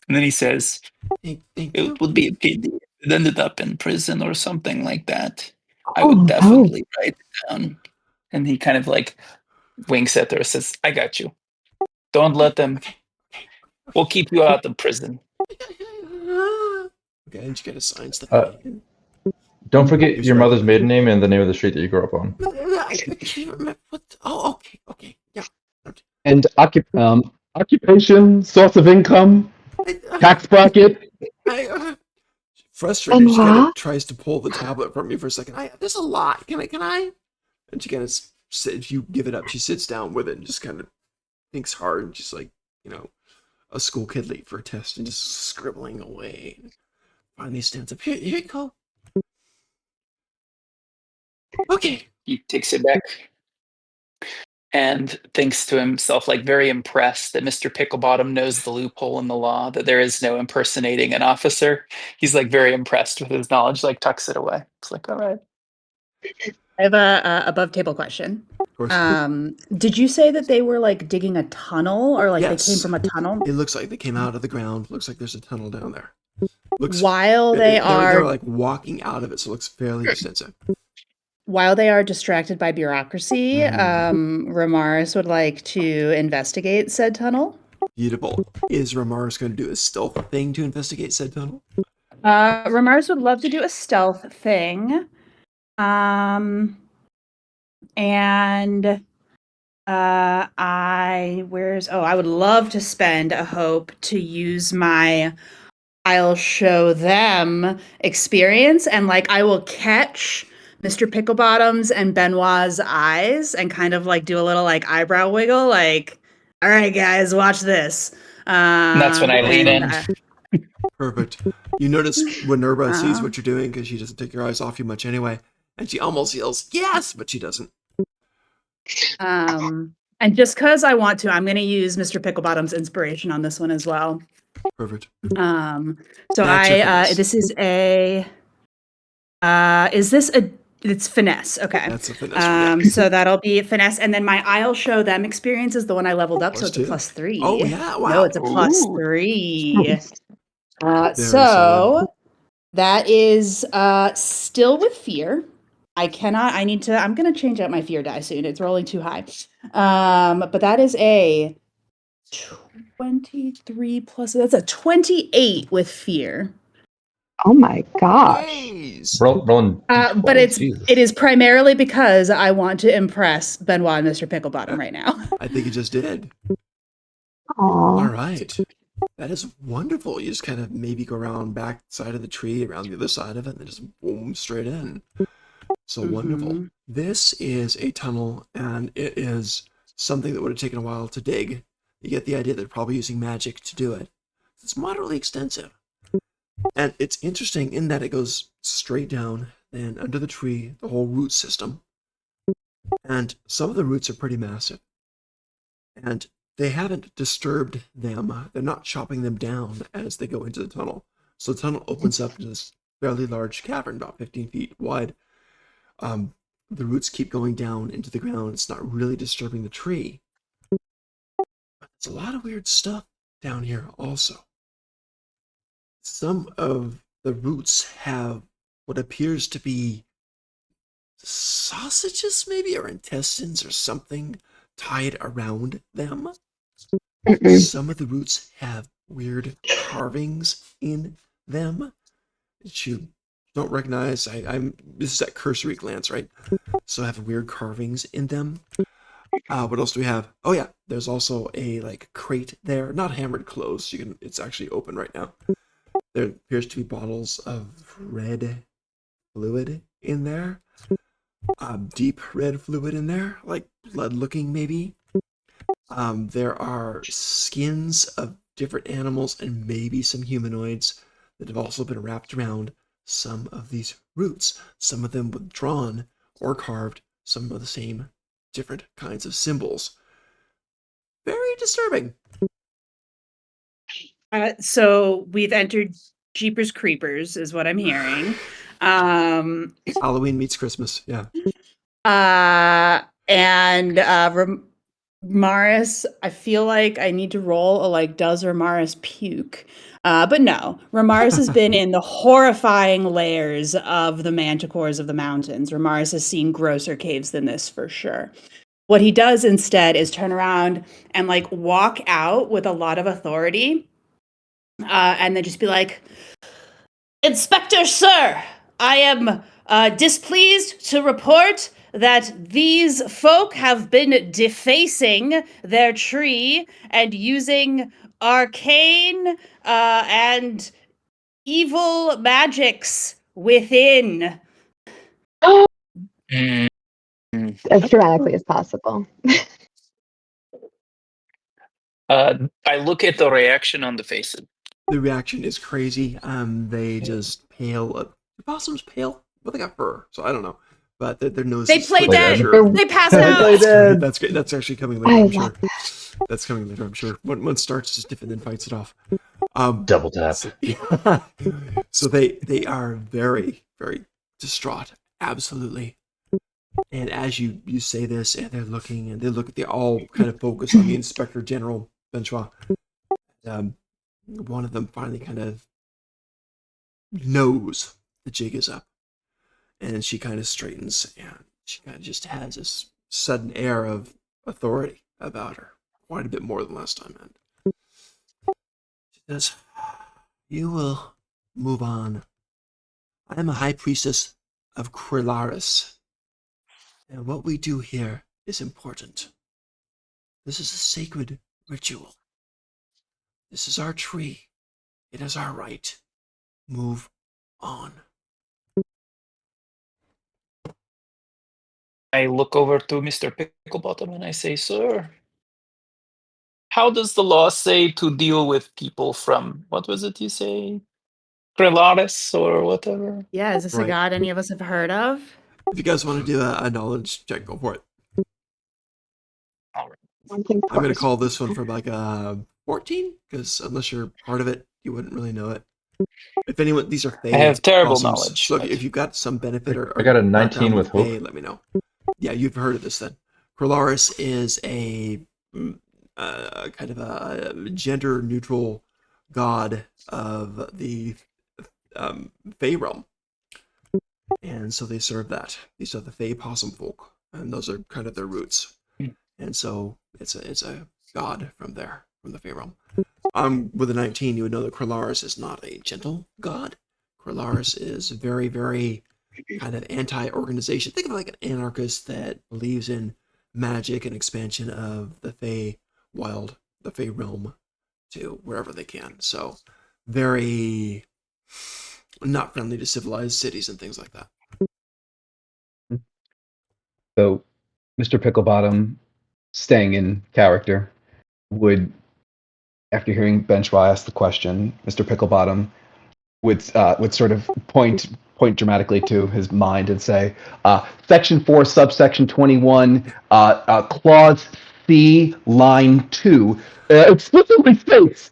And then he says, Thank you. it would be a pity if it ended up in prison or something like that. I Oh, would no. definitely write it down. And he kind of like winks at her and says, I got you. Don't let them. Okay. We'll keep you out of prison. Okay, and she kind of signs the Uh, thing. Don't forget Here's your right. mother's maiden name and the name of the street that you grew up on. I can't remember what. Oh, okay, yeah. And occupation, source of income, tax bracket. Frustrated, she kind Benoit? of tries to pull the tablet from me for a second. There's a lot. Can I? And she kind of if you give it up, she sits down with it and just kind of thinks hard and just like, a school kid late for a test and just scribbling away. Finally stands up. Here you go. Okay. He takes it back and thinks to himself, like very impressed that Mr. Picklebottom knows the loophole in the law, that there is no impersonating an officer. He's like very impressed with his knowledge, like tucks it away. It's like, all right. I have a above table question. Of course. Did you say that they were like digging a tunnel or like Yes. they came from a tunnel? It looks like they came out of the ground. Looks like there's a tunnel down there. While they're like walking out of it, so it looks fairly extensive. While they are distracted by bureaucracy, Ramaris would like to investigate said tunnel. Beautiful. Is Ramaris going to do a stealth thing to investigate said tunnel? Ramaris would love to do a stealth thing. And I would love to spend a hope to use my I'll show them experience, and like I will catch Mr. Picklebottom's and Benoit's eyes and kind of like do a little like eyebrow wiggle, like, all right, guys, watch this. And that's when I lean in. Perfect. You notice Minerva sees what you're doing because she doesn't take her eyes off you much anyway, and she almost yells yes, but she doesn't. And just because I want to, I'm going to use Mr. Picklebottom's inspiration on this one as well. Perfect. This is a it's finesse. Okay. That's a finesse. So that'll be finesse. And then my I'll show them experience is the one I leveled up. So it's a +3. Oh, yeah. Wow. No, it's a +3. Very So solid. that is still with fear. I'm going to change out my fear die soon. It's rolling too high. But that is a 23 plus, that's a 28 with fear. Oh my gosh. Nice. Rolling. But it is primarily because I want to impress Benoit and Mr. Picklebottom right now. I think you just did. Aww. All right. That is wonderful. You just kind of maybe go around back side of the tree, around the other side of it, and then just boom, straight in. So wonderful. This is a tunnel, and it is something that would have taken a while to dig. You get the idea they're probably using magic to do it. It's moderately extensive. And it's interesting in that it goes straight down, and under the tree, the whole root system. And some of the roots are pretty massive. And they haven't disturbed them. They're not chopping them down as they go into the tunnel. So the tunnel opens up into this fairly large cavern, about 15 feet wide. The roots keep going down into the ground. It's not really disturbing the tree. But there's a lot of weird stuff down here also. Some of the roots have what appears to be sausages, maybe, or intestines or something tied around them. Some of the roots have weird carvings in them that you don't recognize. This is at cursory glance, right? So I have weird carvings in them. What else do we have? Oh yeah, there's also a crate there, not hammered closed. It's actually open right now. There appears to be bottles of red fluid in there. Deep red fluid in there, like blood looking maybe. There are skins of different animals and maybe some humanoids that have also been wrapped around some of these roots. Some of them withdrawn or carved some of the same different kinds of symbols. Very disturbing. So we've entered Jeepers Creepers, is what I'm hearing. Halloween meets Christmas, yeah. And Ramaris, I feel like I need to roll a does Ramaris puke? But no, Ramaris has been in the horrifying layers of the manticores of the mountains. Ramaris has seen grosser caves than this for sure. What he does instead is turn around and walk out with a lot of authority, and then just be like, "Inspector, sir, I am displeased to report that these folk have been defacing their tree and using arcane and evil magics within." As dramatically as possible. I look at the reaction on the faces. The reaction is crazy. They just pale. The possums pale. Well, they got fur, so I don't know. But their nose. They is play split, I'm dead. sure. They pass They out. play dead. That's great. That's actually coming later, I'm sure. That's coming later, I'm sure. One starts just and then fights it off. Double tap. So they are very, very distraught. Absolutely. And as you say this, and they're looking, and they all kind of focus on the Inspector General Benchois. One of them finally kind of knows the jig is up, and she kind of straightens, and she kind of just has this sudden air of authority about her, quite a bit more than last time. And she says, "You will move on. I am a high priestess of Krillaris, and what we do here is important. This is a sacred ritual. This is our tree. It is our right. Move on." I look over to Mr. Picklebottom and I say, "Sir, how does the law say to deal with people from, what was it you say? Krelaris or whatever?" Yeah, is this a Right. god any of us have heard of? If you guys want to do a knowledge check, go for it. All right. One thing I'm going to first. call this one for 14, because unless you're part of it, you wouldn't really know it. If anyone, these are Fae. I have terrible possums. knowledge, So but- if you've got some benefit or I got a background 19 with hope. Fae, let me know. Yeah, you've heard of this then. Krillaris is a kind of a gender-neutral god of the Fae realm. And so they serve that. These are the Fae possum folk, and those are kind of their roots. And so it's a god from there, from the Fae realm. With a 19, you would know that Krillaris is not a gentle god. Krillaris is very, very kind of anti-organization. Think of it like an anarchist that believes in magic and expansion of the Fae wild, the Fae realm, to wherever they can. So very not friendly to civilized cities and things like that. So, Mr. Picklebottom, staying in character, would, after hearing Benchois ask the question, Mr. Picklebottom would sort of point point dramatically to his mind and say, Section 4, subsection 21, clause C, line 2, explicitly states,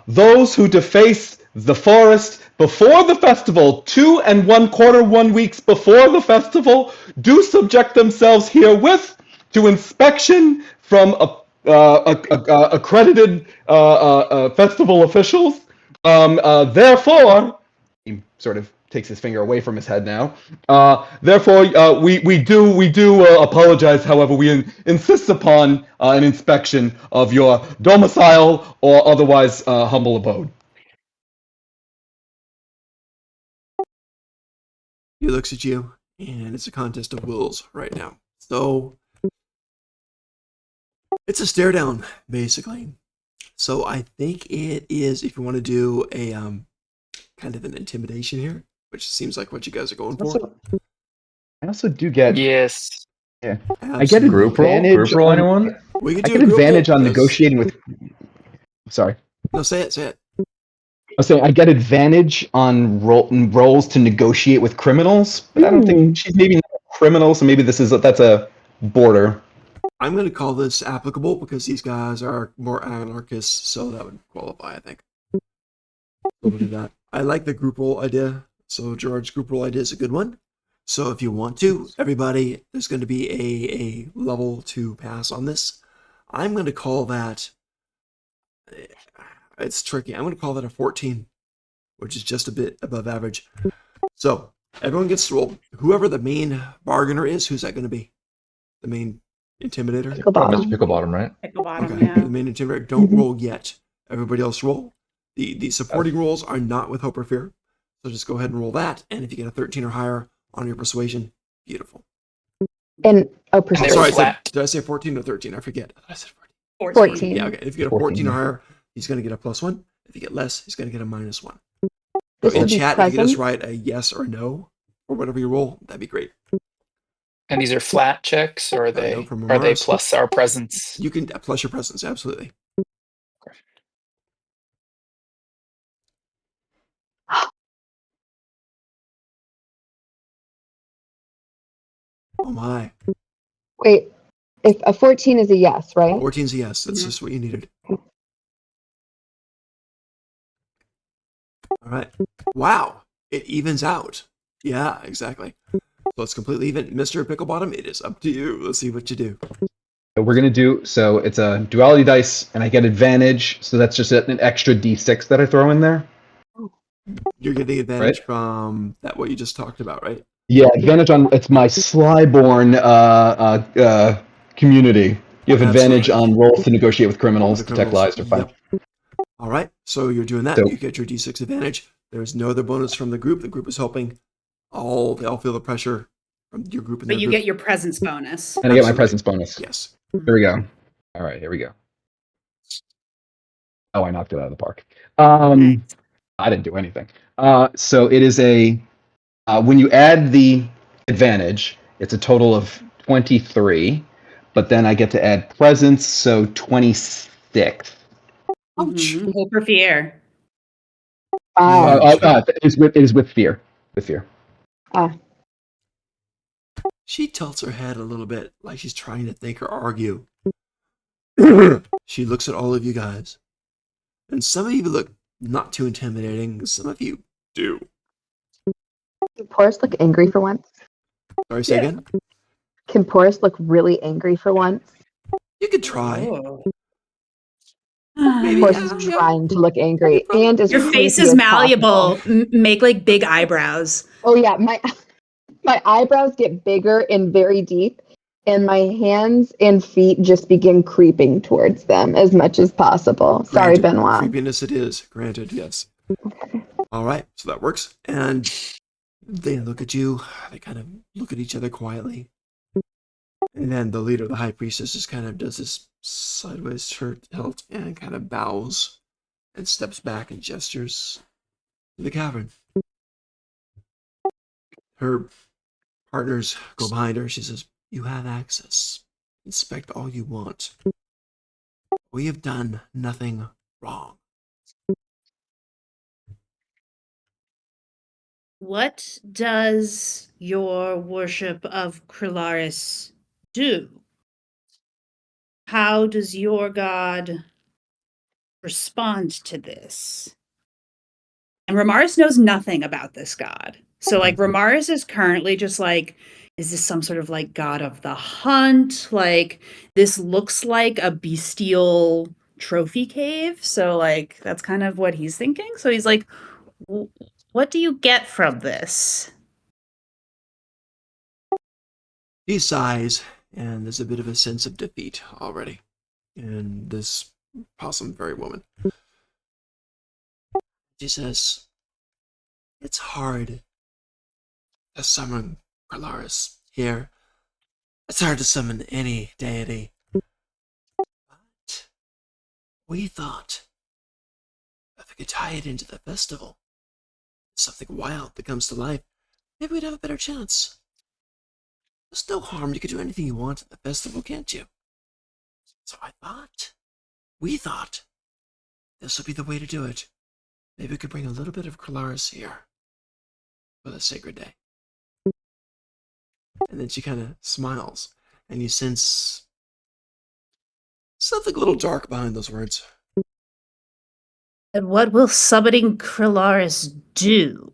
those who deface the forest before the festival, 2 1/4 weeks before the festival, do subject themselves herewith to inspection from accredited festival officials. Therefore, he sort of takes his finger away from his head now. Therefore, we do apologize. However, we insist upon an inspection of your domicile or otherwise humble abode. He looks at you, and it's a contest of wills right now. So it's a stare down, basically. So I think it is, if you want to do a kind of an intimidation here, which seems like what you guys are going for. I also do get Yes. I get Absolutely. Group roll? advantage. Group roll, on- anyone? We could I do get a group advantage roll on because- negotiating with. Sorry. No, say it, say it. I was saying I get advantage on rolls to negotiate with criminals, but I don't think she's maybe not a criminal, so maybe that's a border. I'm going to call this applicable because these guys are more anarchists, so that would qualify, I think. So we'll do that. I like the group roll idea. So George, group roll idea is a good one. So if you want to, everybody, there's going to be a level to pass on this. I'm going to call that, it's tricky. I'm going to call that a 14, which is just a bit above average. So everyone gets to roll. Whoever the main bargainer is, who's that going to be? The main intimidator? Mr. Picklebottom, right? Picklebottom, Okay, yeah. the main intimidator. Don't roll yet. Everybody else roll. The supporting rolls are not with hope or fear. So just go ahead and roll that. And if you get a 13 or higher on your persuasion, beautiful. And Oh, persuasion. sorry, flat. did I say 14 or 13? I forget. I said 14. 14. Yeah, okay. If you get a 14 or higher, he's going to get a +1. If you get less, he's going to get a -1. This In would be chat, if you could just present. write a yes or no, or whatever you roll, that'd be great. And these are flat checks, or are No, they from are they Mars. plus our presence? You can plus your presence, absolutely. Oh my. Wait, if a 14 is a yes, right? 14's a yes. That's Mhm. just what you needed. All right. Wow. It evens out. Yeah, exactly. So it's completely even. Mr. Picklebottom, it is up to you. Let's see what you do. We're gonna do so. It's a duality dice, and I get advantage, so that's just an extra d6 that I throw in there. You're getting advantage Right. from that what you just talked about, right? Yeah, advantage on it's my Slyborn community. You have advantage Absolutely. on rolls to negotiate with criminals, The detect criminals. lies, or find. Yep. All right. So you're doing that. So- You get your d6 advantage. There's no other bonus from the group. The group is helping. They all feel the pressure from your group and But their you group. get your presence bonus. And I get my Absolutely. presence bonus. Yes. Here we go. All right, here we go. Oh, I knocked it out of the park. Nice. I didn't do anything. So it is a when you add the advantage, it's a total of 23, but then I get to add presence, so 26. Mhm. Hope or fear. Wow. It is with fear. With fear. She tilts her head a little bit like she's trying to think or argue. She looks at all of you guys. And some of you look not too intimidating. Some of you do. Can Porus look angry for once? Sorry, say again? Can Porus look really angry for once? You could try. Oh. Maybe. Porus Yeah, is yeah. trying to look angry and as Your face creepy is as malleable. possible. Make like big eyebrows. Oh yeah, my eyebrows get bigger and very deep, and my hands and feet just begin creeping towards them as much as possible. Sorry, Granted, Benoit. Creepiness it is. Granted, yes. All right, so that works. And they look at you. They kind of look at each other quietly. And then the leader, the high priestess, just kind of does this sideways tilt and kind of bows and steps back and gestures to the cavern. Her partners go behind her. She says, "You have access. Inspect all you want. We have done nothing wrong." What does your worship of Krillaris do? How does your god respond to this? And Ramaris knows nothing about this god. So, like, Ramaris is currently just like, is this some sort of like god of the hunt? Like, this looks like a bestial trophy cave. So, like, that's kind of what he's thinking. So he's like, what do you get from this? He sighs, and there's a bit of a sense of defeat already in this possum fairy woman. She says, it's hard to summon Krillaris here. It's hard to summon any deity. But we thought if we could tie it into the festival, something wild that comes to life, maybe we'd have a better chance. There's no harm. You could do anything you want at the festival, can't you? So we thought, this would be the way to do it. Maybe we could bring a little bit of Krillaris here for the sacred day. And then she kind of smiles, and you sense something a little dark behind those words. And what will summoning Krillaris do?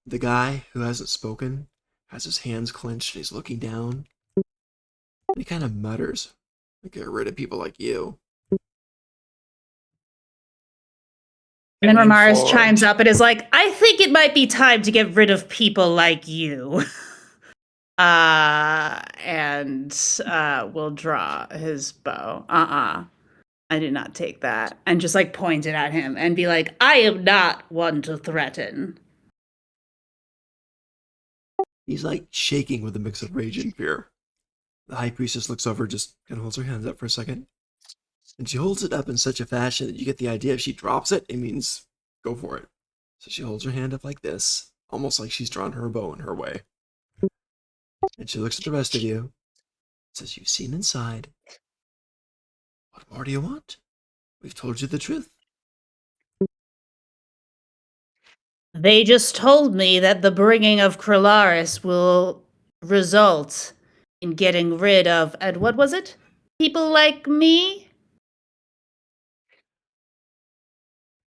The guy who hasn't spoken has his hands clenched, and he's looking down. And he kind of mutters, get rid of people like you. And then Ramaris chimes up and is like, I think it might be time to get rid of people like you. And will draw his bow. I did not take that. And just like point it at him and be like, I am not one to threaten. He's like shaking with a mix of rage and fear. The high priestess looks over, just kind of holds her hands up for a second. And she holds it up in such a fashion that you get the idea if she drops it, it means go for it. So she holds her hand up like this, almost like she's drawn her bow in her way. And she looks at the rest of you, says, you've seen inside. What more do you want? We've told you the truth. They just told me that the bringing of Krillaris will result in getting rid of, and what was it? People like me?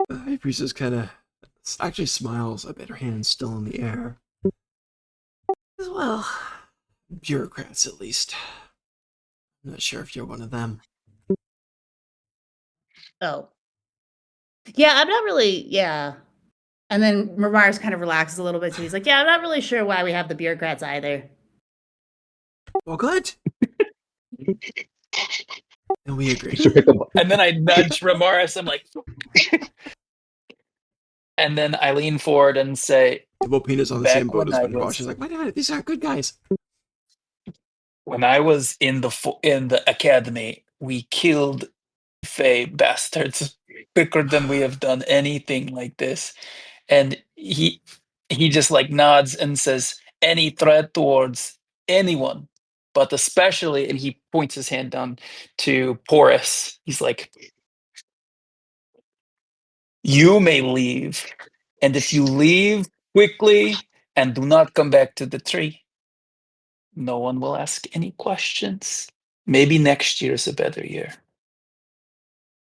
The high priestess kind of actually smiles a bit, her hands still in the air. Well, bureaucrats at least. I'm not sure if you're one of them. Oh. Yeah, I'm not really, yeah. And then Ramaris kind of relaxes a little bit too. He's like, yeah, I'm not really sure why we have the bureaucrats either. Well, good. And we agree. And then I nudge Ramaris. I'm like, and then I lean forward and say, Tibopina's on the back same boat when as I Benoit. was- She's like, wait a minute, these are good guys. when I was in the academy, we killed Fey bastards quicker than we have done anything like this. And he just like nods and says, any threat towards anyone, but especially, and he points his hand down to Porus. He's like, you may leave, and if you leave quickly and do not come back to the tree, no one will ask any questions. Maybe next year is a better year.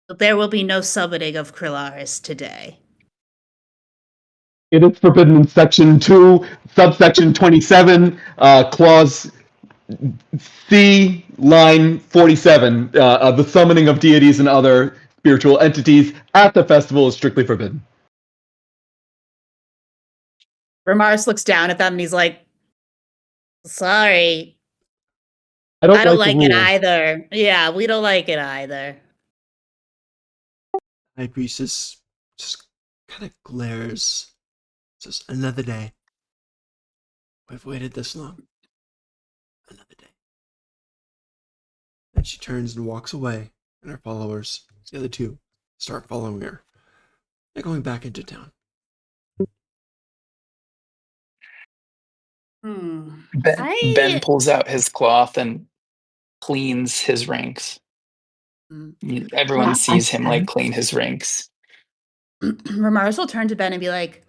There will be no summoning of Krillaris today. It is forbidden in Section 2, subsection 27, clause C, line 47. The summoning of deities and other spiritual entities at the festival is strictly forbidden. Ramaris looks down at them and he's like, sorry. I don't like the it rules. either. Yeah, we don't like it either. High priestess just kind of glares. Says, another day. We've waited this long. Another day. And she turns and walks away, and her followers, the other two, start following her. They're going back into town. Ben pulls out his cloth and cleans his rings. Everyone sees him like clean his rings. Ramaris will turn to Ben and be like,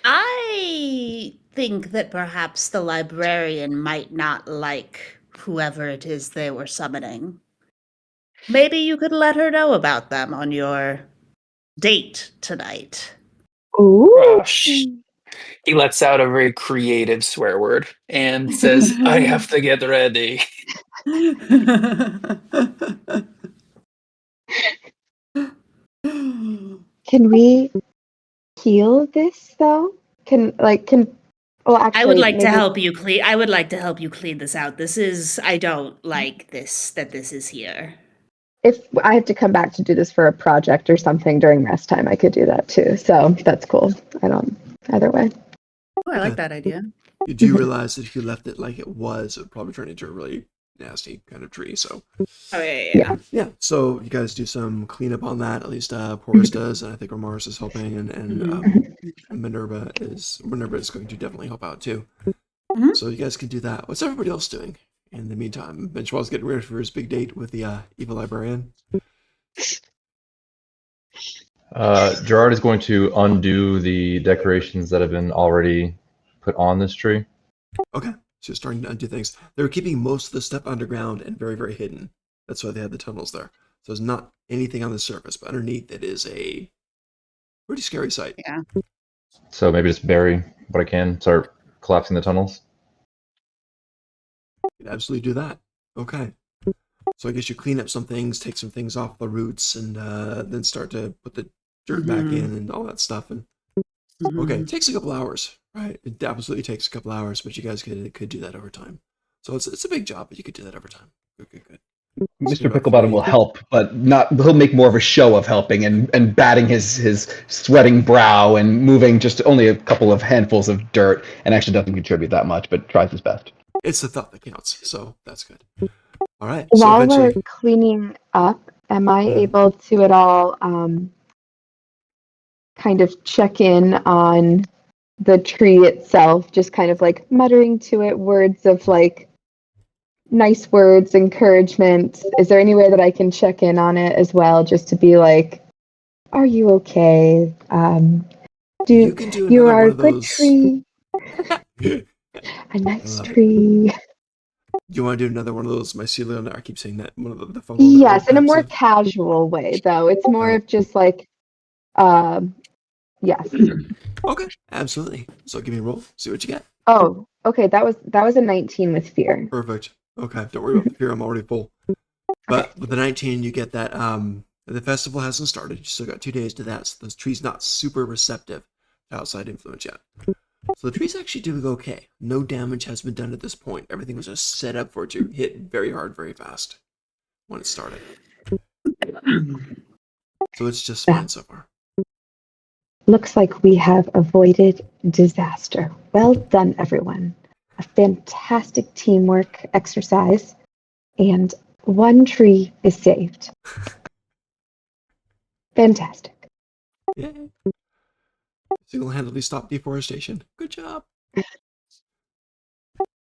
I think that perhaps the librarian might not like whoever it is they were summoning. Maybe you could let her know about them on your date tonight. Ooh. He lets out a very creative swear word and says, I have to get ready. Can we heal this though? Well, I would actually, like to maybe help you clean. I would like to help you clean this out. This is. I don't like this. That this is here. if I have to come back to do this for a project or something during rest time, I could do that too. So that's cool. I don't, either way. Oh, I like that idea. You do realize that if you left it like it would probably turn into a really nasty kind of tree. So Oh yeah. yeah. So you guys do some cleanup on that. At least Porus does, and I think Ramaris is helping, and Minerva is going to definitely help out too. Mhm. So you guys can do that. What's everybody else doing in the meantime? Benchwell's getting ready for his big date with the evil librarian. Gerard is going to undo the decorations that have been already put on this tree. Okay, so you're starting to undo things. They were keeping most of the stuff underground and very, very hidden. That's why they had the tunnels there. So there's not anything on the surface, but underneath it is a pretty scary sight. Yeah. So maybe just bury what I can, start collapsing the tunnels. You can absolutely do that. Okay. So I guess you clean up some things, take some things off the roots, and then start to put the dirt back in and all that stuff. And okay, it takes a couple hours, right? It absolutely takes a couple hours, but you guys could do that over time. So it's a big job, but you could do that over time. Good. Mr. Picklebottom will help, but not. He'll make more of a show of helping and batting his sweating brow and moving just only a couple of handfuls of dirt, and actually doesn't contribute that much, but tries his best. It's the thought that counts, so that's good. All right. While so eventually, we're cleaning up, am I able to at all kind of check in on the tree itself, just kind of like muttering to it words of like nice words, encouragement? Is there any way that I can check in on it as well, just to be like, are you okay? you can do You another are one a of good those. tree. A nice tree. Do you want to do another one of those mycelial? I keep saying that one of the fungal. Yes, in a more types of- casual way, though. It's more of just like, yes. Okay, absolutely. So give me a roll. See what you get. Oh, okay. That was a 19 with fear. Perfect. Okay, don't worry about the fear. I'm already full. But with the 19, you get that. The festival hasn't started. You still got 2 days to that. So the tree's not super receptive to outside influence yet. So the tree's actually doing okay. No damage has been done at this point. Everything was just set up for it to hit very hard, very fast when it started. So it's just fine so far. Looks like we have avoided disaster. Well done, everyone. A fantastic teamwork exercise, and one tree is saved. Fantastic. Yay. Single-handedly stop deforestation. Good job.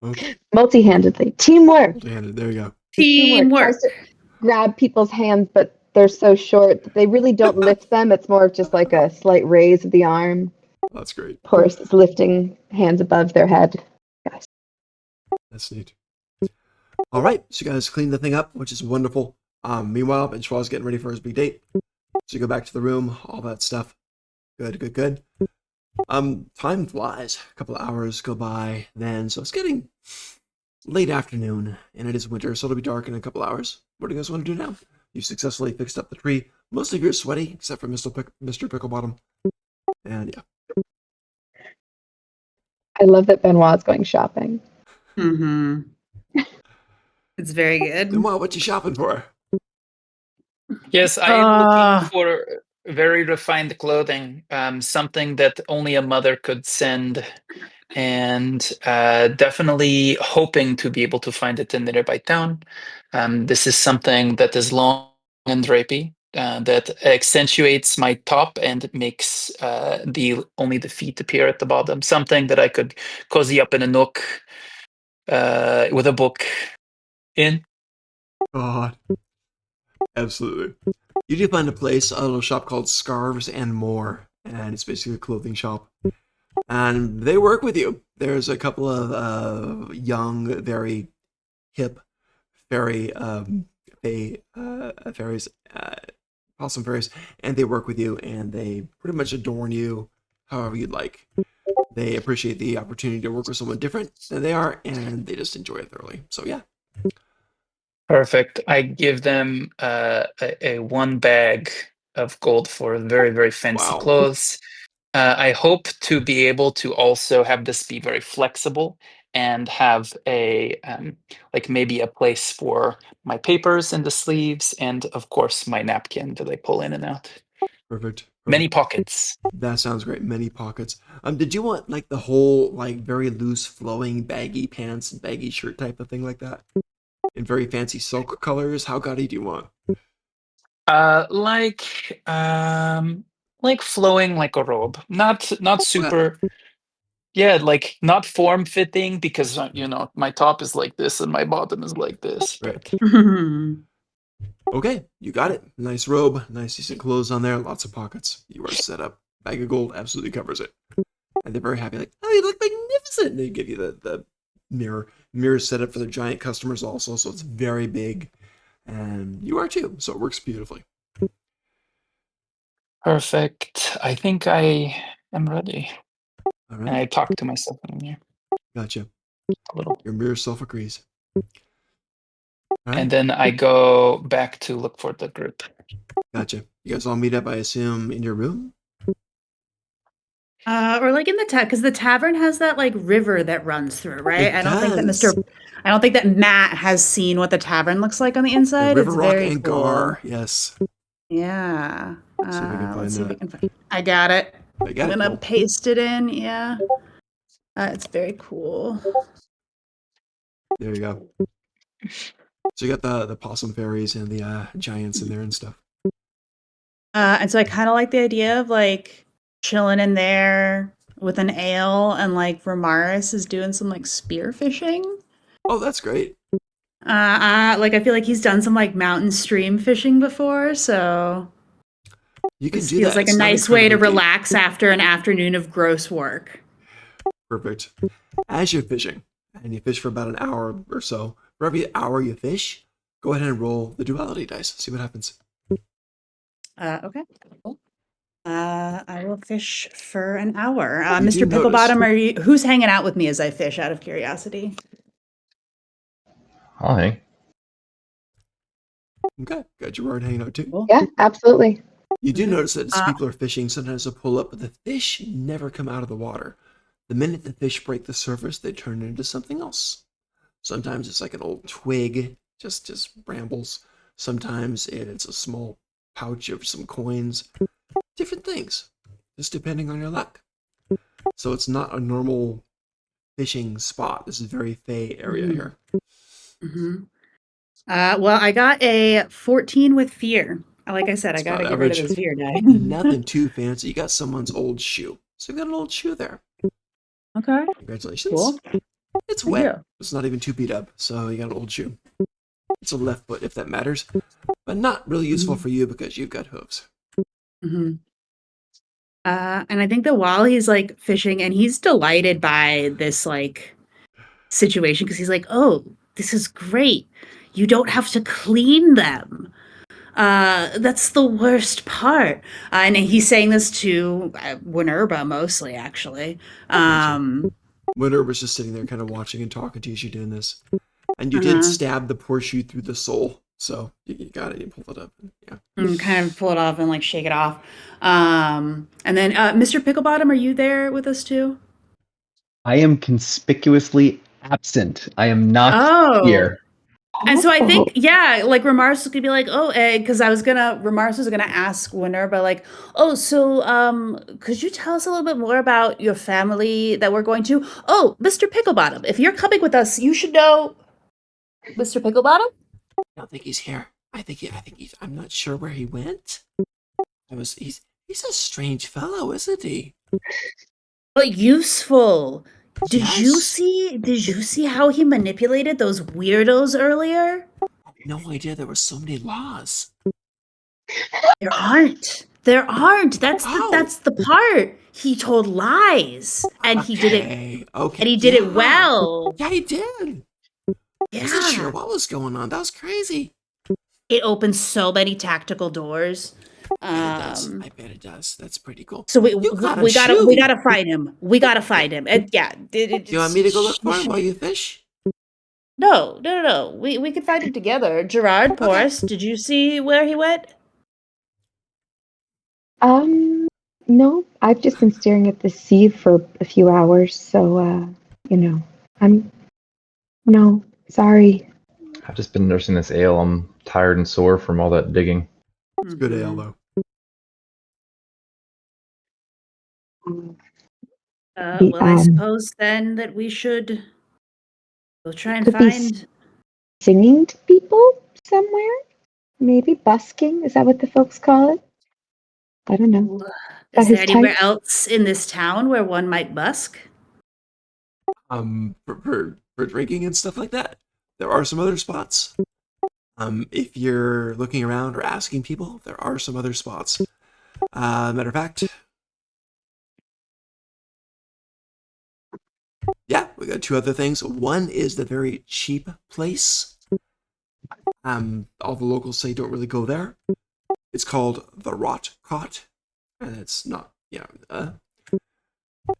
Okay. Multi-handedly. Teamwork. Multi-handed. There you go. Teamwork. Tries to grab people's hands, but they're so short that they really don't lift them. It's more of just like a slight raise of the arm. That's great. Horse is lifting hands above their head. Yes. That's neat. All right, so you guys clean the thing up, which is wonderful. Meanwhile, Ben Schwab's getting ready for his big date. So you go back to the room, all that stuff. Good. Time flies. A couple of hours go by then, so it's getting late afternoon, and it is winter, so it'll be dark in a couple hours. What do you guys want to do now? You've successfully fixed up the tree. Most of you are sweaty, except for Mr. Picklebottom. And yeah. I love that Benoit's going shopping. It's very good. Then what you shopping for? Yes, I am looking for very refined clothing, something that only a mother could send, and definitely hoping to be able to find it in the nearby town. This is something that is long and drapey, that accentuates my top and makes only the feet appear at the bottom. Something that I could cozy up in a nook with a book in. God. Absolutely. You do find a little shop called Scarves and More, and it's basically a clothing shop. and they work with you. There's a couple of young, very hip fairy fairies, possum fairies, and they work with you, and they pretty much adorn you however you'd like. They appreciate the opportunity to work with someone different than they are, and they just enjoy it thoroughly. So yeah. Perfect. I give them a one bag of gold for very, very fancy Wow. clothes. I hope to be able to also have this be very flexible and have a like maybe a place for my papers in the sleeves, and of course my napkin that I pull in and out. Perfect. Many pockets. That sounds great. Many pockets. Did you want like the whole like very loose flowing baggy pants and baggy shirt type of thing like that? In very fancy silk colors? How gaudy do you want? Like flowing like a robe. Not super. Yeah, like not form fitting, because my top is like this and my bottom is like this. Right. But Okay, you got it. Nice robe, nice decent clothes on there, lots of pockets. You are set up. Bag of gold absolutely covers it. And they're very happy, like, oh, you look magnificent. And they give you the mirror set up for their giant customers also, so it's very big. And you are too, so it works beautifully. perfect. I think I am ready. All And I right, talk to myself in here gotcha. a little. Your mirror self agrees. All right, And then I go back to look for the group. gotcha. You guys all meet up, I assume, in your room? Or like in the because the tavern has that like river that runs through, right? It I don't think that does. I don't think that Matt has seen what the tavern looks like on the The inside. River It's Rock very and cool. Gar, yes. Yeah. See if I can find Let's see if we that. can find. I got it. I got I'm it, gonna cool. paste it in. Yeah. It's very cool. There you go. So you got the possum fairies and the giants in there and stuff. And so I kind of like the idea of like chilling in there with an ale, and like Ramaris is doing some like spear fishing. Oh, that's great. Like I feel like he's done some like mountain stream fishing before, so You can this do feels that. like a It's not nice way to incredibly deep. relax after an afternoon of gross work. Perfect. As you're fishing, and you fish for about an hour or so, for every hour you fish, go ahead and roll the duality dice. See what happens. Okay. Cool. I will fish for an hour. You Mr. do notice- Picklebottom, who's hanging out with me as I fish out of curiosity? Hi. Okay, got Gerard hanging out too. Cool. Yeah, absolutely. You do notice that as Uh, people are fishing, sometimes they'll pull up, but the fish never come out of the water. The minute the fish break the surface, they turn into something else. Sometimes it's like an old twig, just brambles. Sometimes it's a small pouch of some coins. Different things, just depending on your luck. So it's not a normal fishing spot. This is a very fey area here. Mm-hmm. Well, I got a 14 with fear. Like I said, It's I gotta about get rid of average. this fear die. Nothing too fancy. You got someone's old shoe. So you got an old shoe there. Okay. Congratulations. Cool. It's Thank wet. you. It's not even too beat up, so you got an old shoe. It's a left foot, if that matters, but not really useful for you because you've got hooves. Mm-hmm. And I think that while he's like fishing, and he's delighted by this like situation because he's like, "Oh, this is great. You don't have to clean them. That's the worst part." And he's saying this to Winerba mostly, actually. Winter was just sitting there kind of watching and talking to you as you're doing this. And you did stab the poor shoe through the sole. So you got it. You pulled it up. Yeah. And kind of pull it off and like shake it off. And then Mr. Picklebottom, are you there with us too? I am conspicuously absent. I am not here. And so I think, yeah, like Ramars was gonna be like, oh, because Ramars was gonna ask Winerba, like, oh, so could you tell us a little bit more about your family that we're going to? Oh, Mr. Picklebottom, if you're coming with us, you should know Mr. Picklebottom? I don't think he's here. I think he's. I'm not sure where he went. He's a strange fellow, isn't he? But useful. Did you Yes. see how he manipulated those weirdos earlier? I had no idea there were so many laws. There aren't. There aren't. That's Oh. the part. He told lies, and he did it. Okay. And he did it yeah. well. Yeah, he did. I wasn't sure Yeah. what was going on. That was crazy. It opens so many tactical doors. I bet it does. That's pretty cool. So we gotta gotta find him. We gotta find him. And yeah, You want me to go look for him while you fish? No. We could find him together. Gerard Porus, did you see where he went? No, I've just been staring at the sea for a few hours, so no, sorry. I've just been nursing this ale. I'm tired and sore from all that digging. It's good ale though. Well, I suppose then that we should go try and find singing to people somewhere. Maybe busking. Is that what the folks call it? I don't know. Is there anywhere else in this town where one might busk? For drinking and stuff like that, there are some other spots. If you're looking around or asking people, there are some other spots. Matter of fact, yeah, we got two other things. One is the very cheap place. All the locals say don't really go there. It's called the Rot Cot, and it's not,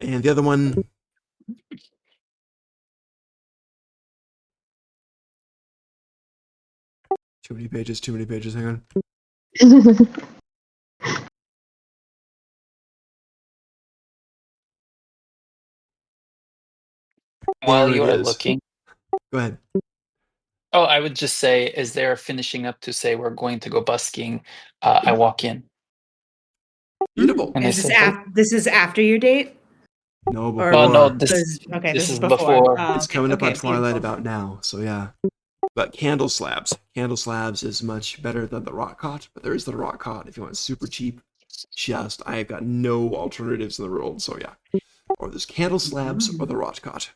and the other one. Too many pages, hang on. While you are looking. Go ahead. Oh, I would just say, as they're finishing up to say we're going to go busking, I walk in. Beautiful. And this is after your date? No, before. Oh, no, this is before. It's coming up on Twilight beautiful. about now, so yeah. But candle slabs. Candle slabs is much better than the rock cot, but there is the rock cot if you want super cheap. I've got no alternatives in the world, so yeah. Or there's candle slabs or the rot cot.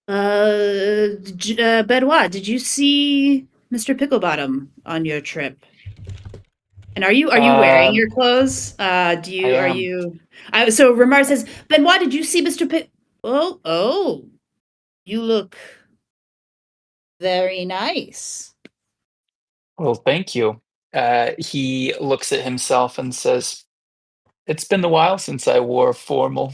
Benoit, did you see Mr. Picklebottom on your trip? And are you wearing your clothes? So Ramar says, Benoit, did you see Mr. Pick? Oh, you look very nice. Well, thank you. He looks at himself and says, "It's been a while since I wore formal."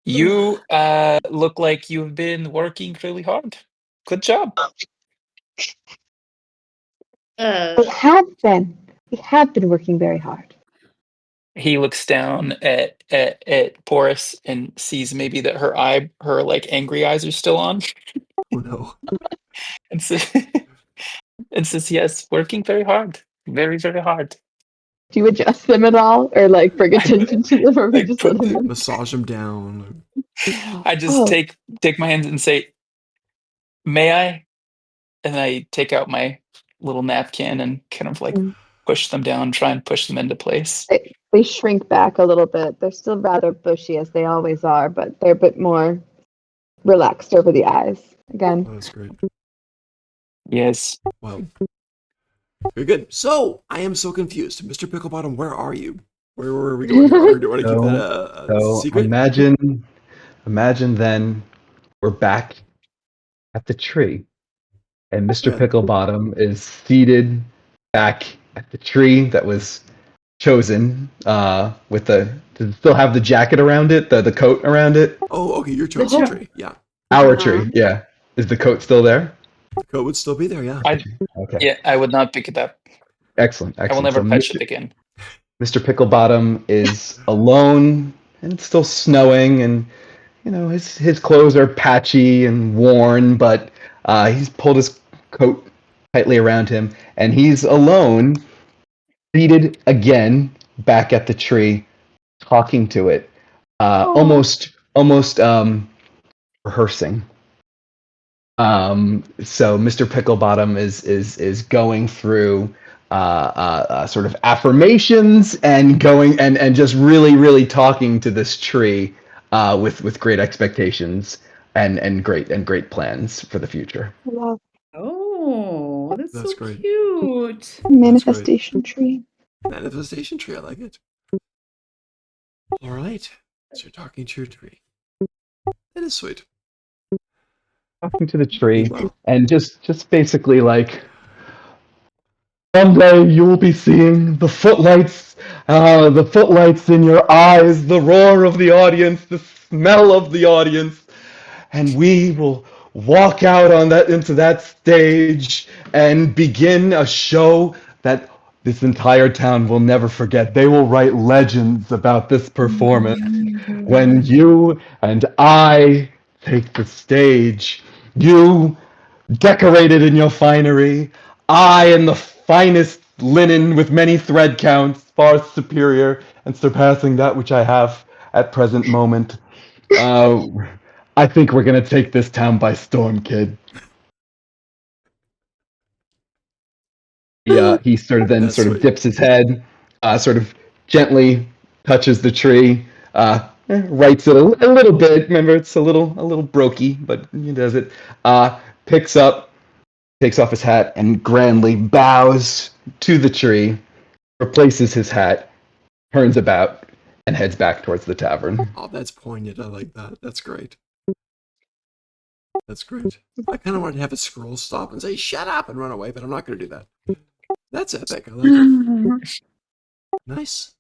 You look like you've been working really hard. Good job. We have been working very hard. He looks down at Porus and sees maybe that her like angry eyes are still on. Oh no. and says, yes, working very hard. Very, very hard. Do you adjust them at all, or like bring attention to them, or we just let them massage them down? I just take my hands and say, "May I?" And I take out my little napkin and kind of like push them down, try and push them into place. They shrink back a little bit. They're still rather bushy, as they always are, but they're a bit more relaxed over the eyes. Again. Oh, that's great. Yes. Well, very good. So, I am so confused. Mr. Picklebottom, where are you? Where are we going? Or do you want to keep that a secret? Imagine then we're back at the tree, and Mr. Picklebottom is seated back at the tree that was chosen with does it still have the jacket around it, the coat around it? Oh, okay, your chosen tree. Yeah. Our tree, yeah. Is the coat still there? The coat would still be there, yeah. Okay. Yeah, I would not pick it up. Excellent. I will never touch it again. Mr. Picklebottom is alone, and it's still snowing, and his clothes are patchy and worn, but he's pulled his coat tightly around him, and he's alone, seated again back at the tree, talking to it, almost rehearsing. So Mr. Picklebottom is going through sort of affirmations and going and just really talking to this tree with great expectations and great plans for the future. Oh. Oh, that's so great. cute. Manifestation tree. Manifestation tree, I like it. All right. So you're talking to your tree. That is sweet. Talking to the tree, Well, and just basically like, someday you will be seeing the footlights in your eyes, the roar of the audience, the smell of the audience, and we will walk out on that into that stage and begin a show that this entire town will never forget. They will write legends about this performance when you and I take the stage. You decorated in your finery, I in the finest linen with many thread counts, far superior and surpassing that which I have at present moment. Uh, I think we're gonna take this town by storm, kid. He that's sort of sweet. dips his head, sort of gently touches the tree, writes it a little bit. Remember, it's a little brokey, but he does it. Picks up, takes off his hat, and grandly bows to the tree, replaces his hat, turns about, and heads back towards the tavern. Oh, that's poignant. I like that. That's great. That's great. I kind of wanted to have a scroll stop and say, shut up, and run away, but I'm not going to do that. That's epic. I like it. Nice.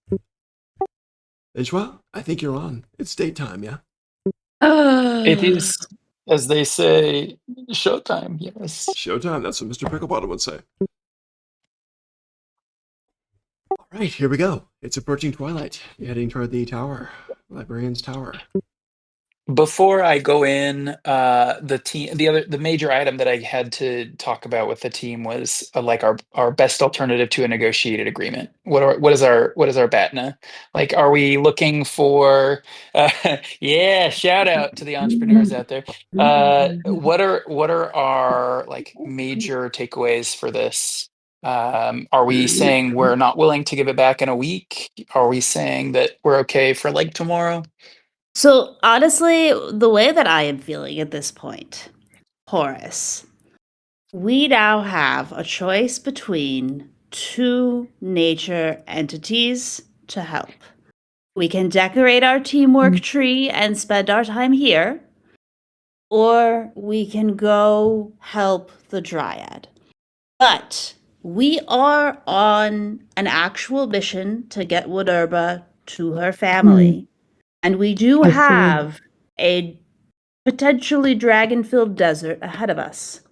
Ishwa, I think you're on. It's daytime, yeah? It is, as they say, showtime. Yes. Showtime. That's what Mr. Picklebottom would say. All right, here we go. It's approaching twilight. You're heading toward the tower, librarian's tower. Before I go in, the major item that I had to talk about with the team was like our best alternative to a negotiated agreement. What is our BATNA? Like, are we looking for? Yeah, shout out to the entrepreneurs out there. What are our like major takeaways for this? Are we saying we're not willing to give it back in a week? Are we saying that we're okay for like tomorrow? So honestly, the way that I am feeling at this point, Horace, we now have a choice between two nature entities to help. We can decorate our teamwork tree and spend our time here, or we can go help the Dryad. But we are on an actual mission to get Woodurba to her family. And we do I see. have a potentially dragon-filled desert ahead of us.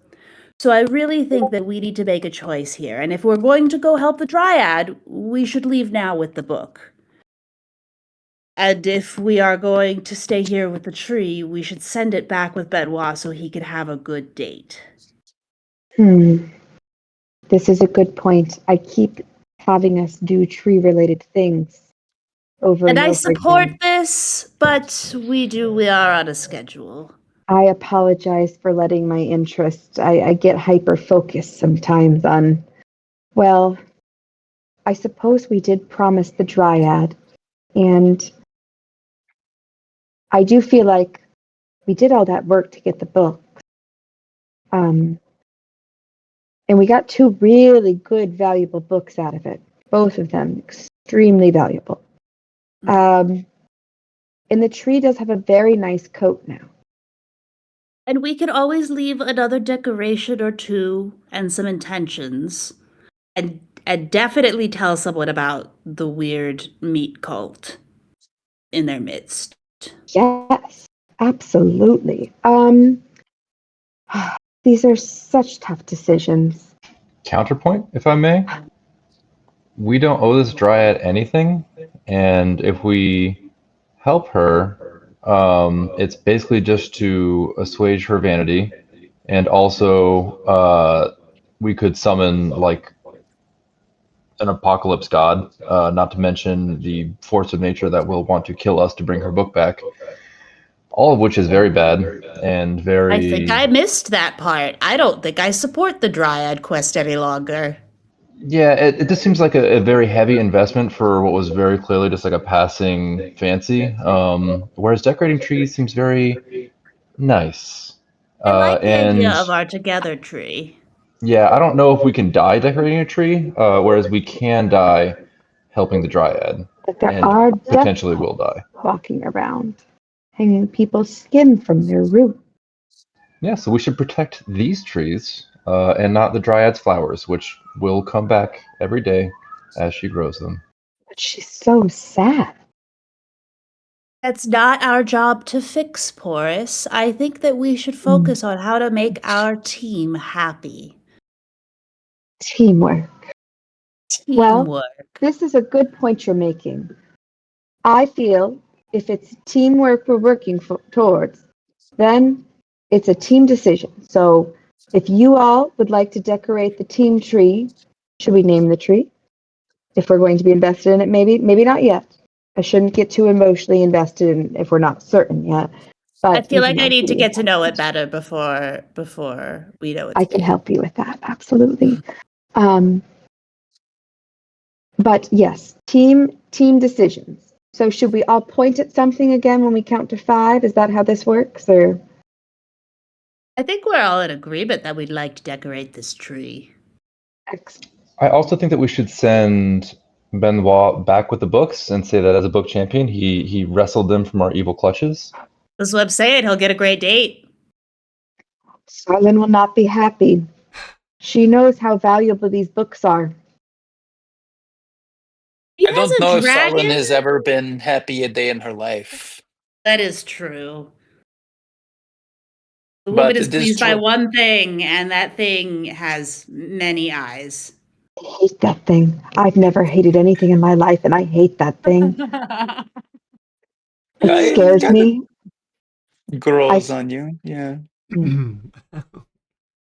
So I really think that we need to make a choice here. And if we're going to go help the Dryad, we should leave now with the book. And if we are going to stay here with the tree, we should send it back with Benoit so he could have a good date. This is a good point. I keep having us do tree-related things over and And I over support again. this, but we are on a schedule. I apologize for letting my interest. I get hyper-focused sometimes on, well, I suppose we did promise the Dryad, and I do feel like we did all that work to get the book. And we got two really good, valuable books out of it. Both of them extremely valuable. And the tree does have a very nice coat now. And we can always leave another decoration or two and some intentions. And definitely tell someone about the weird meat cult in their midst. Yes, absolutely. These are such tough decisions. Counterpoint, if I may. We don't owe this dryad anything, and if we help her, it's basically just to assuage her vanity, and also we could summon like an apocalypse god, not to mention the force of nature that will want to kill us to bring her book back. All of which is very bad and very. I think I missed that part. I don't think I support the Dryad quest any longer. Yeah, it just seems like a very heavy investment for what was very clearly just like a passing fancy. Whereas decorating trees seems very nice. I like the idea And of our together tree. Yeah, I don't know if we can die decorating a tree, whereas we can die helping the dryad, But there and are potentially death will die. walking around, hanging people's skin from their roots. Yeah, so we should protect these trees and not the dryad's flowers, which will come back every day as she grows them. But she's so sad. That's not our job to fix, Porus. I think that we should focus on how to make our team happy. Teamwork. Well, Teamwork. this is a good point you're making. I feel if it's teamwork we're working towards, then it's a team decision. So if you all would like to decorate the team tree, should we name the tree? If we're going to be invested in it, maybe not yet. I shouldn't get too emotionally invested in if we're not certain yet. But I feel we like can I need to help you get with to that. know it better before we know it's I can help you with that, absolutely. But yes, team decisions. So should we all point at something again when we count to 5? Is that how this works, or? I think we're all in agreement that we'd like to decorate this tree. Excellent. I also think that we should send Benoit back with the books and say that as a book champion, he wrestled them from our evil clutches. That's what I'm saying. He'll get a great date. Starlin will not be happy. She knows how valuable these books are. He I has don't a know if dragon. Sarlin has ever been happy a day in her life. That is true. The woman But is it is pleased by true. one thing, and that thing has many eyes. I hate that thing. I've never hated anything in my life, and I hate that thing. It It scares kind me. of grows I on you. Yeah.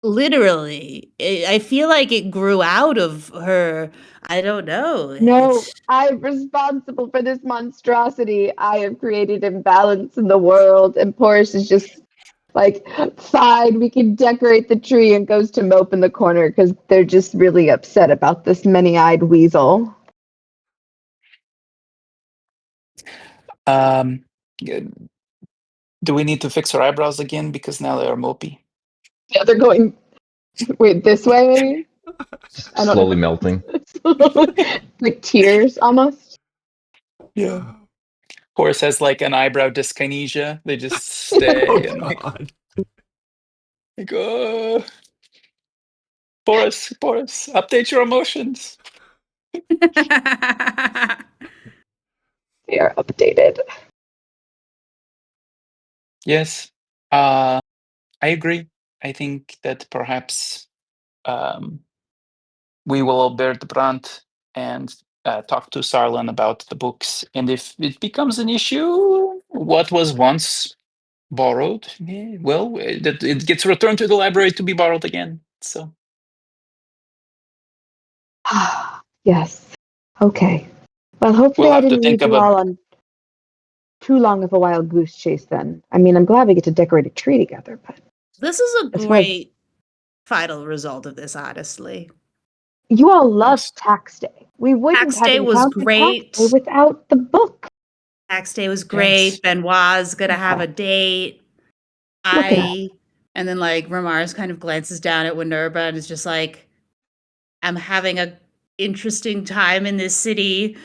Literally, I feel like it grew out of her. I don't know. No, I'm responsible for this monstrosity. I have created imbalance in the world, and Porus is just like, fine, we can decorate the tree, and goes to mope in the corner because they're just really upset about this many-eyed weasel. Do we need to fix her eyebrows again because now they are mopey? Yeah, they're going, wait, this way, maybe? Just I don't slowly know. melting. Like tears, almost. Yeah. Horse has like an eyebrow dyskinesia. They just Oh stay and like, God. oh. Boris, update your emotions. They are updated. Yes, I agree. I think that perhaps we will all bear the brunt and talk to Sarlin about the books. And if it becomes an issue, what was once borrowed, well, it gets returned to the library to be borrowed again. So Yes. Okay. Well, hopefully we'll I have to didn't think lead of you a. all on too long of a wild goose chase then. I mean, I'm glad we get to decorate a tree together, but This is a this was... great final result of this, honestly. You all love Yes. Tax Day. We wouldn't Tax have Day was encountered great. Tax Day without the book. Tax Day was great. Yes. Benoit's gonna have a date. Look at that. And then like Ramars kind of glances down at Winerba and is just like, I'm having a interesting time in this city.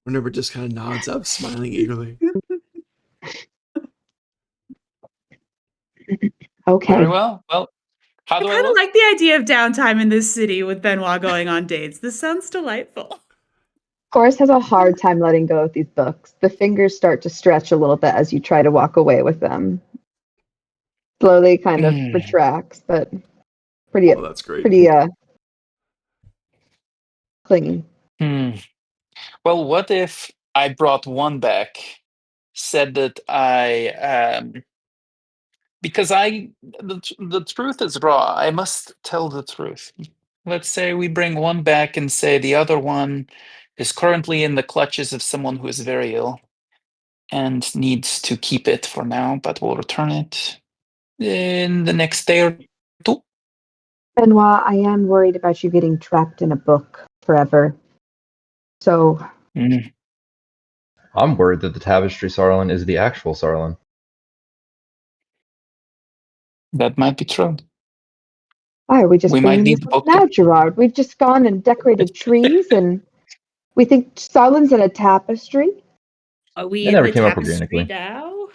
Whenever just kind of nods up, smiling eagerly. Okay. Very well. Well, how I do I kind of look? like the idea of downtime in this city with Benoit going on dates. This sounds delightful. Horace has a hard time letting go of these books. The fingers start to stretch a little bit as you try to walk away with them. Slowly kind of retracts, but pretty Oh, that's great. clingy. Well, what if I brought one back, said that because the truth is raw. I must tell the truth. Let's say we bring one back and say the other one is currently in the clutches of someone who is very ill and needs to keep it for now, but will return it in the next day or two. Benoit, I am worried about you getting trapped in a book forever. So, I'm worried that the tapestry Sarlin is the actual Sarlin. That might be true. Why are we just We might bringing need this the up book now, to- Gerard? We've just gone and decorated trees, and we think Starlin's in a tapestry. Are we It in never the came up tapestry organically. now?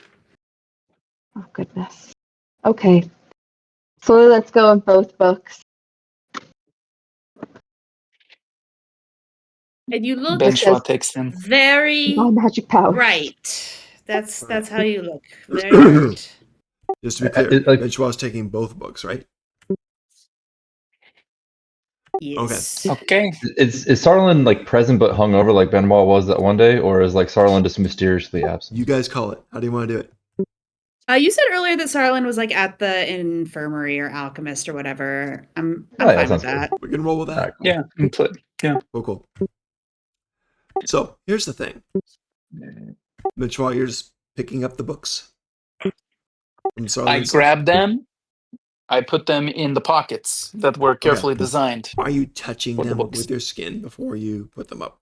Oh, goodness. Okay. So let's go with both books. And you look Benchwa takes them. very My magic power. bright. That's how you look. Very bright. Just to be clear, Like- Benchwa's taking both books, right? Yes. Okay. Is Sarlin like present but hungover like Benoit was that one day, or is like Sarlin just mysteriously absent? You guys call it. How do you want to do it? You said earlier that Sarlin was like at the infirmary or alchemist or whatever. I'm Oh, yeah, fine with sounds good. that. We can roll with that. Alright, cool. Yeah. Yeah. Cool. So here's the thing. Benchwa, you're just picking up the books. From Sarlin I and stuff. grab them. I put them in the pockets that were carefully designed. Are you touching For the them books. with your skin before you put them up?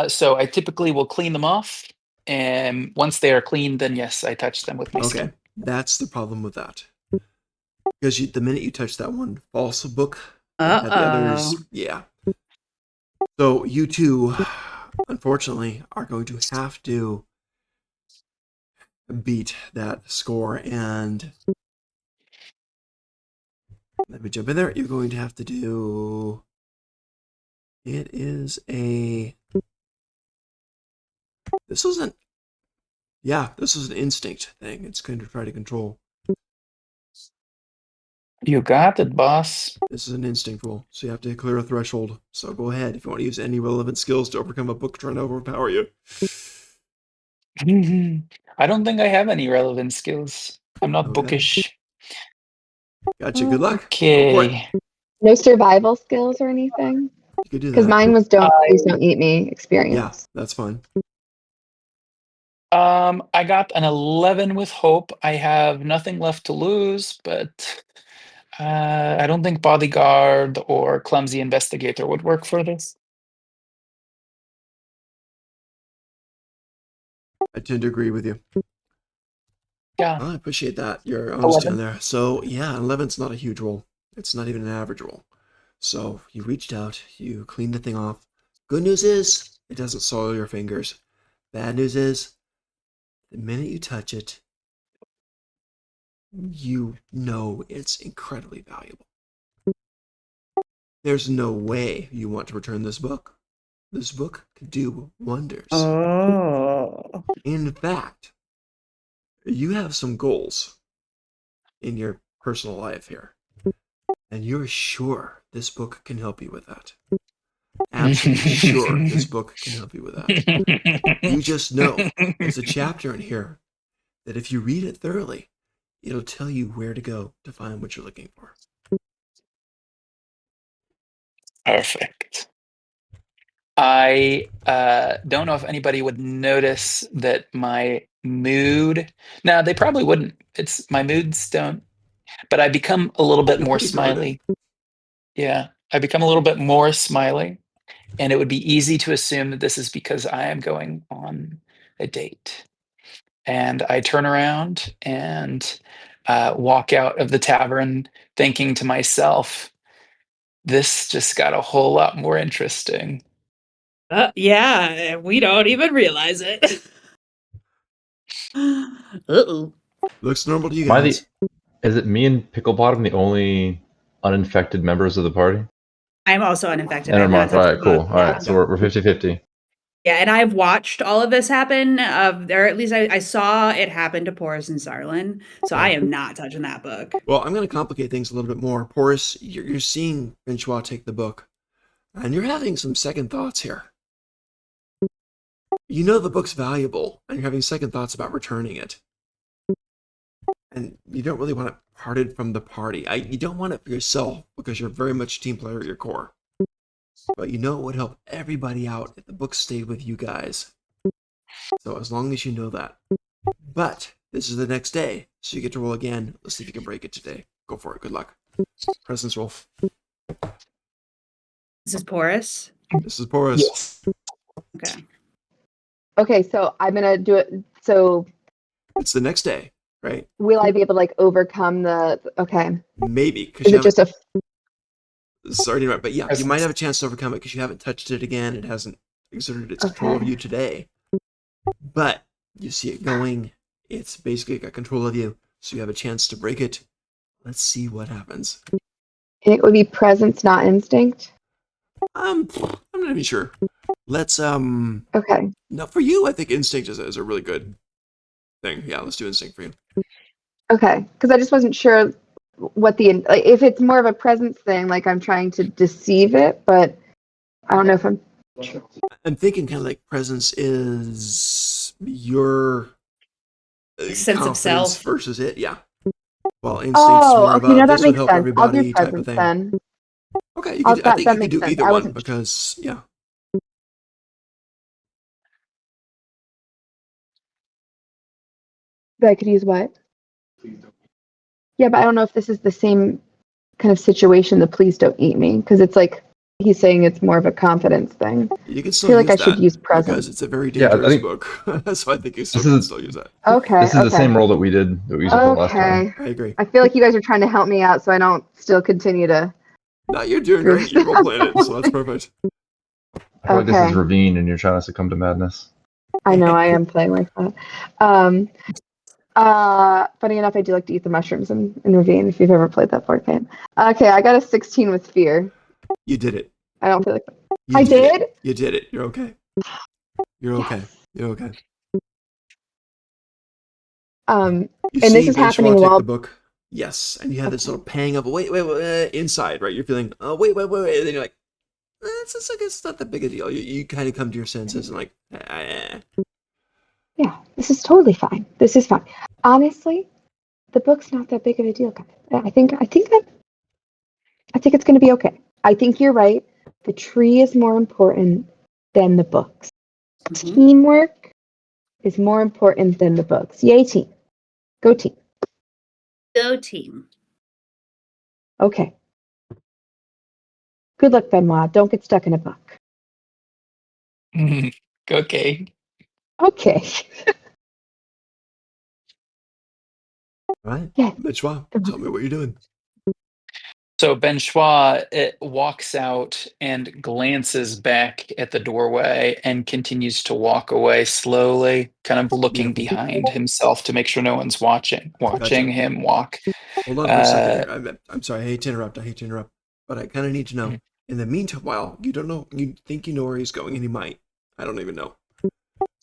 So I typically will clean them off, and once they are clean, then yes, I touch them with my Okay, skin. that's the problem with that. Because the minute you touch that one false book, the others, yeah. So you two, unfortunately, are going to have to beat that score, and let me jump in there. You're going to have to do. It is a. This was an. Yeah, this was an instinct thing. It's going to try to control. You got it, boss. This is an instinct roll, so you have to clear a threshold. So go ahead if you want to use any relevant skills to overcome a book trying to overpower you. I don't think I have any relevant skills. I'm not Okay. bookish. Gotcha. Good luck. Go for Okay. it. No survival skills or anything? You could do Because that. mine was please don't eat me Yeah, experience. that's fine. I got an 11 with hope. I have nothing left to lose, but I don't think bodyguard or clumsy investigator would work for this. I tend to agree with you. Yeah. I appreciate that. Your honesty 11. on there. So yeah, 11's not a huge roll. It's not even an average roll. So you reached out, you cleaned the thing off. Good news is it doesn't soil your fingers. Bad news is the minute you touch it, you know it's incredibly valuable. There's no way you want to return this book. This book could do wonders. Oh. In fact, you have some goals in your personal life here, and you're sure this book can help you with that. Absolutely sure this book can help you with that. You just know there's a chapter in here that if you read it thoroughly, it'll tell you where to go to find what you're looking for. Perfect. I don't know if anybody would notice that my mood. No, they probably wouldn't. It's my moods don't. But I become a little bit You're more pretty guarded. smiley. Yeah, I become a little bit more smiley, and it would be easy to assume that this is because I am going on a date. And I turn around and walk out of the tavern, thinking to myself, "This just got a whole lot more interesting." Yeah, we don't even realize it. Uh-oh. Looks normal to you Am I guys. is it me and Picklebottom the only uninfected members of the party? I'm also uninfected. And I'm not Mark. All right, touching cool. the book. All right, so we're 50-50. Yeah, and I've watched all of this happen. Or at least I saw it happen to Porus and Sarlin. So I am not touching that book. Well, I'm going to complicate things a little bit more. Porus, you're seeing Benchois take the book, and you're having some second thoughts here. You know the book's valuable, and you're having second thoughts about returning it. And you don't really want it parted from the party. You don't want it for yourself, because you're very much a team player at your core. But you know it would help everybody out if the book stayed with you guys. So as long as you know that. But this is the next day, so you get to roll again. Let's see if you can break it today. Go for it. Good luck. Presence roll. This is Porus. This is Porus. Yes. Okay. Okay, so I'm gonna do it. So It's the next day. right? Will I be able to like overcome the? Okay. Maybe because Is you it just a? sorry to interrupt, but yeah, you might Presence. have a chance to overcome it because you haven't touched it again. It hasn't exerted its control over Okay. you today. But you see it going. It's basically got control of you, so you have a chance to break it. Let's see what happens. It would be presence, not instinct. I'm not even sure. Let's Okay. no, for you, I think instinct is a really good thing. Yeah, let's do instinct for you. Okay. Because I just wasn't sure what the like, if it's more of a presence thing, like I'm trying to deceive it, but I don't know if I'm. I'm thinking kind of like presence is your Sense of confidence self. versus it. Yeah. Well, instinct's Oh, more of okay. a No, that this would makes help sense. I'll do everybody type of presence thing. then. Okay, you could. I think That you could makes do sense. either I one wasn't. because yeah. That I could use what? Yeah, but I don't know if this is the same kind of situation. The please don't eat me, because it's like he's saying it's more of a confidence thing. You can I still feel like use I should that use because presence. it's a very Yeah, I dangerous think book. So I think you still this can is still use that. Okay. this is the Okay. same roll that we used before last time. Okay. I agree. I feel like you guys are trying to help me out, so I don't still continue to. No, you're doing great. You're role playing it, so that's perfect. I feel like this is Okay. Ravine, and you're trying to succumb to madness. I know I am playing like that. Funny enough, I do like to eat the mushrooms in Ravine. If you've ever played that board game. Okay, I got a 16 with fear. You did it. I don't feel like You I did. did. You did it. You're okay. You're okay. Yes. You're okay. You You and see this is Ben Schwab happening take while. the book. Yes, and you have this little pang of wait, inside, right? You're feeling wait, and then you're like, it's not that big a deal. You kind of come to your senses and like, Yeah, this is totally fine. This is fine. Honestly, the book's not that big of a deal, guys. I think it's going to be okay. I think you're right. The tree is more important than the books. Mhm. Teamwork is more important than the books. Yay, team. Go team. Go team. Okay. Good luck, Benoit. Don't get stuck in a book. Okay. Okay. all right, Yeah. Ben Schwab, tell me what you're doing. So Ben Schwa walks out and glances back at the doorway and continues to walk away slowly, kind of looking Beautiful. behind himself to make sure no one's watching Gotcha. him walk. Hold on for a second Uh, here. I'm sorry. I hate to interrupt. But I kind of need to know. Mhm. In the meantime, well, you don't know. You think you know where he's going, and he might. I don't even know.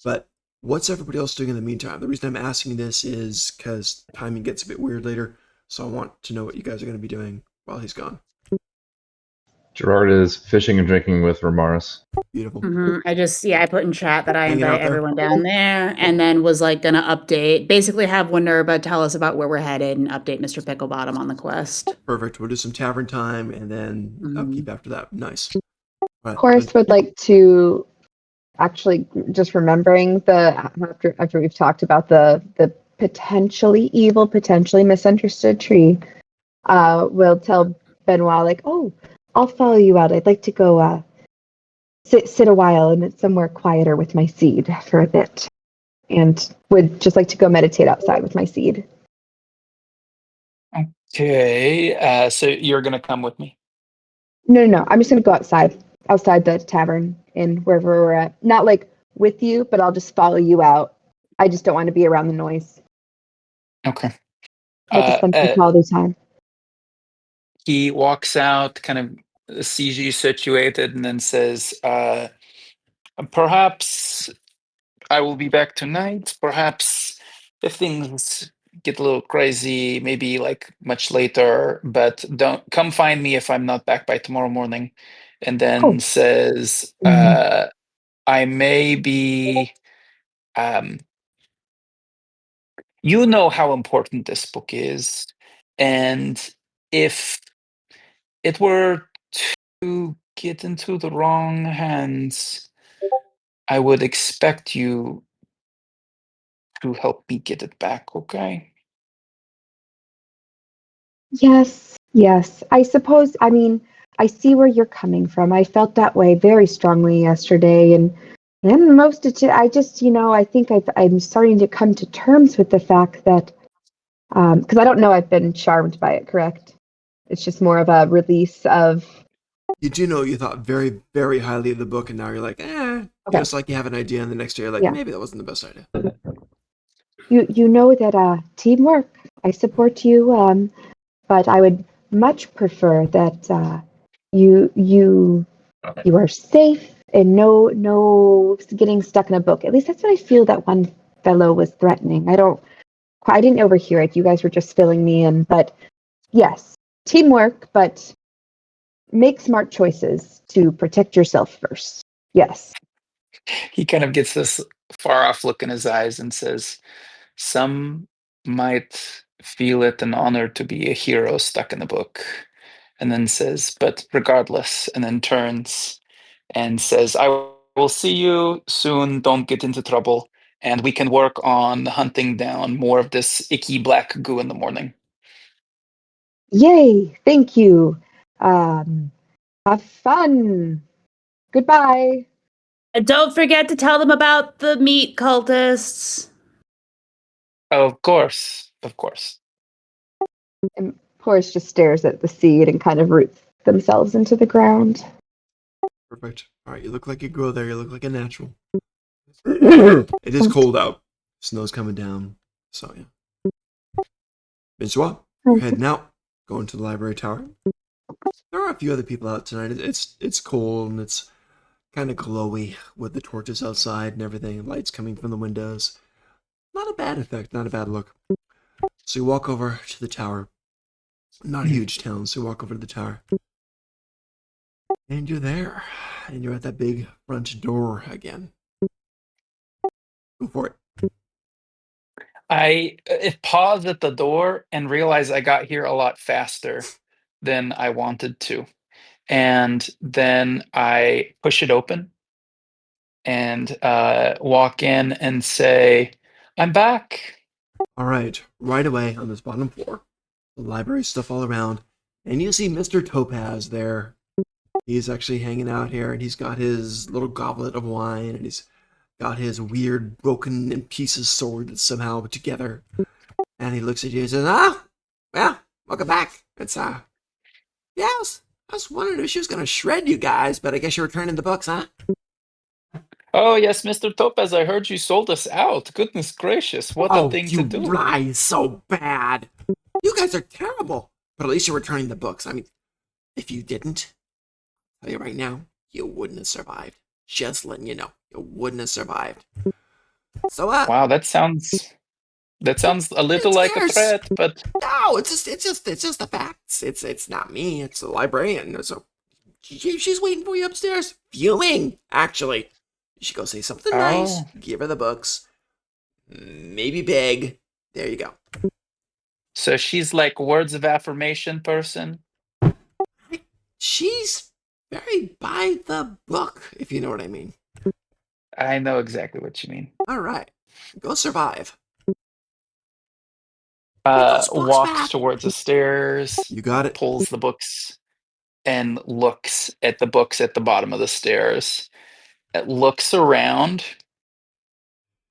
But what's everybody else doing in the meantime? The reason I'm asking this is because timing gets a bit weird later. So I want to know what you guys are going to be doing while he's gone. Gerard is fishing and drinking with Ramaris. Beautiful. I put in chat that I Hanging out invite there. everyone down there, and then was like gonna update, basically have Winerba tell us about where we're headed and update Mr. Picklebottom on the quest. Perfect. We'll do some tavern time and then upkeep after that. Nice. All right. Horace would like to actually just remembering the after we've talked about the potentially evil, potentially misunderstood tree. Will tell Benoit like, oh, I'll follow you out. I'd like to go sit a while and somewhere quieter with my seed for a bit, and would just like to go meditate outside with my seed. okay. So you're gonna come with me. No. I'm just gonna go outside the tavern in wherever we're at. Not like with you, but I'll just follow you out. I just don't want to be around the noise. Okay. I like to spend some quality time. He walks out, kind of sees you situated, and then says, perhaps I will be back tonight. Perhaps if things get a little crazy, maybe like much later, but don't come find me if I'm not back by tomorrow morning. And then Oh. says, I may be, you know how important this book is. And if it were to get into the wrong hands, I would expect you to help me get it back, okay? Yes. I suppose, I mean, I see where you're coming from. I felt that way very strongly yesterday, and most of it, I just, I think I'm starting to come to terms with the fact that Because I don't know I've been charmed by it, correct? It's just more of a release of. You do know you thought very, very highly of the book, and now you're like, Okay. just like you have an idea, and the next day you're like, Yeah. maybe that wasn't the best idea. You know that teamwork. I support you, but I would much prefer that you are safe and no getting stuck in a book. At least that's what I feel that one fellow was threatening. I didn't overhear it. You guys were just filling me in, but yes, teamwork, but make smart choices to protect yourself first. Yes. He kind of gets this far off look in his eyes and says, "Some might feel it an honor to be a hero stuck in a book." And then says, "But regardless," and then turns and says, "I will see you soon. Don't get into trouble. And we can work on hunting down more of this icky black goo in the morning." Yay! Thank you. Have fun. Goodbye. And don't forget to tell them about the meat cultists. Of course, of course. And Horace just stares at the seed and kind of roots themselves into the ground. Perfect. All right, you look like you grow there. You look like a natural. It is cold out. Snow's coming down. So, yeah. Senzula, you're heading out. Going to the library tower. There are a few other people out tonight. It's cold and it's kind of glowy with the torches outside and everything. Lights coming from the windows. Not a bad effect. Not a bad look. So you walk over to the tower. Not a huge town, so you walk over to the tower. And you're there. And you're at that big front door again. Go for it. I pause at the door and realize I got here a lot faster than I wanted to. And then I push it open and walk in and say, "I'm back." All right, right away on this bottom floor, the library stuff all around, and you see Mr. Topaz there. He's actually hanging out here, and he's got his little goblet of wine, and he's got his weird broken in pieces sword that's somehow put together. And he looks at you and says, well, welcome back. It's, yeah, I was wondering if she was going to shred you guys, but I guess you're returning the books, huh? "Oh, yes, Mr. Topaz, I heard you sold us out. Goodness gracious, what a thing to You do." lie so bad. You guys are terrible. But at least you're returning the books. I mean, if you didn't, I'll tell you right now, you wouldn't have survived. Just letting you know, you wouldn't have survived. So, Wow, that sounds a little like a scares. threat, but No, it's just the facts. It's not me. It's the librarian. So she's waiting for you upstairs, fuming. Actually, you should go say something nice. oh, Give her the books. Maybe beg. There you go. so she's like words of affirmation person. She's very by the book, if you know what I mean. I know exactly what you mean. All right, go survive. Get those books Walks back. towards the stairs, You got it. pulls the books, and looks at the books at the bottom of the stairs. It looks around,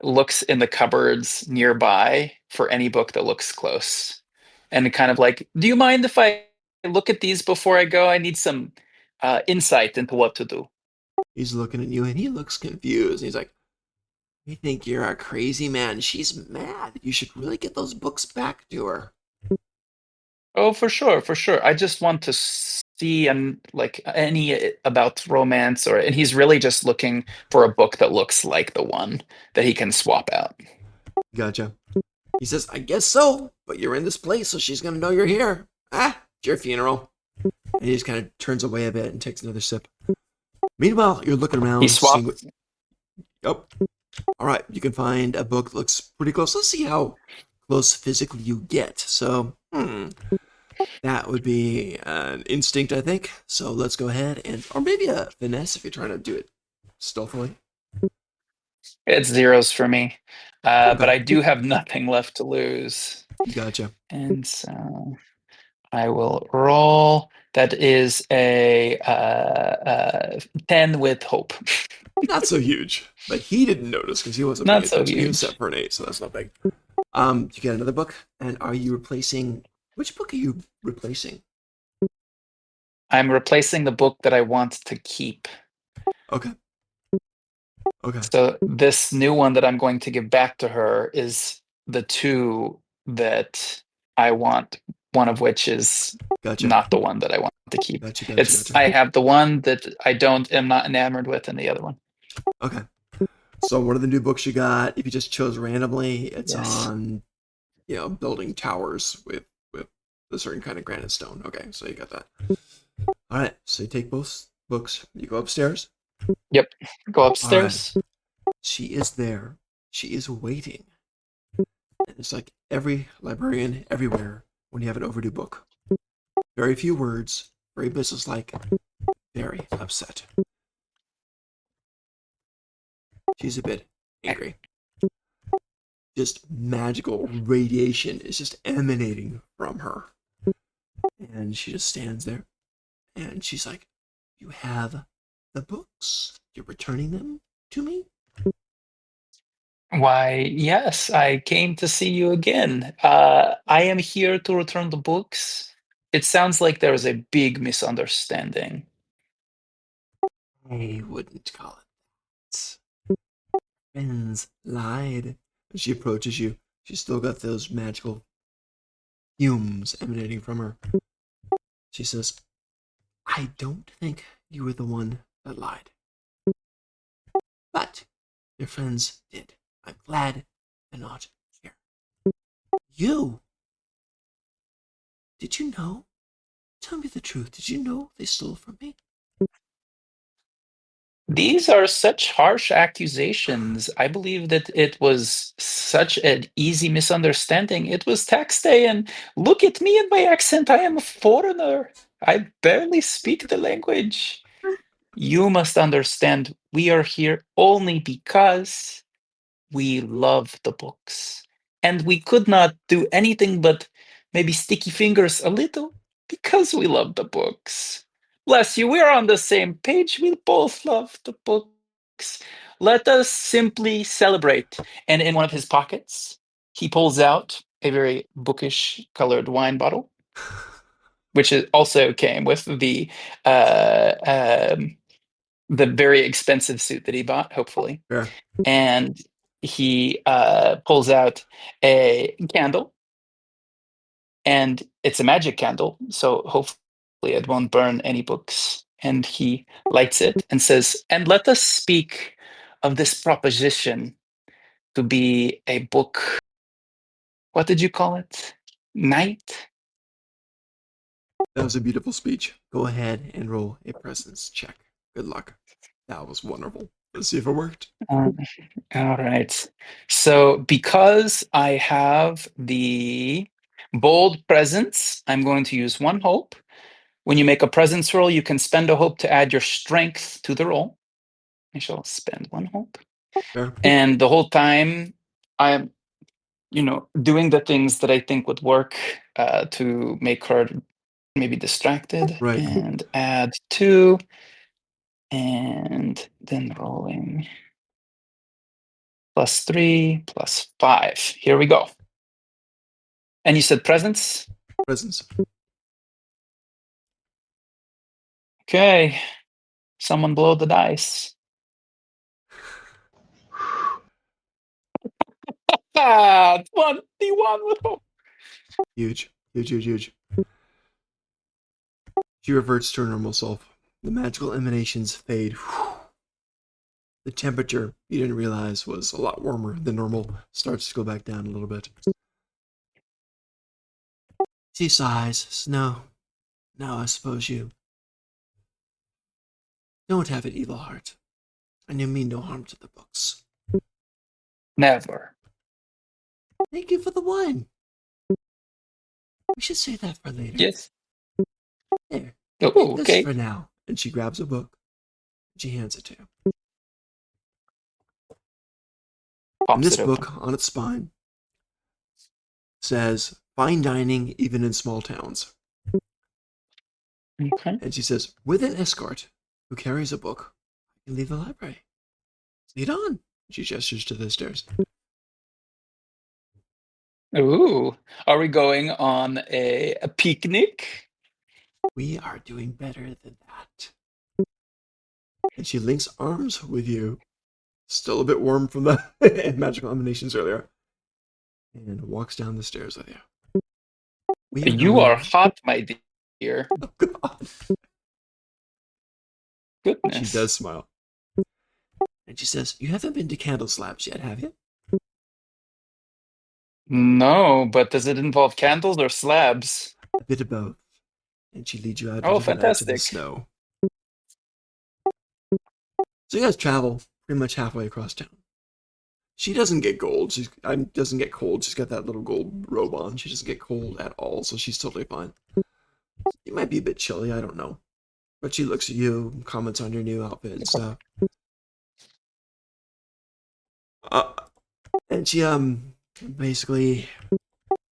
looks in the cupboards nearby for any book that looks close, and kind of like, "Do you mind if I look at these before I go? I need some insight into what to do." He's looking at you and he looks confused. He's like, "I think you're a crazy man. She's mad. You should really get those books back to her." Oh, for sure, for sure. I just want to see and like any about romance, and he's really just looking for a book that looks like the one that he can swap out. Gotcha. He says, "I guess so, but you're in this place, so she's gonna know you're here. It's your funeral." And he just kind of turns away a bit and takes another sip. Meanwhile, you're looking around. He swaps. Yep. All right, you can find a book that looks pretty close. Let's see how close physically you get. So, that would be an instinct, I think. So let's go ahead or maybe a finesse if you're trying to do it stealthily. It's zeros for me, Okay. but I do have nothing left to lose, Gotcha. and so I will roll. That is a 10 with hope. Not so huge, but he didn't notice because he wasn't Not paying so attention. He was huge. set for an 8, so that's not big. You get another book, and are you replacing? Which book are you replacing? I'm replacing the book that I want to keep. Okay. Okay. So this new one that I'm going to give back to her is the two that I want, one of which is Gotcha. not the one that I want to keep. Gotcha. I have the one that I am not enamored with, and the other one. Okay. So one of the new books you got, if you just chose randomly, it's Yes. on, building towers with a certain kind of granite stone. Okay, so you got that. All right, so you take both books. You go upstairs. Yep. Go upstairs. All right. She is there. She is waiting. And it's like every librarian everywhere when you have an overdue book. Very few words, very businesslike, very upset. She's a bit angry. Just magical radiation is just emanating from her. And she just stands there. And she's like, "You have the books? You're returning them to me?" Why, yes, I came to see you again. I am here to return the books. It sounds like there is a big misunderstanding. I wouldn't call it that. Friends lied. As she approaches you, she's still got those magical fumes emanating from her. She says, "I don't think you were the one that lied. But your friends did. I'm glad they're not here. You! Did you know? Tell me the truth. Did you know they stole from me?" These are such harsh accusations. I believe that it was such an easy misunderstanding. It was tax day, and look at me and my accent. I am a foreigner. I barely speak the language. You must understand, we are here only because we love the books. And we could not do anything but maybe sticky fingers a little because we love the books. Bless you, we're on the same page. We both love the books. Let us simply celebrate. And in one of his pockets, he pulls out a very bookish colored wine bottle, which also came with uh, um, the very expensive suit that he bought, hopefully. Yeah. And he pulls out a candle, and it's a magic candle, so hopefully it won't burn any books. And he lights it and says, "And let us speak of this proposition to be a book." What did you call it? Night? That was a beautiful speech. Go ahead and roll a presence check. Good luck. That was wonderful. Let's see if it worked. All right. So because I have the bold presence, I'm going to use one hope. When you make a presence roll, you can spend a hope to add your strength to the roll. I shall spend one hope. Fair. And the whole time I am, doing the things that I think would work to make her maybe distracted. Right. And add 2. And then rolling. +3, +5. Here we go. And you said presence? Presence. Okay. Someone blow the dice. 21 with hope. Huge. Huge. She reverts to her normal self. The magical emanations fade. The temperature you didn't realize was a lot warmer than normal starts to go back down a little bit. She sighs. No, I suppose you don't have an evil heart, and you mean no harm to the books. Never. Thank you for the wine. We should save that for later. Yes. There. Oh, Take this okay. for now. And she grabs a book. And she hands it to him. And this book on its spine says, "Fine dining even in small towns." Okay. And she says, "With an escort who carries a book, I can leave the library. Lead on." She gestures to the stairs. Ooh, are we going on a picnic? We are doing better than that. And she links arms with you, still a bit warm from the magical emanations earlier, and walks down the stairs with you. We are You are going. hot, my dear. Oh, God. Goodness. She does smile. And she says, "You haven't been to Candle Slabs yet, have you?" No, but does it involve candles or slabs? A bit of both. And she leads you out Oh, into the night to the fantastic. snow. So you guys travel pretty much halfway across town. She doesn't get gold. She doesn't get cold. She's got that little gold robe on. She doesn't get cold at all, so she's totally fine. It might be a bit chilly, I don't know. But she looks at you, comments on your new outfit and stuff. And she basically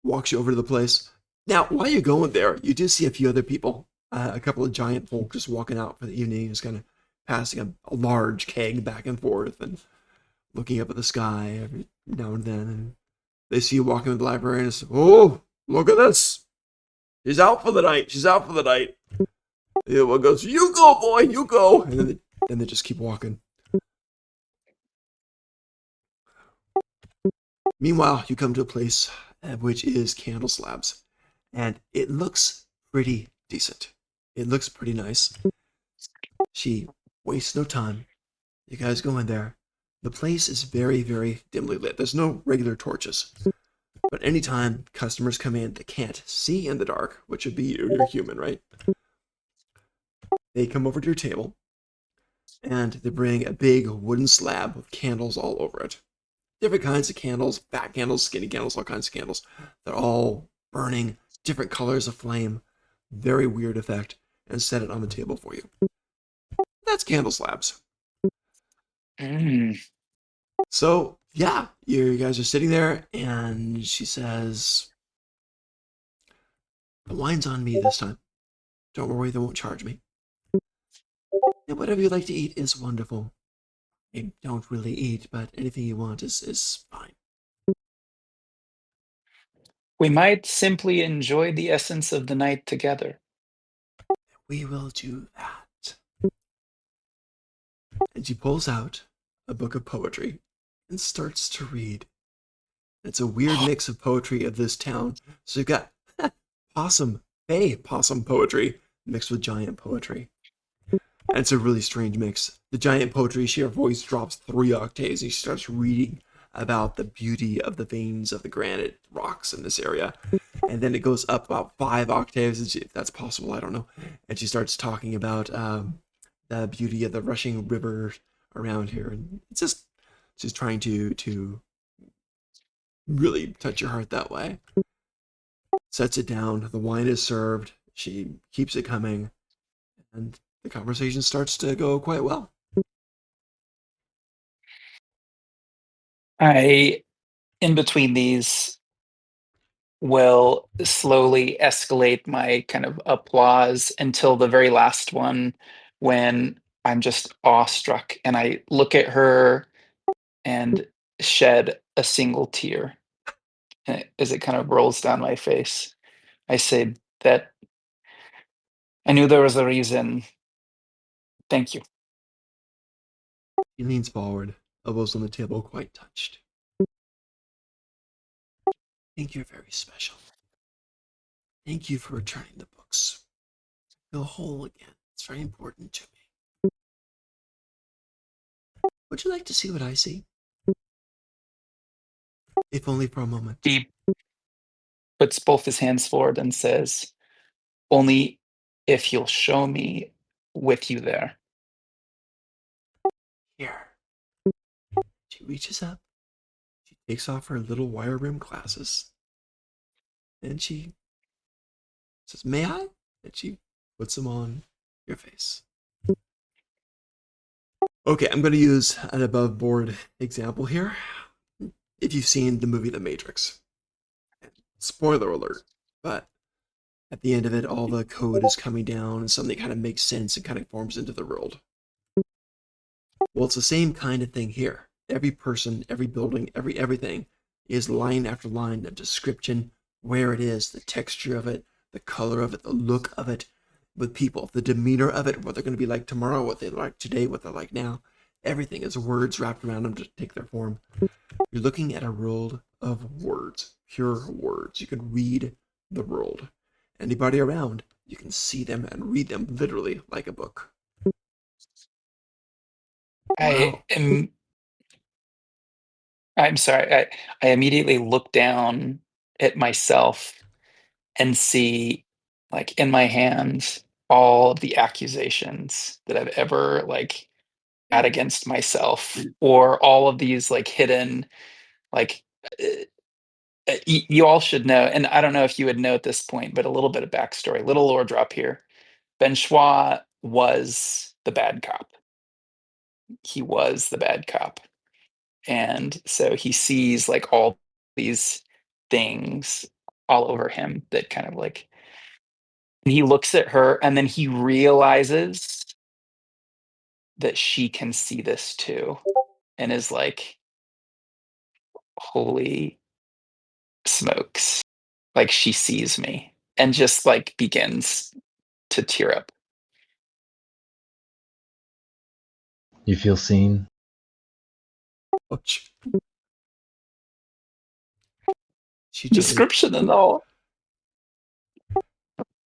walks you over to the place. Now, while you're going there, you do see a few other people. A couple of giant folk just walking out for the evening, just kind of passing a large keg back and forth and looking up at the sky every now and then. And they see you walking to the library and say, "Oh, look at this. She's out for the night. She's out for the night." The other one goes, "You go, boy, you go." And then they just keep walking. Meanwhile, you come to a place which is Candle Slabs, and it looks pretty decent. It looks pretty nice. She wastes no time. You guys go in there. The place is very, very dimly lit. There's no regular torches. But anytime customers come in that can't see in the dark, which would be you're human, right? They come over to your table, and they bring a big wooden slab with candles all over it. Different kinds of candles, fat candles, skinny candles, all kinds of candles. They're all burning, different colors of flame. Very weird effect, and set it on the table for you. That's Candle Slabs. Mm. So, yeah, you guys are sitting there, and she says, "The wine's on me this time. Don't worry, they won't charge me. And whatever you like to eat is wonderful. I don't really eat, but anything you want is fine." We might simply enjoy the essence of the night together. "We will do that." And she pulls out a book of poetry and starts to read. It's a weird mix of poetry of this town. So you've got possum poetry mixed with giant poetry. And it's a really strange mix. The giant poetry, her voice drops 3 octaves and she starts reading about the beauty of the veins of the granite rocks in this area. And then it goes up about 5 octaves, if that's possible, I don't know. And she starts talking about the beauty of the rushing river around here. And it's just, she's trying to really touch your heart that way. Sets it down, the wine is served, she keeps it coming, and the conversation starts to go quite well. I, in between these, will slowly escalate my kind of applause until the very last one when I'm just awestruck and I look at her and shed a single tear as it kind of rolls down my face. I say that I knew there was a reason. Thank you. He leans forward, elbows on the table, quite touched. "I think you're very special. Thank you for returning the books. I feel whole again. It's very important to me. Would you like to see what I see? If only for a moment." He puts both his hands forward and says, "Only if you'll show me with you there." "Here." She reaches up, she takes off her little wire rimmed glasses, and she says, "May I?" And she puts them on your face. Okay, I'm going to use an above board example here. If you've seen the movie The Matrix, spoiler alert, but at the end of it, all the code is coming down and something kind of makes sense and kind of forms into the world. Well, it's the same kind of thing here. Every person, every building, everything is line after line of description, where it is, the texture of it, the color of it, the look of it, with people, the demeanor of it, what they're going to be like tomorrow, what they like today, what they're like now. Everything is words wrapped around them to take their form. You're looking at a world of words, pure words. You can read the world. Anybody around, you can see them and read them literally like a book. Wow. I'm sorry. I immediately look down at myself and see, like, in my hands all of the accusations that I've ever like had against myself, or all of these like hidden, like, you all should know, and I don't know if you would know at this point, but a little bit of backstory, little lore drop here. Ben Schwa was the bad cop. He was the bad cop. And so he sees like all these things all over him that kind of like, and he looks at her and then he realizes that she can see this too, and is like, holy smokes, like she sees me, and just like begins to tear up. You feel seen? Ouch. She Description and all.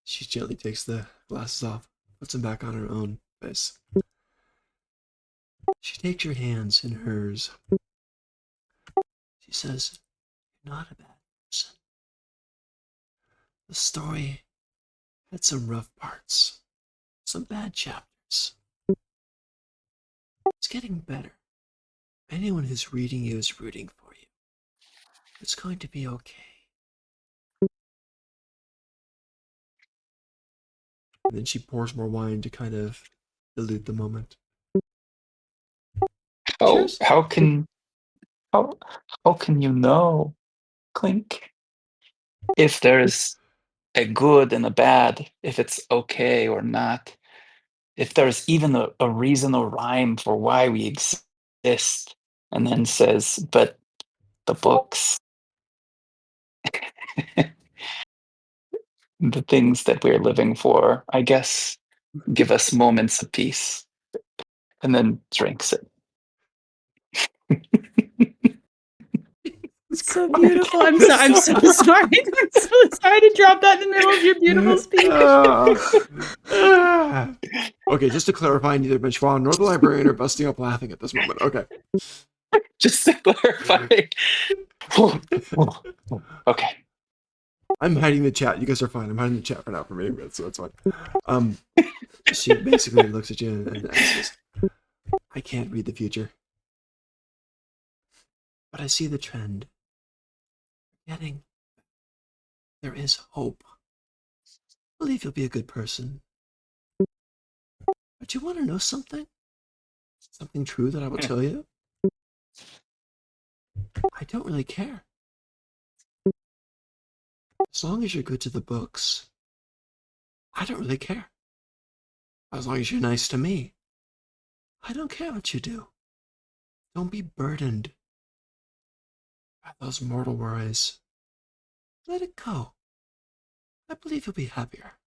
She gently takes the glasses off, puts them back on her own face. She takes your hands in hers. She says, "You're not a bad person. The story had some rough parts, some bad chapters. It's getting better. Anyone who's reading you is rooting for you. It's going to be okay." And then she pours more wine to kind of dilute the moment. Cheers. How can you know, Clink, if there's a good and a bad, if it's okay or not, if there's even a reason or rhyme for why we exist? And then says, but the books, the things that we're living for, I guess, give us moments of peace. And then drinks it. It's so beautiful. I'm so sorry. I'm so sorry to drop that in the middle of your beautiful speech. Okay, just to clarify, neither Ben Schwa nor the librarian are busting up laughing at this moment. Okay. Just to clarify. Okay. I'm hiding the chat. You guys are fine. I'm hiding the chat for now for me, so that's fine. She basically looks at you and says, "I can't read the future, but I see the trend. There is hope. I believe you'll be a good person. But you want to know something? Something true that I will tell you? I don't really care. As long as you're good to the books, I don't really care. As long as you're nice to me, I don't care what you do. Don't be burdened by those mortal worries. Let it go. I believe you'll be happier."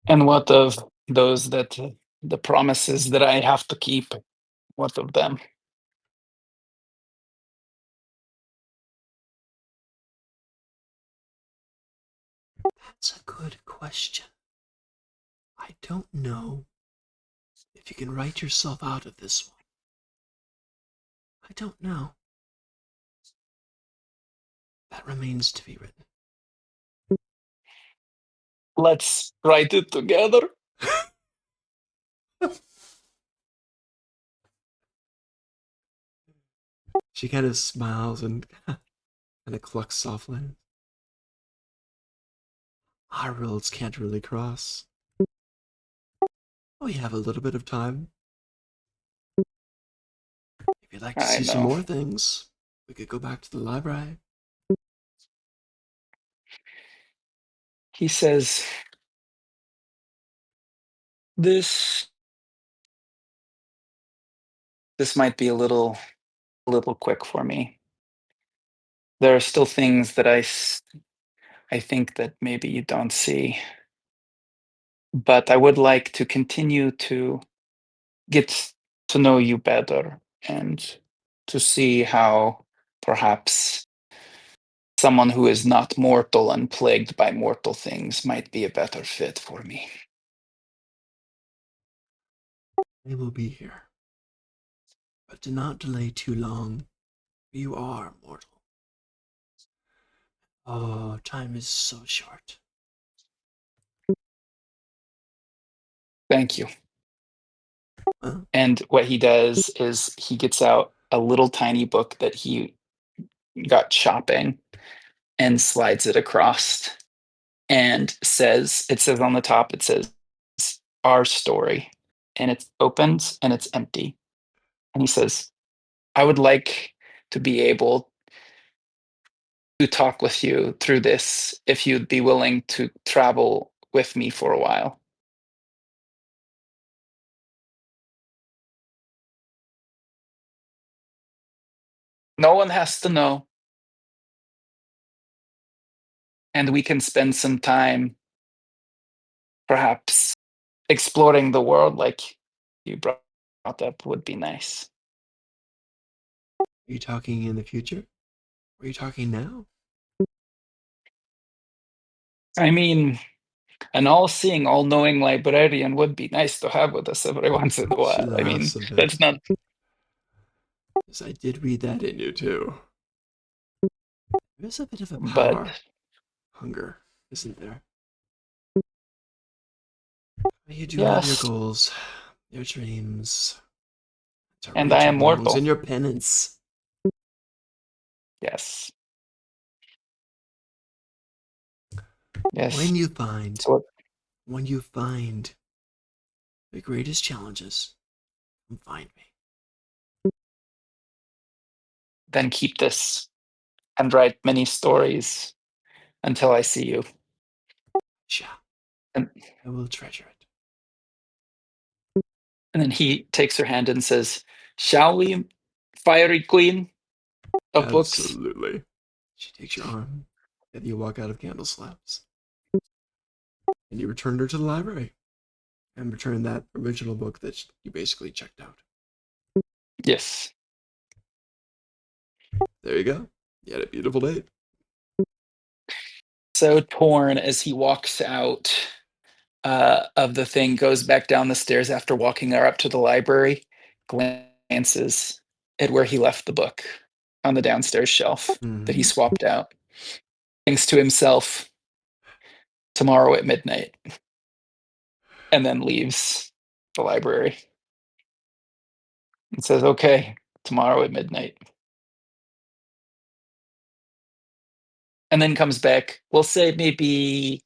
And what of those that the promises that I have to keep? What of them? That's a good question. I don't know if you can write yourself out of this one. I don't know. That remains to be written. Let's write it together. She kind of smiles and kind of clucks softly. Our roads can't really cross. We have a little bit of time. If you'd like to I see some know. more things, we could go back to the library. He says, this might be a little little quick for me. There are still things that I think that maybe you don't see. But I would like to continue to get to know you better and to see how perhaps someone who is not mortal and plagued by mortal things might be a better fit for me. I will be here. But do not delay too long. You are mortal. Oh, time is so short. Thank you. Huh? And what he does is he gets out a little tiny book that he got shopping and slides it across and it says on the top, it says, "Our story." And it opens and it's empty. And he says, "I would like to be able to talk with you through this if you'd be willing to travel with me for a while." No one has to know. And we can spend some time perhaps exploring the world like you brought up would be nice. Are you talking in the future? Or are you talking now? I mean, an all-seeing, all-knowing librarian would be nice to have with us every once in a She while. I mean, laughs a bit. that's not. Yes, I did read that in you too. There's a bit of a But power hunger, isn't there? You do have your yes, goals, your dreams, to and right I your am wrongs, mortal. and your penance. Yes, yes. When you find, So when you find the greatest challenges, come find me. then keep this and write many stories until I see you. Shall. And, I will treasure it. and then he takes her hand and says, "Shall we, fiery queen of books?" Absolutely. She takes your arm, and you walk out of Candle Slaps. And you return her to the library, and return that original book that you basically checked out. Yes. There you go. You had a beautiful day. So torn as he walks out of the thing, goes back down the stairs after walking her up to the library, glances at where he left the book on the downstairs shelf that he Mhm. swapped out. Thinks to himself, "Tomorrow at midnight," and then leaves the library and says, "Okay, tomorrow at midnight." And then comes back, we'll say maybe,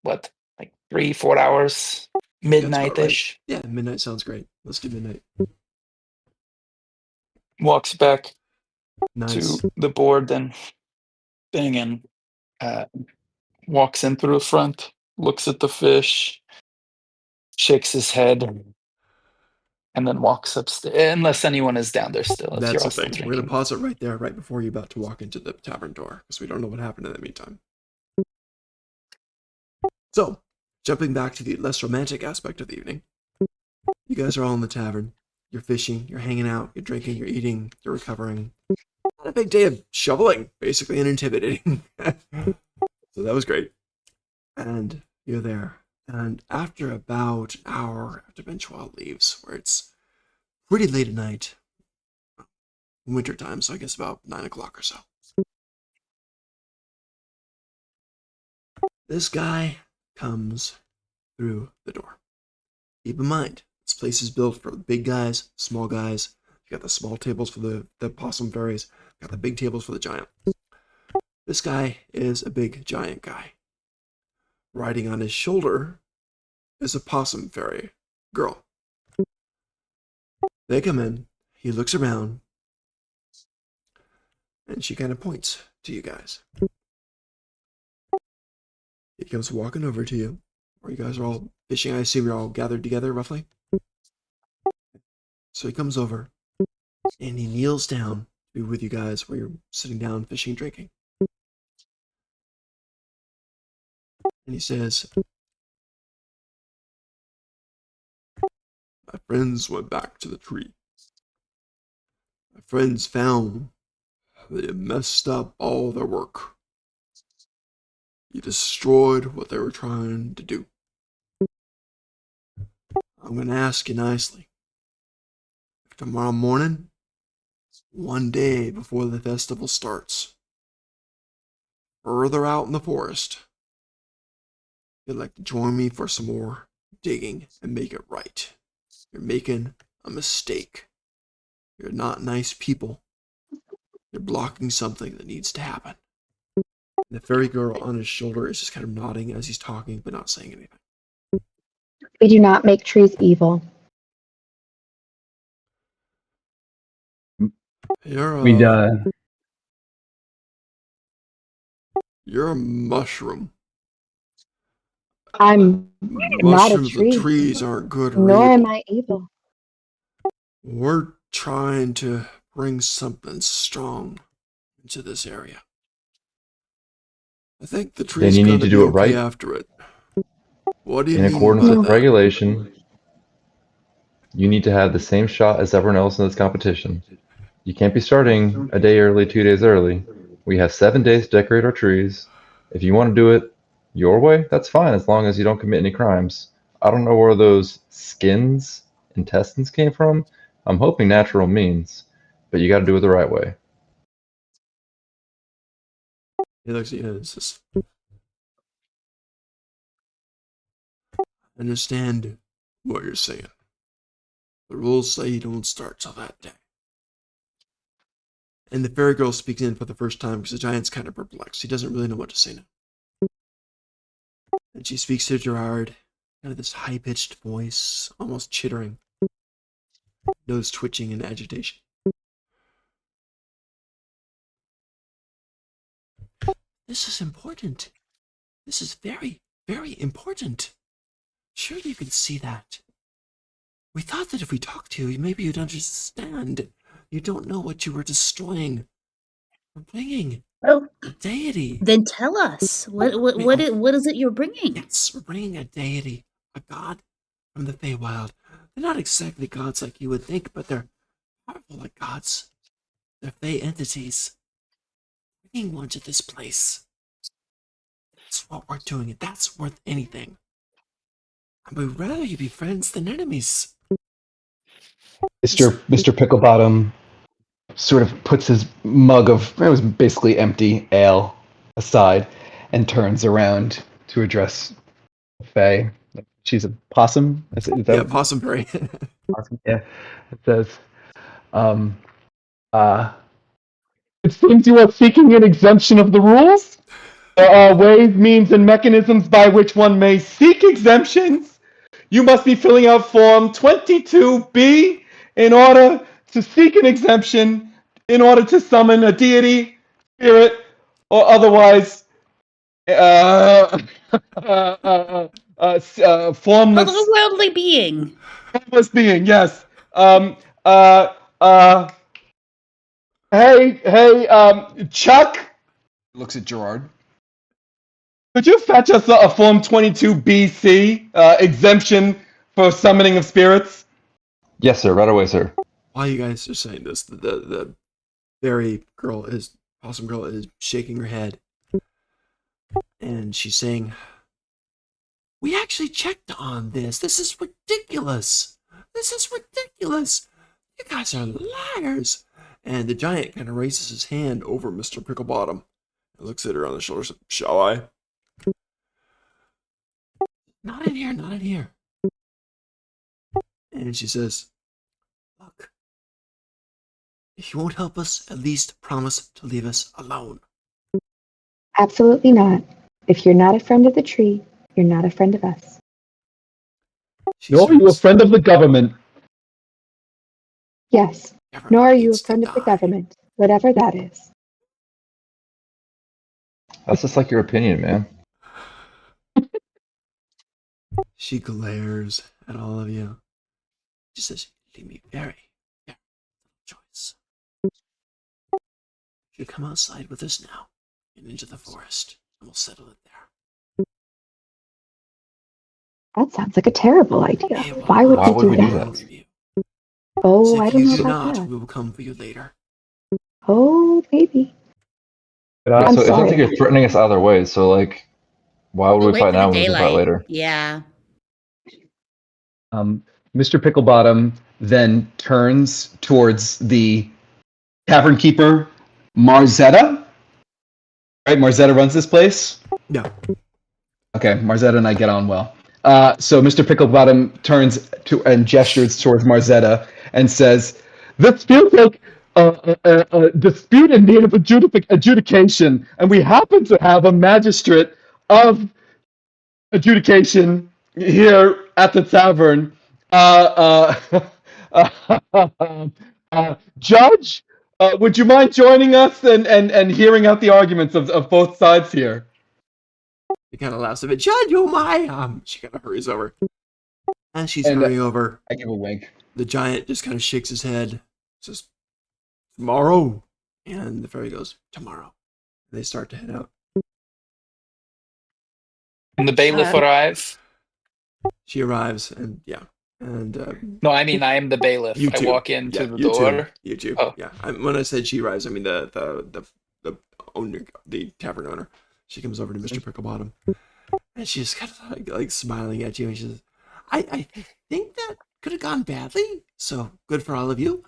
what, like 3, 4 hours, That's about right. midnight-ish. Yeah, midnight sounds great. Let's do midnight. Walks back Nice. to the board and thing and uh, walks in through the front, looks at the fish, shakes his head, and then walks upstairs. Unless anyone is down there still, if That's you're the all still thing. We're gonna drinking. pause it right there, right before you're about to walk into the tavern door, because we don't know what happened in the meantime. So, jumping back to the less romantic aspect of the evening, you guys are all in the tavern. You're fishing, you're hanging out, you're drinking, you're eating, you're recovering. Had a big day of shoveling, basically, and intimidating. So that was great. And you're there. And after about an hour after Benchois leaves, where it's pretty late at night, winter time, so I guess about 9 o'clock or so, this guy comes through the door. Keep in mind, this place is built for big guys, small guys. You got the small tables for the possum fairies, you got the big tables for the giant. This guy is a big giant guy. Riding on his shoulder is a possum fairy girl. They come in, he looks around, and she kind of points to you guys. He comes walking over to you, where you guys are all fishing. I assume you're all gathered together, roughly. So he comes over, And he kneels down to be with you guys where you're sitting down, fishing, drinking. And he says, my friends went back to the tree. My friends found they had messed up all their work. You destroyed what they were trying to do. I'm going to ask you nicely. If tomorrow morning, one day before the festival starts, further out in the forest, you'd like to join me for some more digging and make it right. You're making a mistake. You're not nice people. You're blocking something that needs to happen. And the fairy girl on his shoulder is just kind of nodding as he's talking, but not saying anything. We do not make trees evil. You're a mushroom. I'm not a Mushrooms tree. and trees aren't good or Nor am evil. I evil. We're trying to bring something strong into this area. I think the tree's you going need to be do it okay right. after it. What do you In mean accordance by with that? regulation, you need to have the same shot as everyone else in this competition. You can't be starting a day early, 2 days early. We have 7 days to decorate our trees. If you want to do it your way, that's fine, as long as you don't commit any crimes. I don't know where those skins, intestines came from. I'm hoping natural means, but you got to do it the right way. He looks at you and says, I understand what you're saying. The rules say you don't start till that day. And the fairy girl speaks in for the first time because the giant's kind of perplexed. He doesn't really know what to say now. And she speaks to Gerard, kind of this high-pitched voice, almost chittering, nose twitching in agitation. This is important. This is very, very important. Sure, you can see that. We thought that if we talked to you, maybe you'd understand. You don't know what you were destroying. We're bringing Oh, a deity. then tell us. What is it you're bringing? Yes, we're bringing a deity, a god from the Feywild. They're not exactly gods like you would think, but they're powerful like gods. They're Fey entities. Bringing one to this place. That's what we're doing. If that's worth anything. I would rather you be friends than enemies. Mr. Picklebottom sort of puts his mug of, it was basically empty ale, aside and turns around to address Faye. She's a possum? Is that Yeah, possum fairy. possum? Yeah. It says, it seems you are seeking an exemption of the rules. There are ways, means, and mechanisms by which one may seek exemptions. You must be filling out Form 22B in order to seek an exemption, in order to summon a deity, spirit, or otherwise formless, Otherworldly being. formless being. Yes. Um. Uh. Uh. Hey. Chuck. Looks at Gerard. Could you fetch us a Form 22BC exemption for summoning of spirits? Yes, sir. Right away, sir. While you guys are saying this, the fairy girl possum girl is shaking her head. And she's saying, we actually checked on this. This is ridiculous. This is ridiculous. You guys are liars. And the giant kind of raises his hand over Mr. Picklebottom and looks at her on the shoulder and says, shall I? Not in here, not in here. And she says, look, if you won't help us, at least promise to leave us alone. Absolutely not. If you're not a friend of the tree, you're not a friend of us. Nor are you a friend of the government. Yes. Nor are you a friend of the government, whatever that is. That's just like your opinion, man. She glares at all of you. She says, leave me very, very little choice. You come outside with us now and into the forest, and we'll settle it there. That sounds like a terrible idea. It will Why would Why we would do we do that? that? You. Oh, So I if don't you know do about not, that. we will come for you later. Oh, maybe. Yeah, I'm so it sounds sorry. like you're threatening us either way. So like, why would We'll we wait fight for the now when we can fight daylight. later? Yeah. Mr. Picklebottom then turns towards the tavern keeper, Marzetta. Right, Marzetta runs this place. Yeah. Okay, Marzetta and I get on well. So Mr. Picklebottom turns to and gestures towards Marzetta and says, "This feels like a dispute in need of adjudication, and we happen to have a magistrate of adjudication here at the tavern. Judge, would you mind joining us and hearing out the arguments of both sides here?" He kind of laughs a bit. Judge, oh my! She kind of hurries over. As she's And hurrying over, I give a wink. the giant just kind of shakes his head. Says, "Tomorrow," and the fairy goes, "Tomorrow." And they start to head out. And the bailiff arrive. She arrives, and yeah, and No, I mean I am the bailiff. you I too. walk into Yeah, the you door. too. You too. Oh. Yeah. When I said she arrives, I mean the owner, the tavern owner. She comes over to Mr. Picklebottom, and she's kind of like smiling at you, and she says, "I think that could have gone badly. So good for all of you.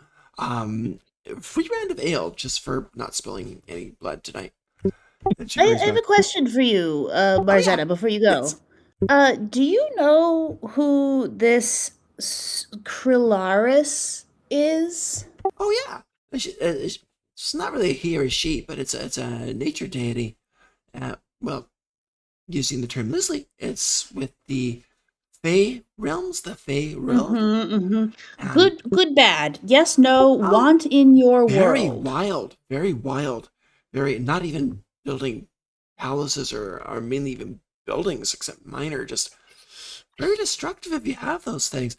Free round of ale just for not spilling any blood tonight." And she I brings have a back, question for you, Marzetta, before you go. Yes. Do you know who this Krillaris is? "Oh yeah, it's not really a he or a she, but it's a nature deity. Well, using the term loosely, it's with the Fey realms, the Fey realm. And Good, bad. Yes, no, Oh, want in your very world. wild, very wild, very not even building palaces or mainly even buildings, except minor, just very destructive if you have those things.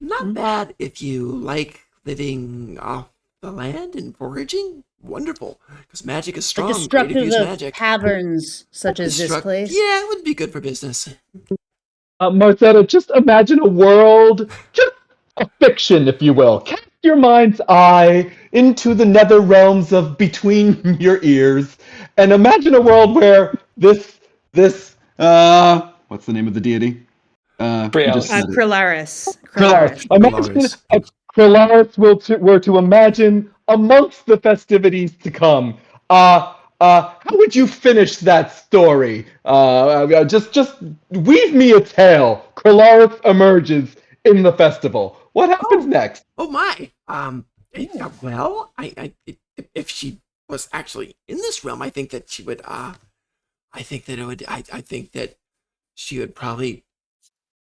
Not bad if you like living off the land and foraging. Wonderful, because magic is strong. Like Great if you destructive use of magic. taverns such as this place. Yeah, it would be good for business. Marzetta, just imagine a world, just a fiction, if you will. Cast your mind's eye into the nether realms of between your ears, and imagine a world where this, what's the name of the deity? You just said it. Krillaris. Krillaris. Imagine Krillaris. Krillaris were to imagine amongst the festivities to come. How would you finish that story? Just weave me a tale. Krillaris emerges in the festival. What happens next? Oh my. Well, if she was actually in this realm, I think that she would. I think that it would. I think that she would probably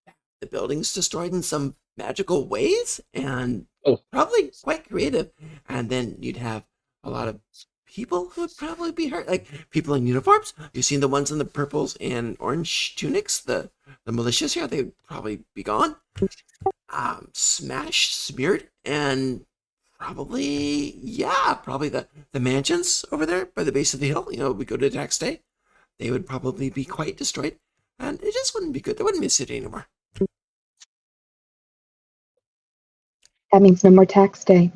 have the buildings destroyed in some magical ways, and probably quite creative. And then you'd have a lot of people who would probably be hurt, like people in uniforms. You've seen the ones in the purples and orange tunics, the militias here. They would probably be gone. Smashed, smeared, and probably the mansions over there by the base of the hill. We go to tax day. They would probably be quite destroyed, and it just wouldn't be good. There wouldn't be a city anymore. That means no more tax day.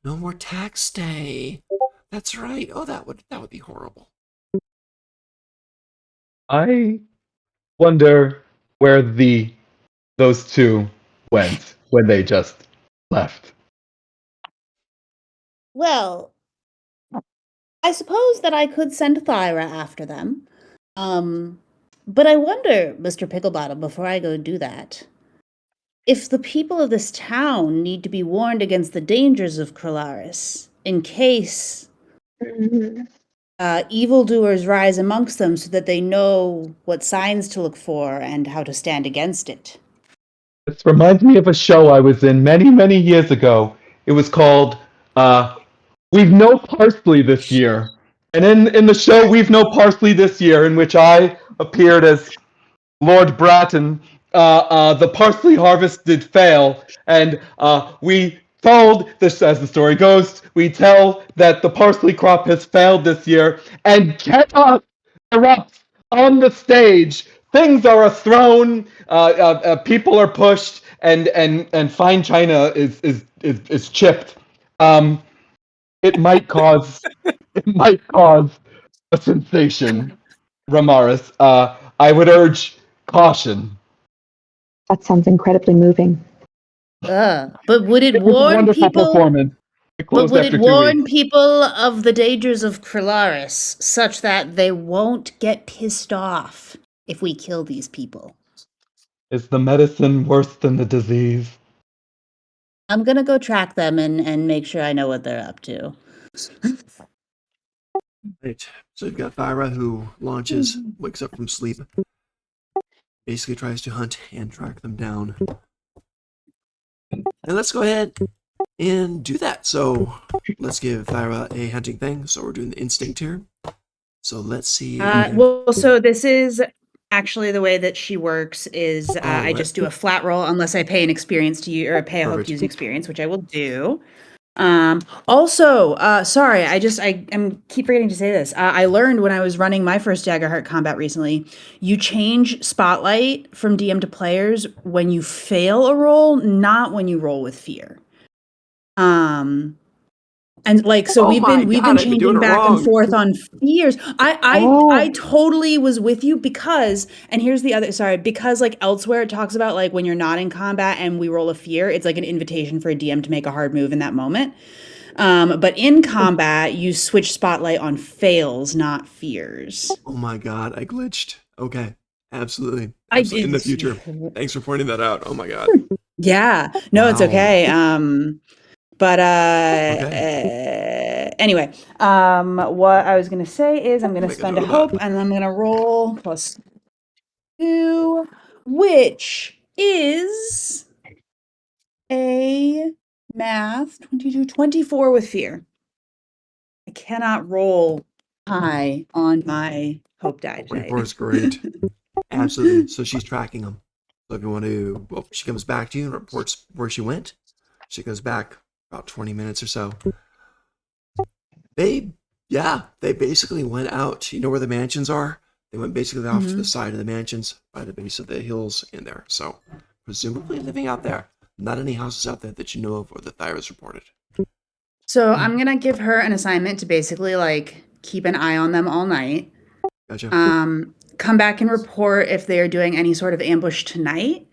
No more tax day. That's right. Oh, that would be horrible. I wonder where those two went when they just left. Well, I suppose that I could send Thyra after them. But I wonder, Mr. Picklebottom, before I go do that, if the people of this town need to be warned against the dangers of Krillaris, in case evildoers rise amongst them so that they know what signs to look for and how to stand against it. This reminds me of a show I was in many, many years ago. It was called We've No Parsley This Year. And in the show We've No Parsley This Year, in which I appeared as Lord Bratton, the parsley harvest did fail, and we told, this as the story goes, we tell that the parsley crop has failed this year, and chaos erupts on the stage. Things are thrown, people are pushed, and fine china is chipped. It might cause a sensation, Ramaris. I would urge caution. That sounds incredibly moving. But would it It was a warn wonderful people? performance. It But closed would after it 2 warn weeks. people of the dangers of Kralaris such that they won't get pissed off if we kill these people? Is the medicine worse than the disease? I'm gonna go track them and make sure I know what they're up to. Right. So you've got Thyra who launches, wakes up from sleep, basically tries to hunt and track them down. And let's go ahead and do that. So let's give Thyra a hunting thing. So we're doing the instinct here. So let's see. So this is actually the way that she works is I right. just do a flat roll unless I pay an experience to you or pay a hope Perfect. using experience, which I will do. Sorry, I am keep forgetting to say this. I learned when I was running my first Daggerheart combat recently, you change spotlight from DM to players when you fail a roll, not when you roll with fear. And like, so we've been changing back and forth on fears. I totally was with you because, and here's the other, because like elsewhere it talks about like when you're not in combat and we roll a fear, it's like an invitation for a DM to make a hard move in that moment. But in combat, you switch spotlight on fails, not fears. Oh my god, I glitched. Okay, absolutely. In the future. Thanks for pointing that out. Oh my god. Yeah, no, It's okay. Anyway, what I was going to say is I'm going to spend a hope and I'm going to roll +2, which is a math 22, 24 with fear. I cannot roll high on my hope die today. 24 is great. Absolutely. So she's tracking them. So if you want to, she comes back to you and reports where she went. She goes back about 20 minutes or so. They basically went out. You know where the mansions are? They went basically off to the side of the mansions by the base of the hills in there. So presumably living out there. Not any houses out there that you know of or that Thyra's reported. So I'm going to give her an assignment to basically like keep an eye on them all night. Gotcha. Come back and report if they are doing any sort of ambush tonight.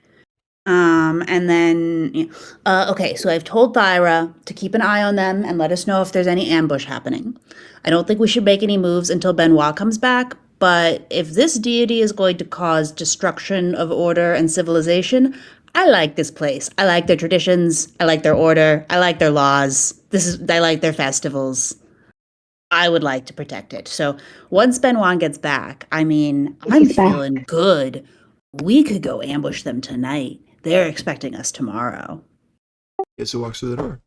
And then, okay, so I've told Thyra to keep an eye on them and let us know if there's any ambush happening. I don't think we should make any moves until Benoit comes back, but if this deity is going to cause destruction of order and civilization, I like this place. I like their traditions. I like their order. I like their laws. I like their festivals. I would like to protect it. So once Benoit gets back, I'm feeling good. We could go ambush them tonight. They're expecting us tomorrow. Guess who walks through the door?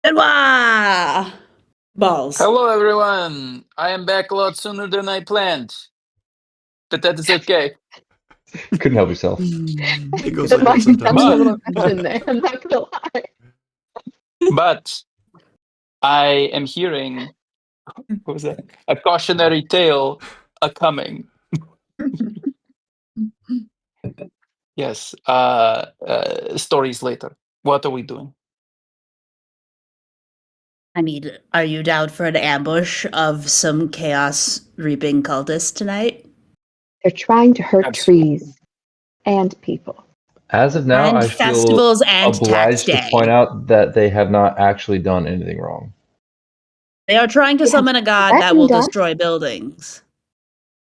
Benoit! Balls. Hello, everyone. I am back a lot sooner than I planned. But that is okay. Couldn't help yourself. It goes like that sometimes. A little question there. I'm not gonna lie. But I am hearing, what was that? A cautionary tale a-coming. Yes. Stories later. What are we doing? Are you down for an ambush of some chaos reaping cultists tonight? They're trying to hurt trees and people. As of now, And I feel festivals and obliged tax to day. point out that they have not actually done anything wrong. They are trying to summon a god that will destroy buildings.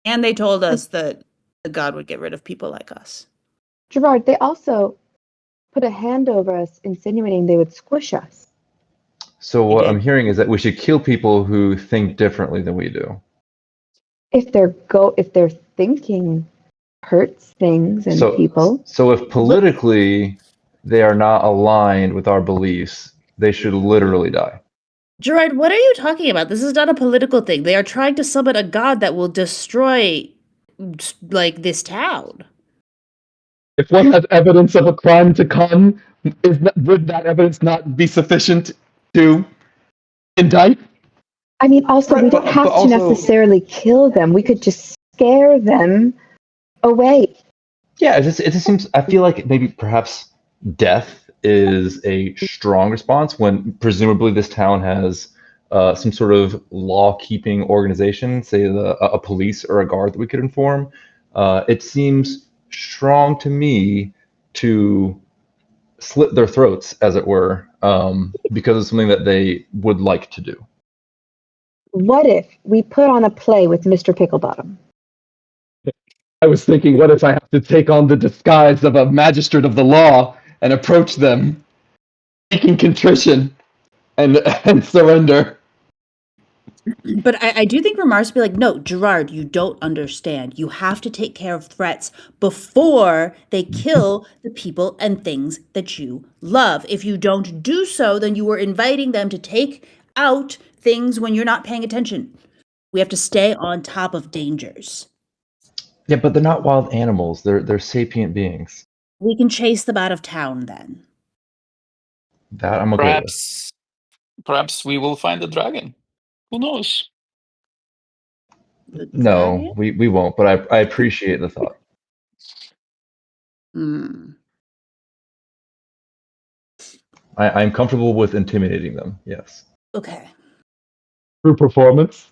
And they told us that the god would get rid of people like us. Gerard, they also put a hand over us, insinuating they would squish us. So what I'm hearing is that we should kill people who think differently than we do. If their thinking hurts things and people. So if politically they are not aligned with our beliefs, they should literally die. Gerard, what are you talking about? This is not a political thing. They are trying to summon a god that will destroy, like, this town. If one has evidence of a crime to come, would that evidence not be sufficient to indict? I mean, also, Right, we don't but have to also- necessarily kill them. We could just scare them away. Yeah, it just seems. I feel like maybe perhaps death is a strong response when presumably this town has some sort of law-keeping organization, say a police or a guard that we could inform. It seems strong to me to slit their throats, as it were, because it's something that they would like to do. What if we put on a play with Mr. Picklebottom? I was thinking, what if I have to take on the disguise of a magistrate of the law and approach them, seeking contrition and surrender? But I do think Remar's be like, no, Gerard, you don't understand. You have to take care of threats before they kill the people and things that you love. If you don't do so, then you are inviting them to take out things when you're not paying attention. We have to stay on top of dangers. Yeah, but they're not wild animals. They're sapient beings. We can chase them out of town then. That I'm okay with. Perhaps we will find the dragon. Who knows? The No, dragon? we won't. But I appreciate the thought. Hmm. I'm comfortable with intimidating them. Yes. Okay. Through performance?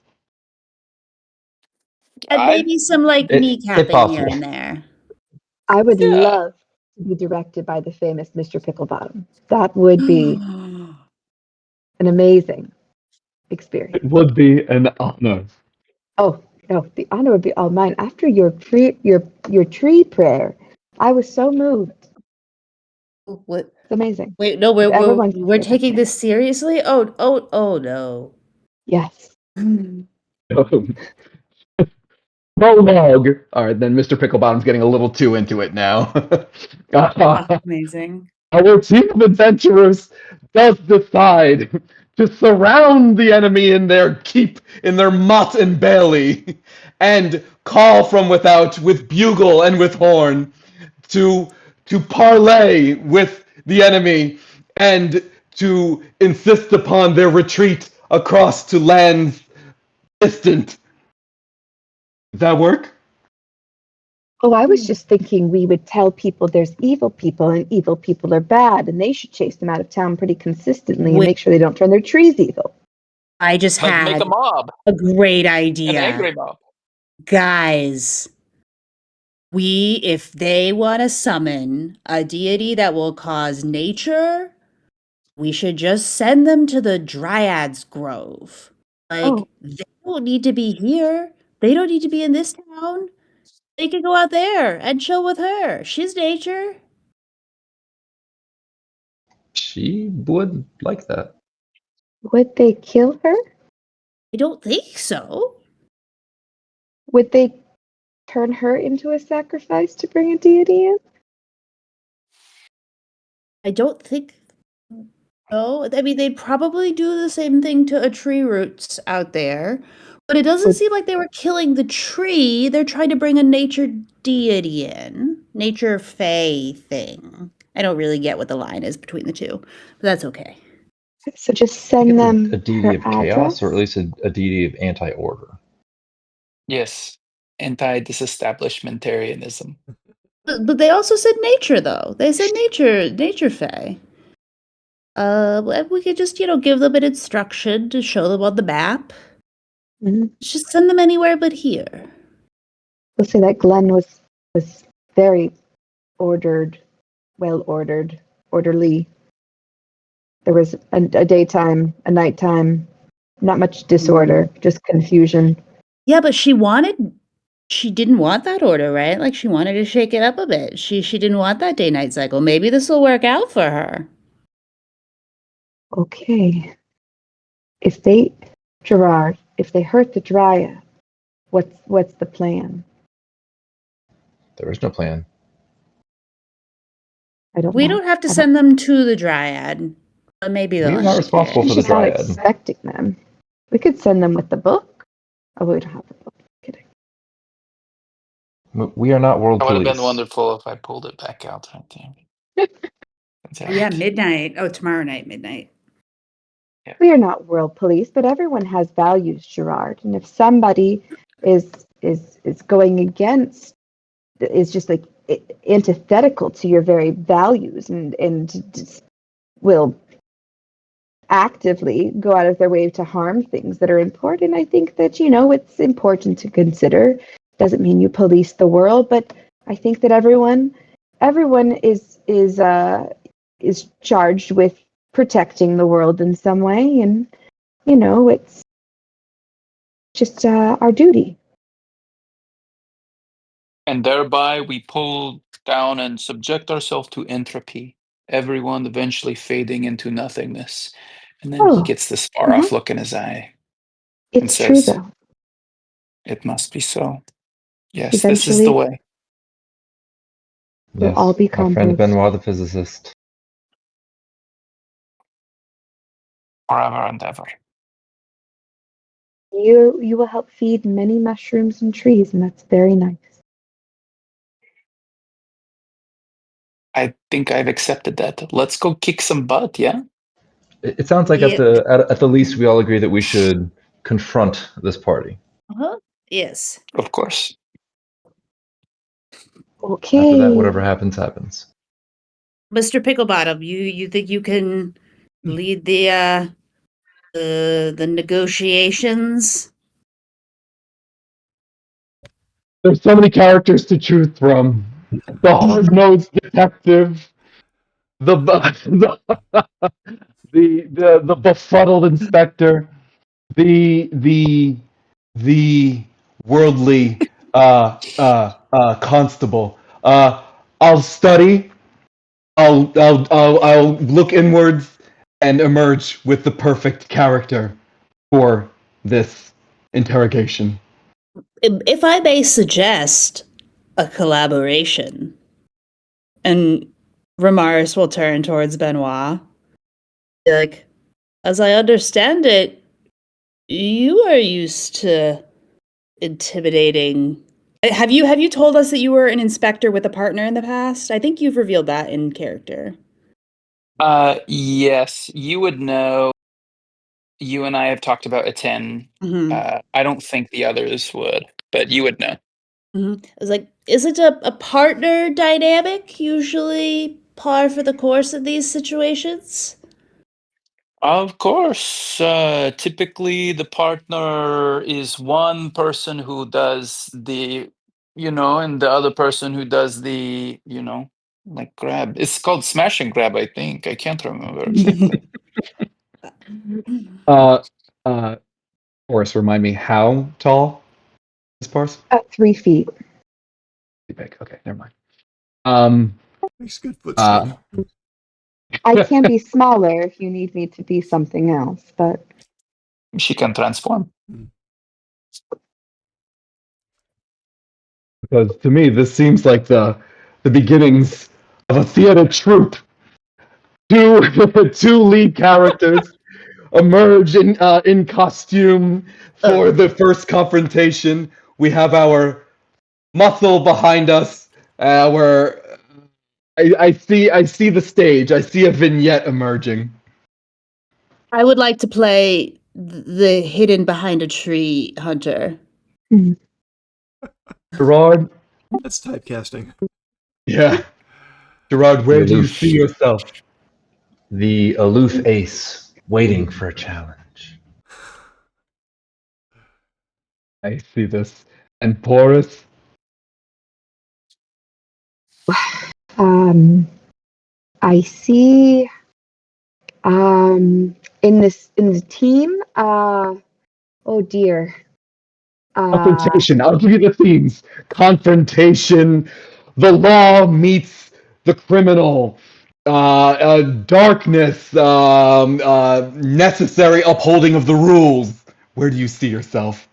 And maybe some like If kneecapping here possible. and there. I would Yeah. love to be directed by the famous Mr. Picklebottom. That would be an amazing experience. It would be an honor. Oh, no, the honor would be all mine. After your tree prayer, I was so moved. What? It's amazing. Wait, no, we're Everyone's we're taking this seriously? Oh no. Yes. Prologue. All right, then Mr. Picklebottom's getting a little too into it now. Amazing. Our team of adventurers does decide to surround the enemy in their keep, in their motte and bailey, and call from without with bugle and with horn to parley with the enemy and to insist upon their retreat across to lands distant. Does that work? Oh, I was just thinking we would tell people there's evil people and evil people are bad and they should chase them out of town pretty consistently and Wait. make sure they don't turn their trees evil. I just Like had make a mob, a great an idea. angry mob. Guys, if they want to summon a deity that will cause nature, we should just send them to the Dryad's Grove. Like, Oh. they don't need to be here. They don't need to be in this town. They could go out there and chill with her. She's nature. She would like that. Would they kill her? I don't think so. Would they turn her into a sacrifice to bring a deity in? I don't think so. I mean, they'd probably do the same thing to a tree roots out there, but it doesn't seem like they were killing the tree. They're trying to bring a nature deity in, nature fae thing. I don't really get what the line is between the two, but that's okay. So just I think send it's them a deity her of chaos, address? or at least a deity of anti-order. Yes, anti-disestablishmentarianism. But they also said nature, though. They said nature fae. We could just, give them an instruction to show them on the map. Mhm. Just send them anywhere but here. We'll say that Glenn was very ordered, well ordered, orderly. There was a daytime, a nighttime, not much disorder, just confusion. Yeah, but she didn't want that order, right? Like she wanted to shake it up a bit. She didn't want that day-night cycle. Maybe this will work out for her. Okay. Gerard, if they hurt the Dryad, what's the plan? There is no plan. I don't We know. don't have to send them to the Dryad, but maybe We they'll are not responsible for the She's not Dryad. expecting them. We could send them with the book. Oh, we don't have the book. Kidding. We are not world That would have police. been wonderful if I pulled it back out right there. That's Yeah, right. midnight. Oh, tomorrow night, midnight. We are not world police, but everyone has values, Gerard. And if somebody is going against, is just like antithetical to your very values, and will actively go out of their way to harm things that are important, I think that it's important to consider. Doesn't mean you police the world, but I think that everyone is charged with protecting the world in some way, and it's just our duty. And thereby we pull down and subject ourselves to entropy, everyone eventually fading into nothingness. And then he gets this far off look in his eye and It's true, says, though. "It must be so. Yes, this is the Eventually, way." we'll all be my friend compost. Benoit, the physicist. Forever and ever. You will help feed many mushrooms and trees, and that's very nice. I think I've accepted that. Let's go kick some butt, yeah? It sounds like Yep. at the least we all agree that we should confront this party. Uh-huh. Yes. Of course. Okay. After that, whatever happens, happens. Mr. Picklebottom, you think you can lead the negotiations? There's so many characters to choose from. The hard-nosed detective, the the befuddled inspector, the worldly constable. I'll study. I'll look inwards and emerge with the perfect character for this interrogation. If I may suggest a collaboration, and Ramaris will turn towards Benoit. Like, as I understand it, you are used to intimidating. Have you told us that you were an inspector with a partner in the past? I think you've revealed that in character. Yes, you would know. You and I have talked about a 10. I don't think the others would, but you would know. I was like, is it a partner dynamic usually par for the course of these situations? Of course, typically the partner is one person who does the, and the other person who does the, like grab. It's called smash and grab, I think. I can't remember exactly. Horace, remind me, how tall is Parse? 3 feet. Big. Okay, never mind. Makes good footstool. I can be smaller if you need me to be something else, but She can transform. Because to me, this seems like the beginnings of a theater troupe. Two lead characters emerge in costume for the first confrontation. We have our muscle behind us. I see the stage. I see a vignette emerging. I would like to play the hidden behind a tree hunter. Gerard, That's typecasting. yeah. Gerard, where do you Aloof. see yourself? The aloof ace waiting for a challenge. I see this. And Porus? I see in the team, oh dear. Confrontation. I'll give you the themes. Confrontation. The law meets the criminal. Darkness. Necessary upholding of the rules. Where do you see yourself?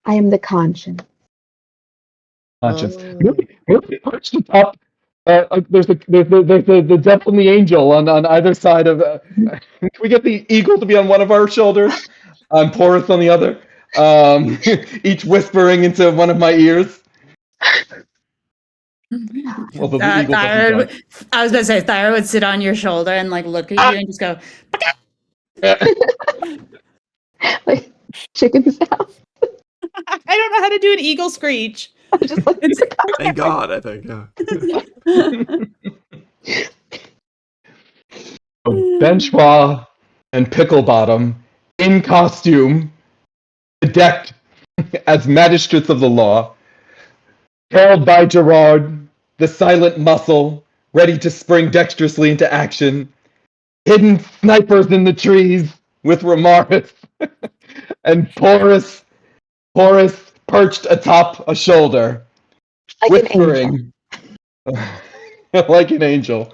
I am the conscience. Conscience. Oh. Really perched atop. There's the devil and the angel on either side of. Can we get the eagle to be on one of our shoulders? Porus on the other. Each whispering into one of my ears. Well, the eagle doesn't Thyra, talk. I was gonna say Thyra would sit on your shoulder and like look at you and just go. Like chicken sound. I don't know how to do an eagle screech. Just like It's- Thank God, I think. Yeah. Benchois and Picklebottom in costume, bedecked as magistrates of the law, held by Gerard, the silent muscle, ready to spring dexterously into action, hidden snipers in the trees with Ramaris, and Porus perched atop a shoulder, Like an angel. whispering like an angel,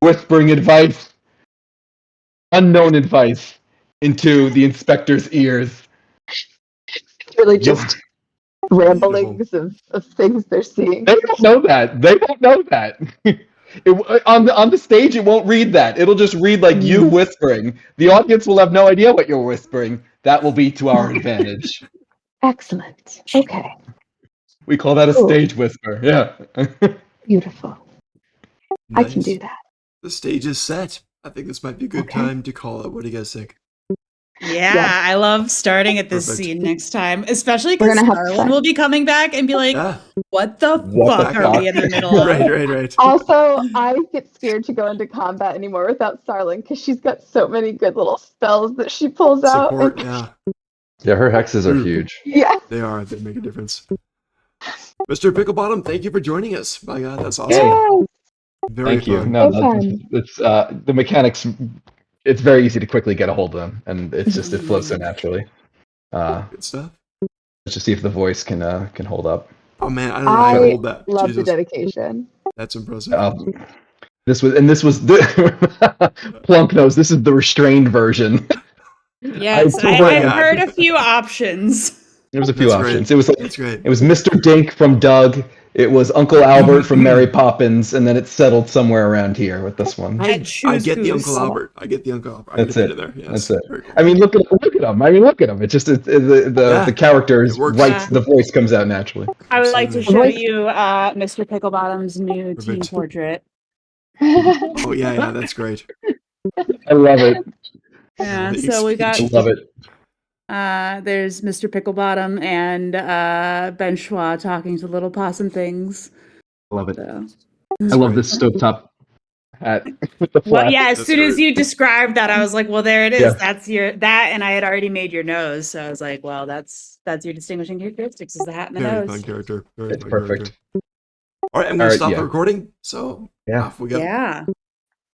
whispering advice, unknown advice, into the inspector's ears. It's really just Beautiful. ramblings of things they're seeing. They don't know that. They won't know that. On the stage, it won't read that. It'll just read like you whispering. The audience will have no idea what you're whispering. That will be to our advantage. Excellent. Okay. We call that a Cool. stage whisper. Yeah. Beautiful. I can do that. The stage is set. I think this might be a good Okay. time to call it. What do you guys think? Yeah, Yes. I love starting at this Perfect. scene next time, especially We're because gonna have Starlin fun. will be coming back and be like, Yeah. "What the What fuck the are we fuck?" in the middle of?" Right. Also, I get scared to go into combat anymore without Starling because she's got so many good little spells that she pulls out. Support, yeah. Yeah, her hexes are huge. Yeah. They are. They make a difference. Mr. Picklebottom, thank you for joining us. My God, that's awesome. Yes. Very Thank you. fun. No, So fun. it's the mechanics. It's very easy to quickly get a hold of them, and it's just it flows so naturally. Good stuff. Let's just see if the voice can hold up. Oh man, I don't know how to I hold that. love the Jesus. dedication. That's impressive. This was the Plunk knows this is the restrained version. Yes, I- I've heard a few options. There was a few That's options. great. It was like, That's great. it was Mr. Dink from Doug. It was Uncle Albert from Mary Poppins, and then it settled somewhere around here with this one. I Choose get the Goose. Uncle Albert. I get the Uncle Albert. I That's get it. in there. Yes. That's it. Very cool. I mean, look at him. I mean, look at him. It's just Yeah, the characters it works. right. The voice comes out naturally. I would like to show Absolutely. you Mr. Picklebottom's new team Perfect. portrait. Oh yeah, that's great. I love it. Yeah, The so we got I love it. there's Mr. Picklebottom and Benchois talking to little possum things. I love it. So. I love this stovetop hat with the Well, flash. yeah, as That's soon as great. you described that, I was like, well, there it is. Yeah. That's that, and I had already made your nose, so I was like, well, that's your distinguishing characteristics is the hat and the Very nose. fun character. Very It's fun perfect. character. All right, I'm going All to right, stop yeah. the recording. So Yeah. off we go. Yeah.